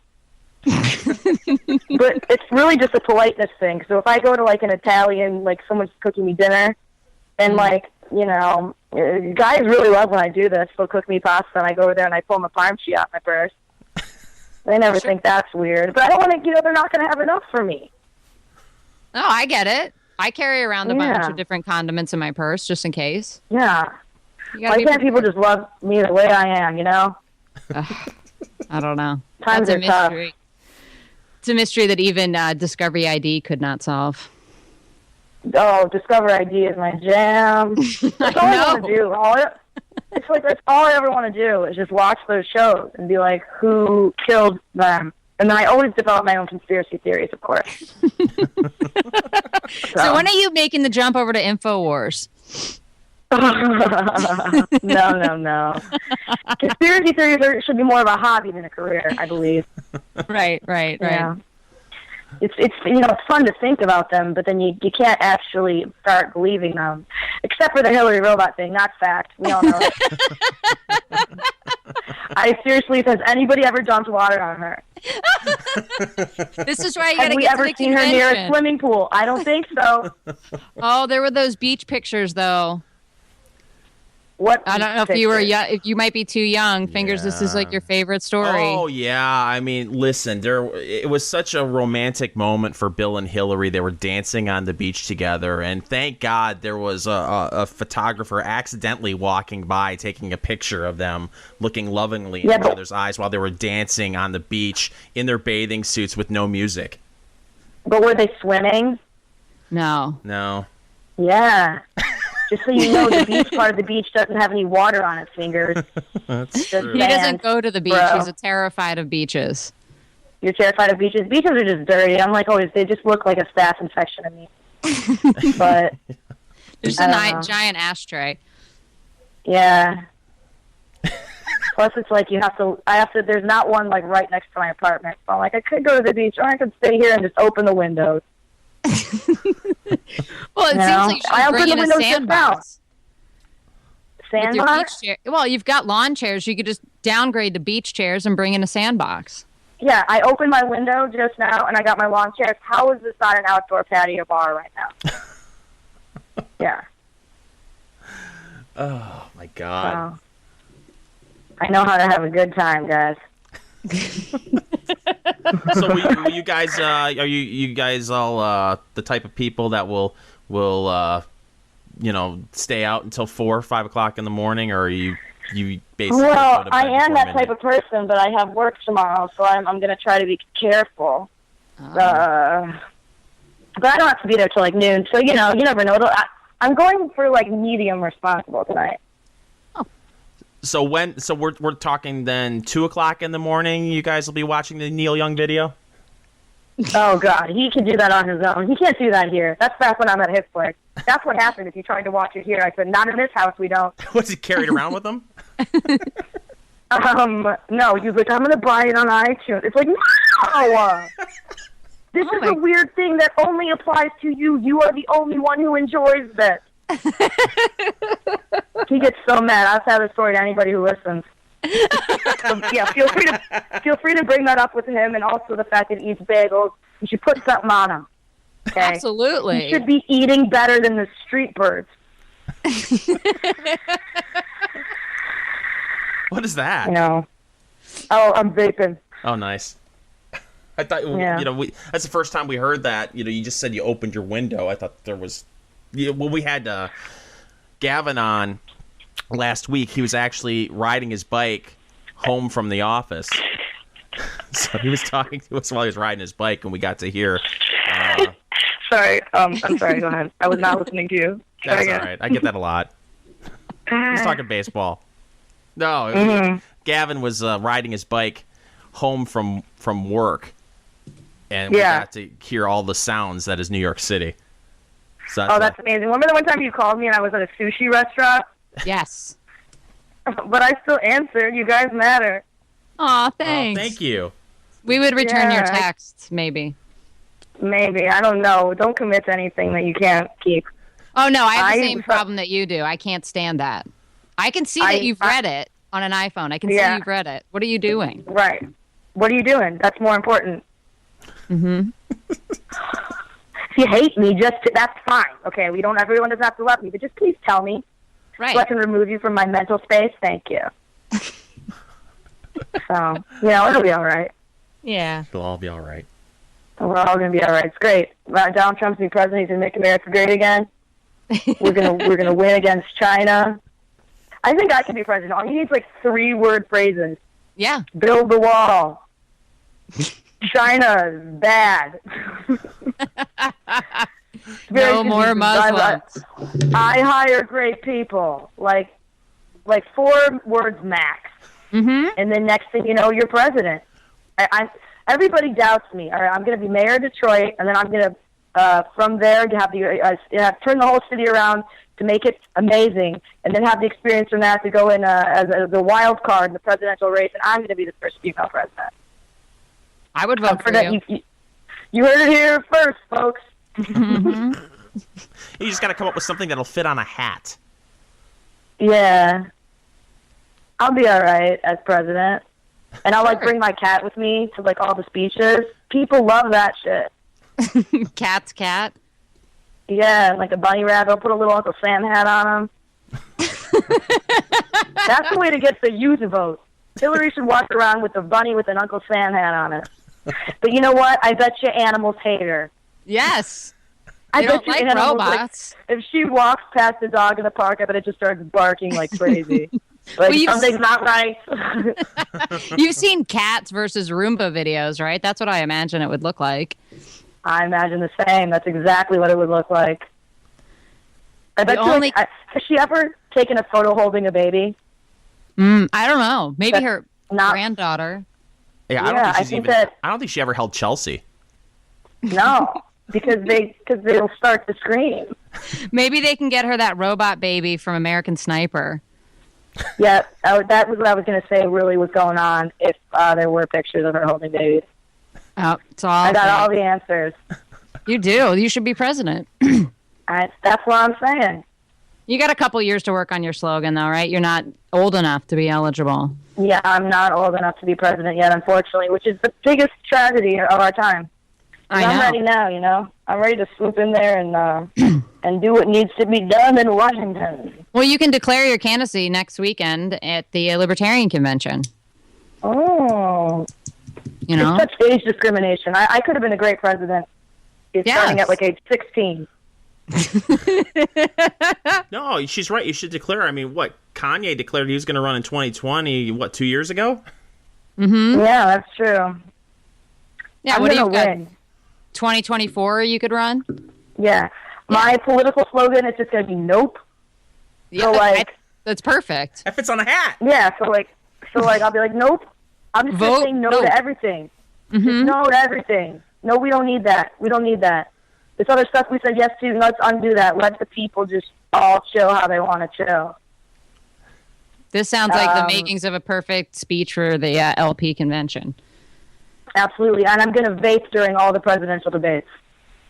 But it's really just a politeness thing. So if I go to like an Italian, like someone's cooking me dinner, and like, you know, guys really love when I do this. They'll cook me pasta, and I go over there and I pull my Parmesan out my purse. They never think that's weird. But I don't want to, you know, they're not going to have enough for me. Oh, I get it. I carry around a bunch of different condiments in my purse just in case. Yeah. Why can't people just love me the way I am, you know? I don't know. Times That's a are mystery. It's a mystery that even Discovery ID could not solve. Oh, Discover ID is my jam. That's all I want to do. It's like that's all I ever want to do is just watch those shows and be like, who killed them? And then I always develop my own conspiracy theories, of course. So when are you making the jump over to InfoWars? No. Conspiracy theories should be more of a hobby than a career, I believe. Right. Yeah. It's you know, it's fun to think about them, but then you can't actually start believing them. Except for the Hillary robot thing, that's fact. We all know it. I seriously, has anybody ever dumped water on her? This is why you got to get to the convention. Have we ever seen her near a swimming pool? I don't think so. Oh, there were those beach pictures, though. What? I don't know if you were young. If you might be too young. Fingers, this is like your favorite story. Oh yeah, I mean, listen, it was such a romantic moment for Bill and Hillary. They were dancing on the beach together, and thank God there was a photographer accidentally walking by, taking a picture of them looking lovingly in each other's eyes while they were dancing on the beach in their bathing suits with no music. But were they swimming? No. Yeah. Just so you know, the beach part of the beach doesn't have any water on its fingers. That's true. He doesn't go to the beach. Bro. He's terrified of beaches. You're terrified of beaches? Beaches are just dirty. I'm like, always, they just look like a staph infection to me. But there's a giant ashtray. Yeah. Plus, it's like there's not one like right next to my apartment. So I'm like, I could go to the beach, or I could stay here and just open the windows. Well, it seems like you should bring in a sandbox. Sandbox? Well, you've got lawn chairs. You could just downgrade to beach chairs and bring in a sandbox. Yeah, I opened my window just now, and I got my lawn chairs. How is this not an outdoor patio bar right now? Yeah. Oh, my God. So, I know how to have a good time, guys. So, will you guys, are you guys all the type of people that will stay out until 4 or 5 o'clock in the morning, or are you basically? Well, I am that type of person, but I have work tomorrow, so I'm going to try to be careful. But I don't have to be there till like noon, so you never know. I'm going for like medium responsible tonight. So we're talking then 2 o'clock in the morning. You guys will be watching the Neil Young video. Oh God, he can do that on his own. He can't do that here. That's back when I'm at his place. That's what happened if you tried to watch it here. I said, not in this house, we don't. Was he carried around with him? No, he was like, I'm going to buy it on iTunes. It's like, no! This is a weird thing that only applies to you. You are the only one who enjoys this. He gets so mad. I'll tell the story to anybody who listens. So, yeah, feel free to bring that up with him, and also the fact that he eats bagels. You should put something on him. Okay? Absolutely. He should be eating better than the street birds. What is that? Oh, I'm vaping. Oh, nice. I thought, that's the first time we heard that. You just said you opened your window. I thought there was, we had Gavin on last week. He was actually riding his bike home from the office. So he was talking to us while he was riding his bike, and we got to hear. Sorry, I'm sorry. Go ahead. I was not listening to you. That's all right. I get that a lot. He's talking baseball. No, Gavin was riding his bike home from work, and we got to hear all the sounds that is New York City. So that's amazing. Remember the one time you called me and I was at a sushi restaurant? Yes. But I still answered. You guys matter. Aw, thanks. Oh, thank you. We would return your texts, maybe. Maybe. I don't know. Don't commit to anything that you can't keep. Oh, no, I have the same problem that you do. I can't stand that. I can see that you've read it on an iPhone. I can see you've read it. What are you doing? Right. what are you doing? That's more important. Mm-hmm. If you hate me, that's fine. Okay, everyone doesn't have to love me, but just please tell me. Right. So I can remove you from my mental space. Thank you. So, it'll be all right. Yeah. It'll all be all right. We're all going to be all right. It's great. Donald Trump's going to be president. He's going to make America great again. We're gonna win against China. I think I can be president. All he needs 3-word phrases. Yeah. Build the wall. China's bad. No more Muslims. I hire great people. Like 4 words max. Mm-hmm. And then next thing you know, you're president. Everybody doubts me. All right, I'm going to be mayor of Detroit, and then I'm going to, from there, to have turn the whole city around to make it amazing, and then have the experience from that to go in as a wild card in the presidential race, and I'm going to be the first female president. I would vote for you. You heard it here first, folks. Mm-hmm. You just got to come up with something that'll fit on a hat. Yeah. I'll be all right as president. And I'll bring my cat with me to all the speeches. People love that shit. Cat's cat. Yeah, like a bunny rabbit. I'll put a little Uncle Sam hat on him. That's the way to get the youth to vote. Hillary should walk around with a bunny with an Uncle Sam hat on it. But you know what? I bet you animals hate her. Yes. I They bet don't you like animals, robots. if she walks past the dog in the park, I bet it just starts barking like crazy. Something's not right. You've seen cats versus Roomba videos, right? That's what I imagine it would look like. I imagine the same. That's exactly what it would look like. I bet has she ever taken a photo holding a baby? I don't know. Maybe her not granddaughter. Yeah, I don't think she ever held Chelsea. No, because they'll start to scream. Maybe they can get her that robot baby from American Sniper. Yeah, that was what I was going to say really was going on if there were pictures of her holding babies. Oh, it's all I got all the answers. You do. You should be president. That's what I'm saying. You got a couple years to work on your slogan, though, right? You're not old enough to be eligible. Yeah, I'm not old enough to be president yet, unfortunately, which is the biggest tragedy of our time. I'm ready now, I'm ready to swoop in there and do what needs to be done in Washington. Well, you can declare your candidacy next weekend at the Libertarian Convention. Oh. It's such age discrimination. I could have been a great president starting at age 16. No, she's right. You should declare. I mean, Kanye declared he was going to run in 2020, 2 years ago? Mm-hmm. Yeah, that's true. Yeah, I'm what do you win. got? 2024 you could run? Yeah. My political slogan is just going to be nope. Yeah, so, that's perfect. That fits on a hat. Yeah, so I'll be like, nope. I'm just going to say no to everything. Mm-hmm. Just no to everything. No, we don't need that. We don't need that. This other stuff we said yes to, let's undo that. Let the people just all chill how they want to chill. This sounds like the makings of a perfect speech for the LP convention. Absolutely. And I'm going to vape during all the presidential debates.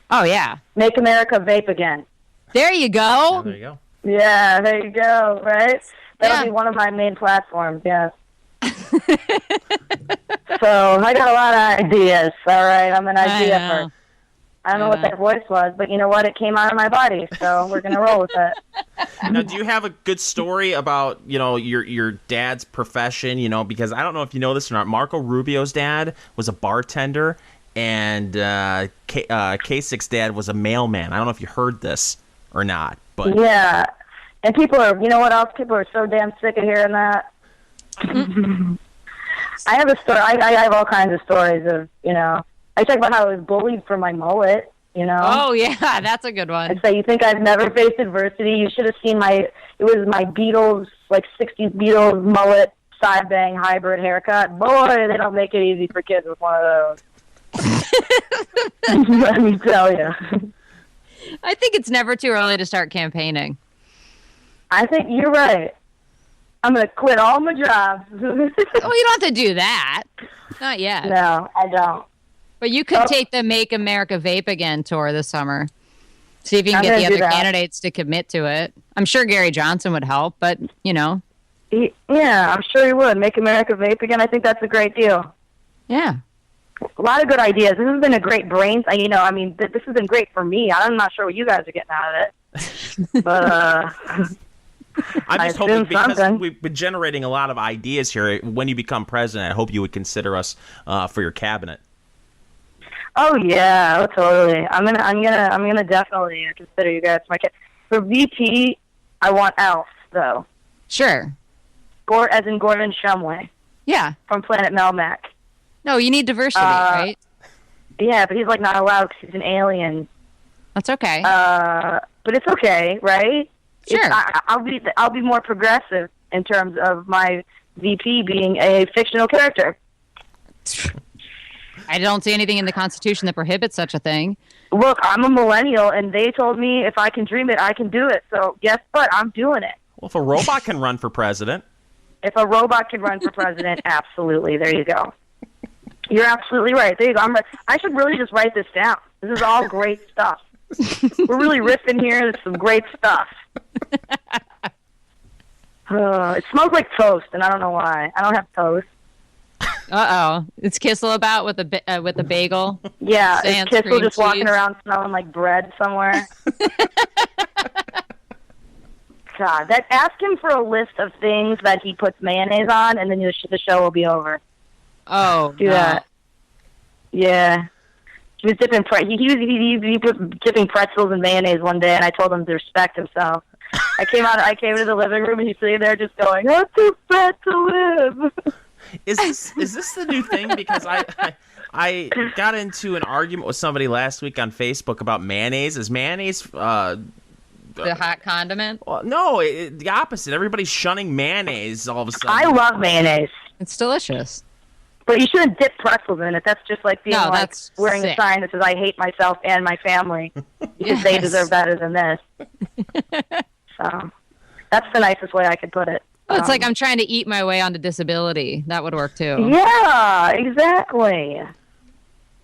Oh, yeah. Make America vape again. There you go. Oh, there you go. Yeah, there you go, right? That'll be one of my main platforms, yes. So I got a lot of ideas, all right? I'm an idea person. I don't know what that voice was, but you know what? It came out of my body, so we're going to roll with it. Now, do you have a good story about, your dad's profession, because I don't know if you know this or not. Marco Rubio's dad was a bartender, and Kasich's dad was a mailman. I don't know if you heard this or not, but... Yeah, and people are, you know what else? People are so damn sick of hearing that. I have a story. I have all kinds of stories of, I talk about how I was bullied for my mullet, Oh, yeah, that's a good one. I say, you think I've never faced adversity? You should have seen it was my Beatles, 60s Beatles mullet, side bang hybrid haircut. Boy, they don't make it easy for kids with one of those. Let me tell you. I think it's never too early to start campaigning. I think you're right. I'm going to quit all my jobs. Oh, you don't have to do that. Not yet. No, I don't. But you could take the Make America Vape Again tour this summer. See if you can get the other candidates to commit to it. I'm sure Gary Johnson would help, but, Yeah, I'm sure he would. Make America Vape Again. I think that's a great deal. Yeah. A lot of good ideas. This has been a great brain. This has been great for me. I'm not sure what you guys are getting out of it, but I'm just I hoping, assume because something. we've been generating a lot of ideas here. When you become president, I hope you would consider us for your cabinet. Oh yeah, oh, totally. I'm gonna definitely consider you guys my for VP. I want Elf though. Sure. As in Gordon Shumway Yeah. from Planet Melmac. No, you need diversity, right? Yeah, but he's like not allowed because he's an alien. That's okay. But it's okay, right? Sure. I'll be more progressive in terms of my VP being a fictional character. I don't see anything in the Constitution that prohibits such a thing. Look, I'm a millennial, and they told me if I can dream it, I can do it. So guess what? I'm doing it. Well, if a robot can run for president. If a robot can run for president, absolutely. There you go. You're absolutely right. There you go. I should really just write this down. This is all great stuff. We're really riffing here. There's some great stuff. It smells like toast, and I don't know why. I don't have toast. Uh-oh. It's Kissel about with a bagel. Yeah, Sans is Kissel cream just walking cheese. around smelling like bread somewhere? God, ask him for a list of things that he puts mayonnaise on, and then the show will be over. Oh, Do that. Yeah. He was dipping he was dipping pretzels in mayonnaise one day, and I told him to respect himself. I came into the living room, and he's sitting there just going, "I'm too fat to live." Is this the new thing? Because I got into an argument with somebody last week on Facebook about mayonnaise. Is mayonnaise the hot condiment? well, no, the opposite. Everybody's shunning mayonnaise all of a sudden. I love mayonnaise. It's delicious. But you shouldn't dip pretzels in it. That's just like being that's wearing sick. a sign that says "I hate myself and my family" because they Yes. deserve better than this. So that's the nicest way I could put it. Oh, it's like I'm trying to eat my way onto disability. That would work too. Yeah, exactly.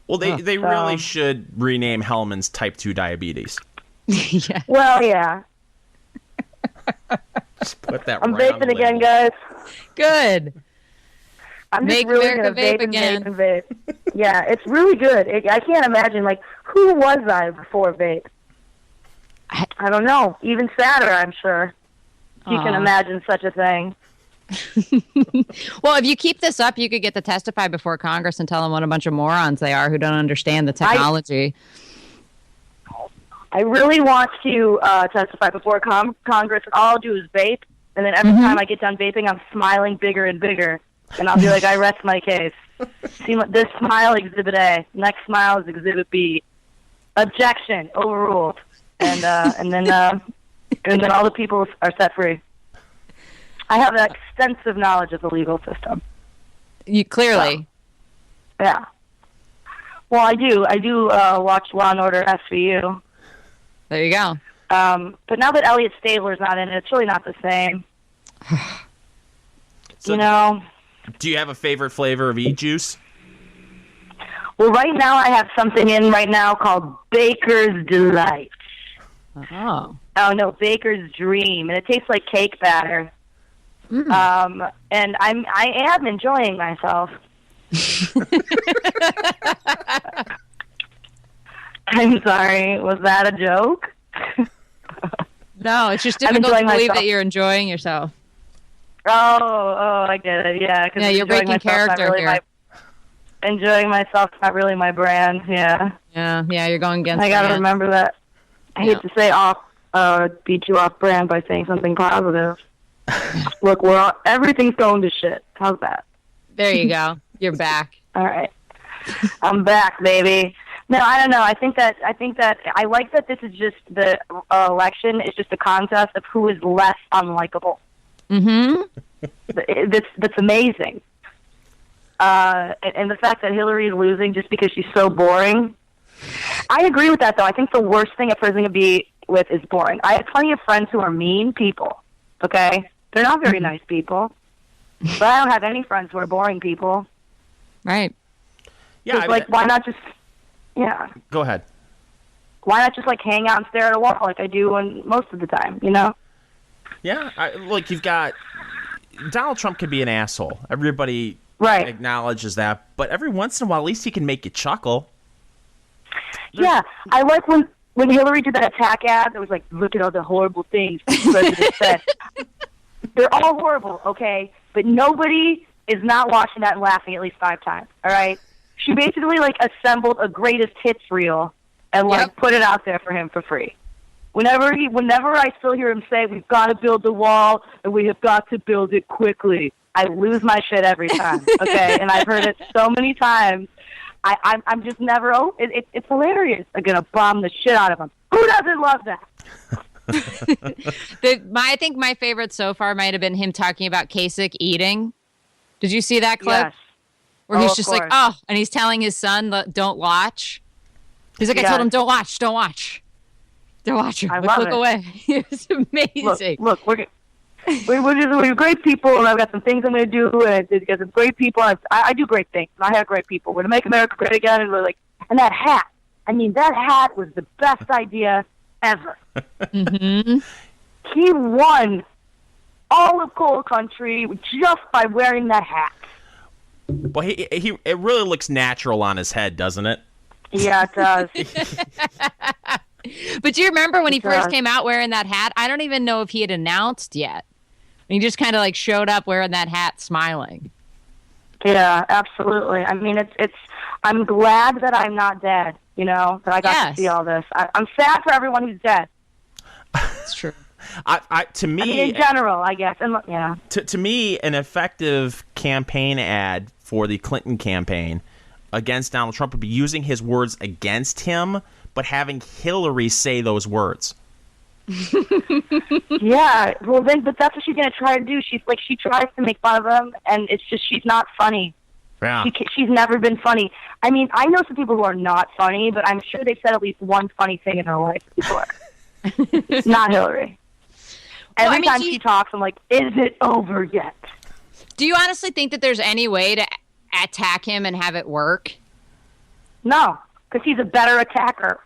Well, they so- really should rename Hellman's type 2 diabetes. Yeah. Well, yeah. Just put that I'm right on the vaping again, label. guys. Good. I'm just Make really America gonna vape again. vape. Yeah, it's really good. I can't imagine, like, who was I before vape? I don't know. Even sadder, I'm sure. If you can Aw. imagine such a thing. Well, if you keep this up, you could get to testify before Congress and tell them what a bunch of morons they are who don't understand the technology. I really want to testify before Congress. All I'll do is vape, and then every time I get done vaping, I'm smiling bigger and bigger. And I'll be like, I rest my case. See, this smile, Exhibit A. Next smile is Exhibit B. Objection, overruled. And then all the people are set free. I have an extensive knowledge of the legal system. You clearly. Yeah. Well, I do. I do watch Law and Order SVU. There you go. But now that Elliot Stabler's not in it, it's really not the same. So you know? Do you have a favorite flavor of e-juice? Well, right now I have something in right now called Baker's Delight. Oh. Oh, no, Baker's Dream. And it tastes like cake batter. And I am enjoying myself. I'm sorry. Was that a joke? No, it's just I'm difficult to enjoying believe myself. that you're enjoying yourself. Oh, I get it. Yeah, Yeah, you're breaking character here. Enjoying myself is not really my brand. Yeah, Yeah, you're going against I got to brand. remember that. I hate to say be too off brand by saying something positive. Look, everything's going to shit. How's that? There you go. You're back. All right, I'm back, baby. No, I don't know. I think that I like that this is just the election. It's just a contest of who is less unlikable. Mm-hmm. That's amazing. And the fact that Hillary is losing just because she's so boring. I agree with that, though. I think the worst thing a person can be with is boring. I have plenty of friends who are mean people, okay? They're not very nice people. But I don't have any friends who are boring people. Right. Yeah, It's like, why not just, Go ahead. why not just, like, hang out and stare at a wall like I do most of the time, you know? Yeah, look, you've got Donald Trump can be an asshole. Everybody Right. acknowledges that. But every once in a while, at least he can make you chuckle. Yeah, I like when Hillary did that attack ad. It was like, look at all the horrible things the president said. They're all horrible, okay? But nobody is not watching that and laughing at least 5 times. All right. She basically like assembled a greatest hits reel and like put it out there for him for free. Whenever I still hear him say, "We've got to build the wall and we have got to build it quickly," I lose my shit every time. Okay, and I've heard it so many times. I'm just never. Oh, it's hilarious. I'm gonna bomb the shit out of him. Who doesn't love that? I think my favorite so far might have been him talking about Kasich eating. Did you see that clip? Yes. Where he's Of just course. like, oh, and he's telling his son, don't watch. He's like, I told him, don't watch. Don't watch her. I love look it. away. It's amazing. Look, we're great people, and I've got some things I'm going to do, and I've got some great people. I do great things. I have great people. We're going to make America great again, and we're like, and that hat. I mean, that hat was the best idea ever. Mm-hmm. He won all of coal country just by wearing that hat. Well, it really looks natural on his head, doesn't it? Yeah, it does. But do you remember when he first does. came out wearing that hat? I don't even know if he had announced yet. He just kind of like showed up wearing that hat, smiling. Yeah, absolutely. I mean, it's. I'm glad that I'm not dead. You know, that I got to see all this. I'm sad for everyone who's dead. It's true. To me, I mean, in general, I guess, and yeah. To me, an effective campaign ad for the Clinton campaign against Donald Trump would be using his words against him, but having Hillary say those words. Yeah, well, but that's what she's gonna try to do. She tries to make fun of him, and it's just she's not funny. Yeah. She's never been funny. I mean, I know some people who are not funny, but I'm sure they've said at least one funny thing in their life before. Not Hillary. Every time she talks, I'm like, is it over yet? Do you honestly think that there's any way to attack him and have it work? No, because he's a better attacker.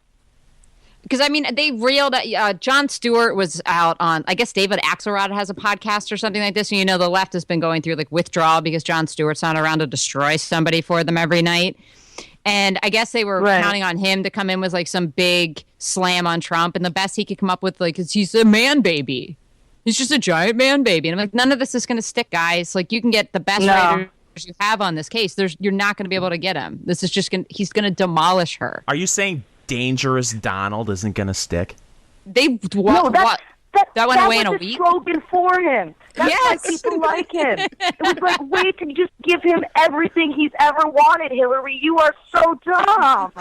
Because, I mean, they reeled Jon Stewart was out on, I guess David Axelrod has a podcast or something like this. And, you know, the left has been going through, like, withdrawal because Jon Stewart's not around to destroy somebody for them every night. And I guess they were counting on him to come in with, like, some big slam on Trump. And the best he could come up with, like, is he's a man baby. He's just a giant man baby. And I'm like, none of this is going to stick, guys. Like, you can get the best writers you have on this case. You're not going to be able to get him. This is just he's going to demolish her. Are you saying Dangerous Donald isn't going to stick? That went away in a week. That was the slogan for him. That's why people like him. It was like, wait to just give him everything he's ever wanted, Hillary. You are so dumb.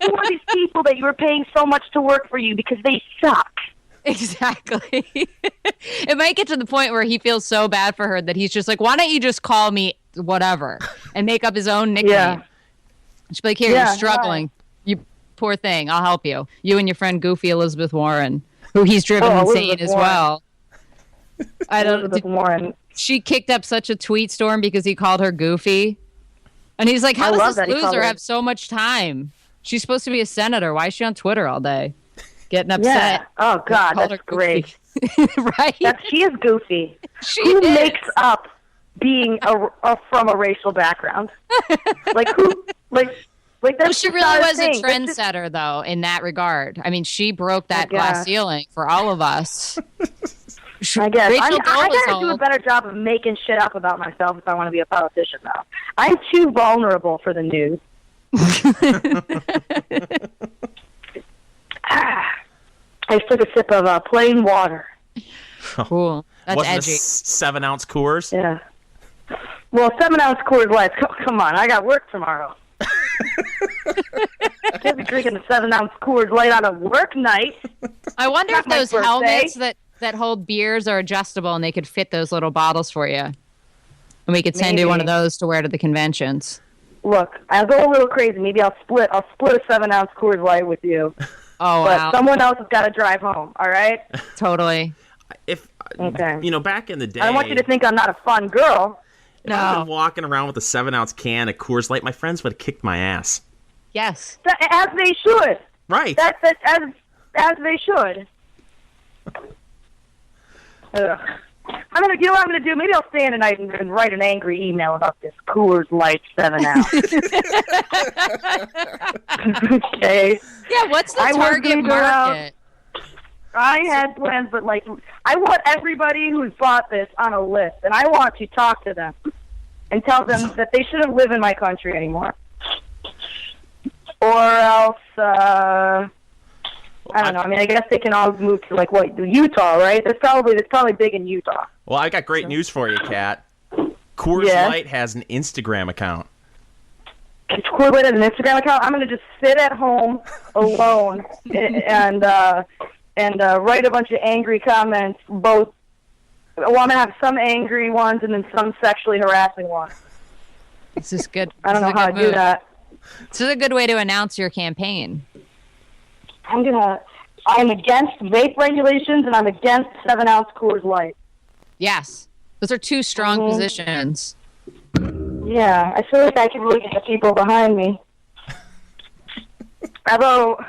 Who are these people that you are paying so much to work for you because they suck? Exactly. It might get to the point where he feels so bad for her that he's just like, why don't you just call me whatever and make up his own nickname? Yeah. She'll be like, here, you're struggling. You poor thing. I'll help you. You and your friend Goofy Elizabeth Warren, who he's driven insane as well. Warren. She kicked up such a tweet storm because he called her Goofy. And he's like, how does this loser have so much time? She's supposed to be a senator. Why is she on Twitter all day? Getting upset. Yeah. Oh, God, that's great. Right? She is goofy. Who makes up being from a racial background? Like, who? Like that's she really was a trendsetter, though, in that regard. I mean, she broke that glass ceiling for all of us. I guess. I got to do a better job of making shit up about myself if I want to be a politician, though. I'm too vulnerable for the news. I took a sip of plain water. Cool. That's Wasn't edgy. 7-ounce Coors? Yeah. Well, 7-ounce Coors Light. Come on, I got work tomorrow. I can't be drinking a 7-ounce Coors Light on a work night. I wonder if those helmets that hold beers are adjustable and they could fit those little bottles for you. And we could send you one of those to wear to the conventions. Look, I'll go a little crazy. Maybe I'll split a 7-ounce Coors Light with you. Oh, but wow. Someone else has got to drive home, all right? Totally. Back in the day, I don't want you to think I'm not a fun girl. If I'd been walking around with a 7-ounce can of Coors Light, my friends would have kicked my ass. Yes. As they should. Right. As they should. Ugh. You know what I'm gonna do? Maybe I'll stay in tonight and write an angry email about this Coors Light 7 ounce. Okay. Yeah, what's the target market? I had plans, but like, I want everybody who's bought this on a list, and I want to talk to them and tell them that they shouldn't live in my country anymore, or else. I don't know. I mean, I guess they can all move to like Utah, right? It's probably big in Utah. Well, I got great news for you, Kat. Coors Light has an Instagram account. Coors Light has an Instagram account. I'm gonna just sit at home alone and write a bunch of angry comments. Well, I'm gonna have some angry ones and then some sexually harassing ones. This is good. I don't know how to do that. This is a good way to announce your campaign. I'm against vape regulations and I'm against 7 ounce Coors Light. Yes. Those are two strong positions. Yeah, I feel like I could really get the people behind me. Although,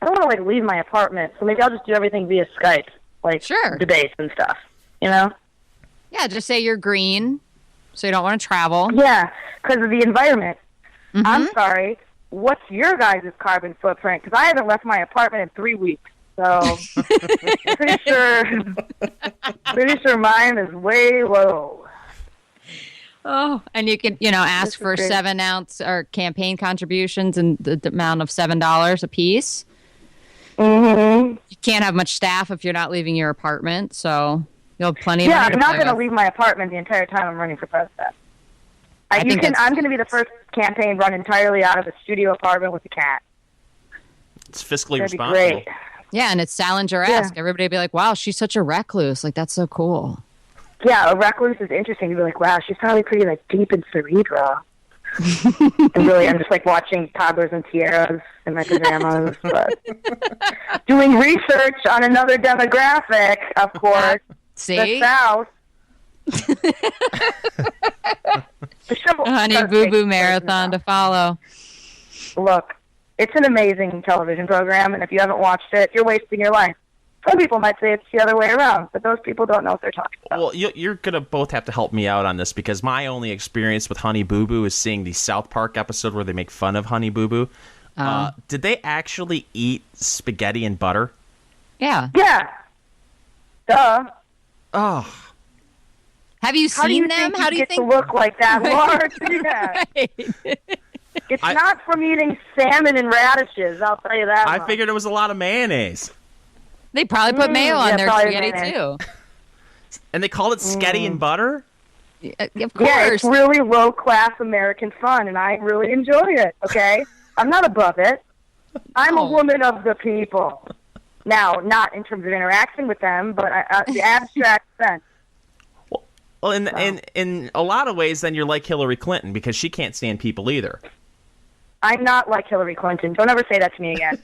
I don't want to leave my apartment, so maybe I'll just do everything via Skype, debates and stuff, you know? Yeah, just say you're green, so you don't want to travel. Yeah, because of the environment. Mm-hmm. I'm sorry. What's your guys' carbon footprint? Because I haven't left my apartment in 3 weeks. So pretty sure mine is way low. Oh, and you can, ask for 7 ounce or campaign contributions and the amount of $7 a piece. Mm-hmm. You can't have much staff if you're not leaving your apartment, so you'll have plenty of money. Yeah, I'm not going to leave my apartment the entire time I'm running for president. I'm going to be the first campaign run entirely out of a studio apartment with a cat. It's fiscally That'd responsible. Be great. Yeah, and it's Salinger-esque. Yeah. Everybody would be like, wow, she's such a recluse. Like, that's so cool. Yeah, a recluse is interesting. You'd be like, wow, she's probably pretty, deep and cerebral. And really, I'm just, watching toddlers and tiaras in my pajamas. But doing research on another demographic, of course. See? The South. Honey Boo Boo Marathon to follow. Look, it's an amazing television program, and if you haven't watched it, you're wasting your life. Some people might say it's the other way around, but those people don't know what they're talking about. Well, you're going to both have to help me out on this because my only experience with Honey Boo Boo is seeing the South Park episode where they make fun of Honey Boo Boo. Did they actually eat spaghetti and butter? Yeah. Yeah. Duh. Oh. Have you seen them? How do you think to look like that large? Yeah. Right. It's not from eating salmon and radishes, I'll tell you that I much. figured it was a lot of mayonnaise. They probably put mayo on their spaghetti, mayonnaise. too. And they called it spaghetti and butter? Of course. Yeah, it's really low-class American fun, and I really enjoy it, okay? I'm not above it. I'm a woman of the people. Now, not in terms of interacting with them, but the abstract sense. Well, in a lot of ways, then you're like Hillary Clinton because she can't stand people either. I'm not like Hillary Clinton. Don't ever say that to me again.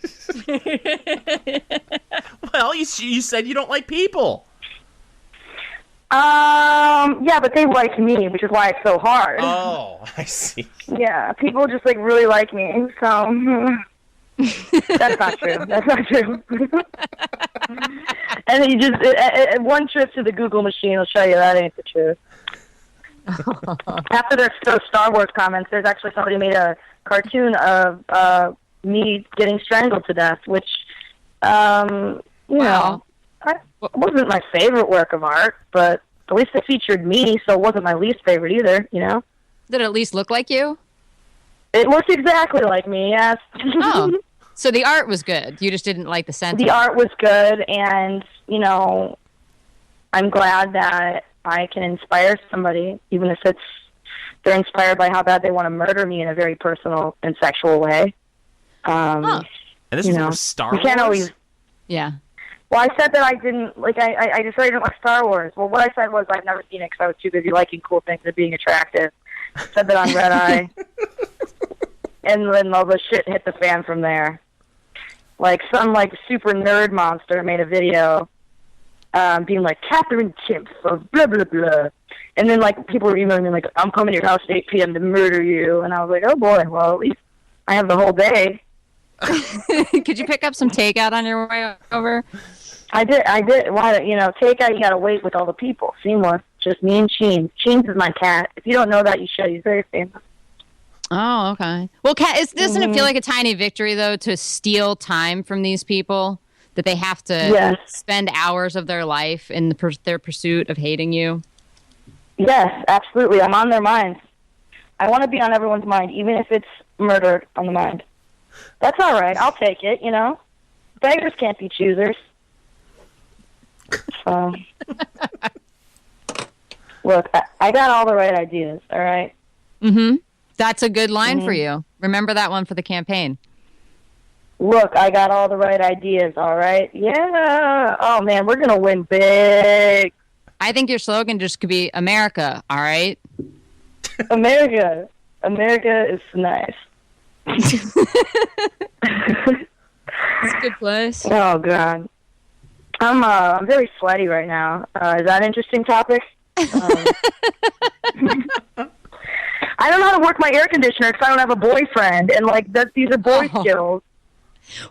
Well, you said you don't like people. Yeah, but they like me, which is why it's so hard. Oh, I see. Yeah, people just really like me, so that's not true. That's not true. And then you just one trip to the Google machine will show you that ain't the truth. After those Star Wars comments, there's actually somebody who made a cartoon of me getting strangled to death, which, you know, wasn't my favorite work of art, but at least it featured me, so it wasn't my least favorite either, you know? Did it at least look like you? It looked exactly like me, yes. Oh, so the art was good. You just didn't like the sentiment. The art was good, and, you know, I'm glad that I can inspire somebody, even if they're inspired by how bad they want to murder me in a very personal and sexual way. And this was Star Wars? You can't always... Yeah. Well, I said that I didn't, I decided I didn't like Star Wars. Well, what I said was I've never seen it because I was too busy liking cool things and being attractive. I said that on Red Eye. And then all the shit hit the fan from there. Some super nerd monster made a video being like, Catherine Timpf of blah, blah, blah. And then, people were emailing me I'm coming to your house at 8 p.m. to murder you. And I was like, oh, boy, well, at least I have the whole day. Could you pick up some takeout on your way over? I did. Why, Takeout, you gotta wait with all the people. Seamless. Just me and Sheens. Sheens is my cat. If you don't know that, you should. He's very famous. Oh, okay. Well, doesn't it feel like a tiny victory, though, to steal time from these people? That they have to spend hours of their life in their pursuit of hating you? Yes, absolutely. I'm on their minds. I want to be on everyone's mind, even if it's murder on the mind. That's all right. I'll take it, Beggars can't be choosers. So, look, I got all the right ideas, all right? Mm-hmm. That's a good line for you. Remember that one for the campaign. Look, I got all the right ideas, all right? Yeah. Oh, man, we're going to win big. I think your slogan just could be America, all right? America. America is nice. It's a good place. Oh, God. I'm very sweaty right now. Is that an interesting topic? I don't know how to work my air conditioner because I don't have a boyfriend. And, these are boy skills.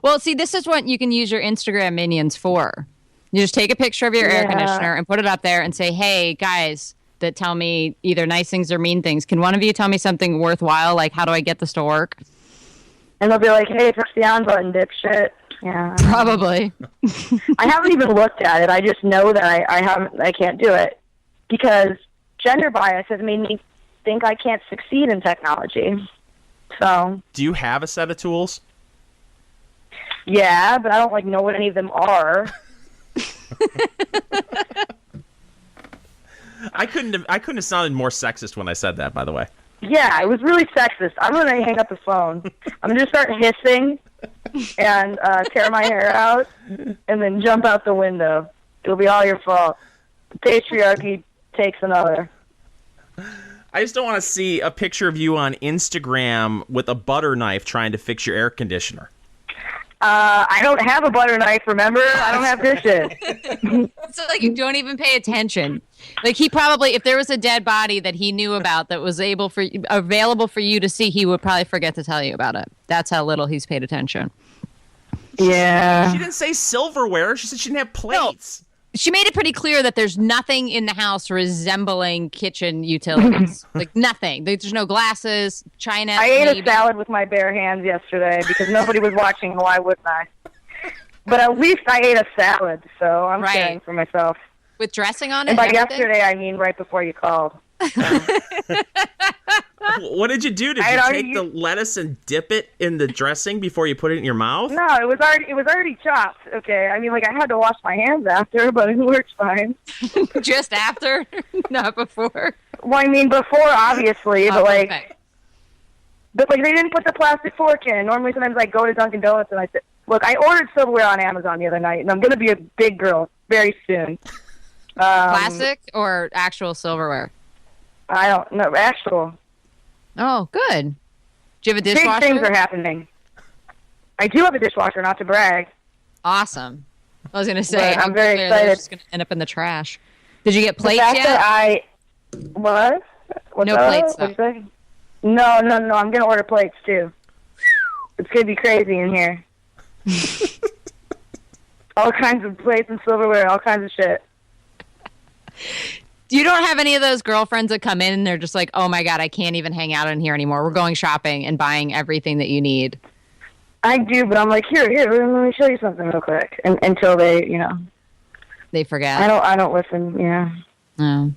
Well, see, this is what you can use your Instagram minions for. You just take a picture of your air conditioner and put it up there and say, hey, guys that tell me either nice things or mean things, can one of you tell me something worthwhile, like how do I get this to work? And they'll be like, hey, press the on button, dipshit. Yeah. Probably. I haven't even looked at it. I just know that I can't do it. Because gender bias has made me think I can't succeed in technology. So. Do you have a set of tools? Yeah, but I don't know what any of them are. I couldn't have sounded more sexist when I said that, by the way. Yeah, it was really sexist. I'm gonna hang up the phone. I'm gonna start hissing and tear my hair out and then jump out the window. It'll be all your fault. Patriarchy takes another. I just don't want to see a picture of you on Instagram with a butter knife trying to fix your air conditioner. I don't have a butter knife, remember? I don't have dishes. So, you don't even pay attention. He probably, if there was a dead body that he knew about that was available for you to see, he would probably forget to tell you about it. That's how little he's paid attention. Yeah. She didn't say silverware. She said she didn't have plates. No. She made it pretty clear that there's nothing in the house resembling kitchen utilities. Nothing. There's no glasses, china. I ate a salad with my bare hands yesterday because nobody was watching. Why wouldn't I? But at least I ate a salad, so I'm caring for myself. With dressing on it? And by yesterday, I mean right before you called. What did you do? Did you take the lettuce and dip it in the dressing before you put it in your mouth? No, it was already chopped. Okay, I mean, I had to wash my hands after, but it works fine. Just after, not before. Well, I mean, before obviously, but okay. But they didn't put the plastic fork in. Normally, sometimes I go to Dunkin' Donuts and I say, "Look, I ordered silverware on Amazon the other night, and I'm going to be a big girl very soon." Plastic or actual silverware? I don't know. Actual. Oh, good. Do you have a dishwasher? Big things are happening. I do have a dishwasher, not to brag. Awesome. I was going to say, I'm very excited. It's just going to end up in the trash. Did you get plates yet? What? What's no up? plates, though. What'd you say? No. I'm going to order plates, too. It's going to be crazy in here. All kinds of plates and silverware, all kinds of shit. You don't have any of those girlfriends that come in and they're just like, oh my God, I can't even hang out in here anymore. We're going shopping and buying everything that you need. I do, but I'm like, here, let me show you something real quick. And until they, they forget. I don't listen, yeah. No.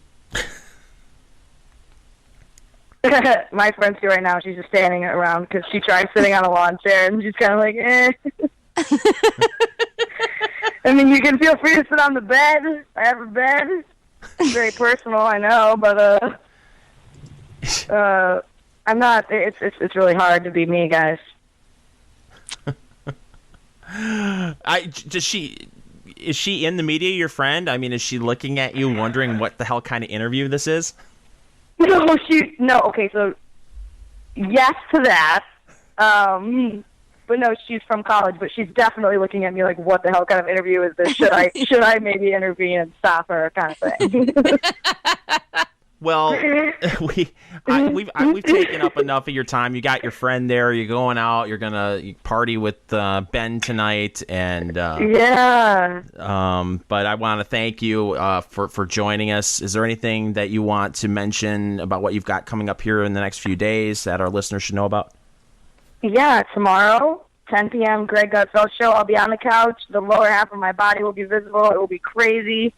My friend's here right now. She's just standing around because she tried sitting on a lawn chair and she's kind of like, eh. I mean, you can feel free to sit on the bed. I have a bed. It's very personal, I know, but I'm not. It's really hard to be me, guys. Is she in the media, your friend? I mean, is she looking at you, wondering what the hell kind of interview this is? No. Okay, so yes to that. But no, she's from college, but she's definitely looking at me like, what the hell kind of interview is this? Should I maybe intervene and stop her kind of thing? Well, we've taken up enough of your time. You got your friend there. You're going out. You're gonna party with Ben tonight, and Yeah. But I want to thank you for joining us. Is there anything that you want to mention about what you've got coming up here in the next few days that our listeners should know about? Yeah, tomorrow, 10 p.m., Greg Gutfeld show. I'll be on the couch. The lower half of my body will be visible. It will be crazy.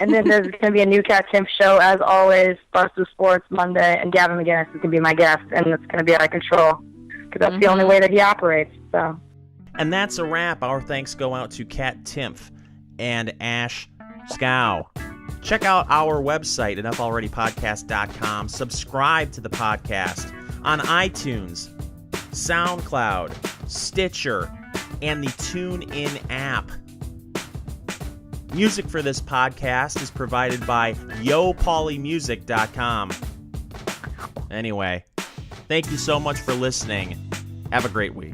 And then there's going to be a new Cat Timpf show, as always, Barstool Sports Monday, and Gavin McGinnis is going to be my guest, and it's going to be out of control, because that's the only way that he operates. So. And that's a wrap. Our thanks go out to Cat Timpf and Ash Scow. Check out our website at enoughAlreadyPodcast.com. Subscribe to the podcast on iTunes, SoundCloud, Stitcher, and the TuneIn app. Music for this podcast is provided by YoPaulyMusic.com. Anyway, thank you so much for listening. Have a great week.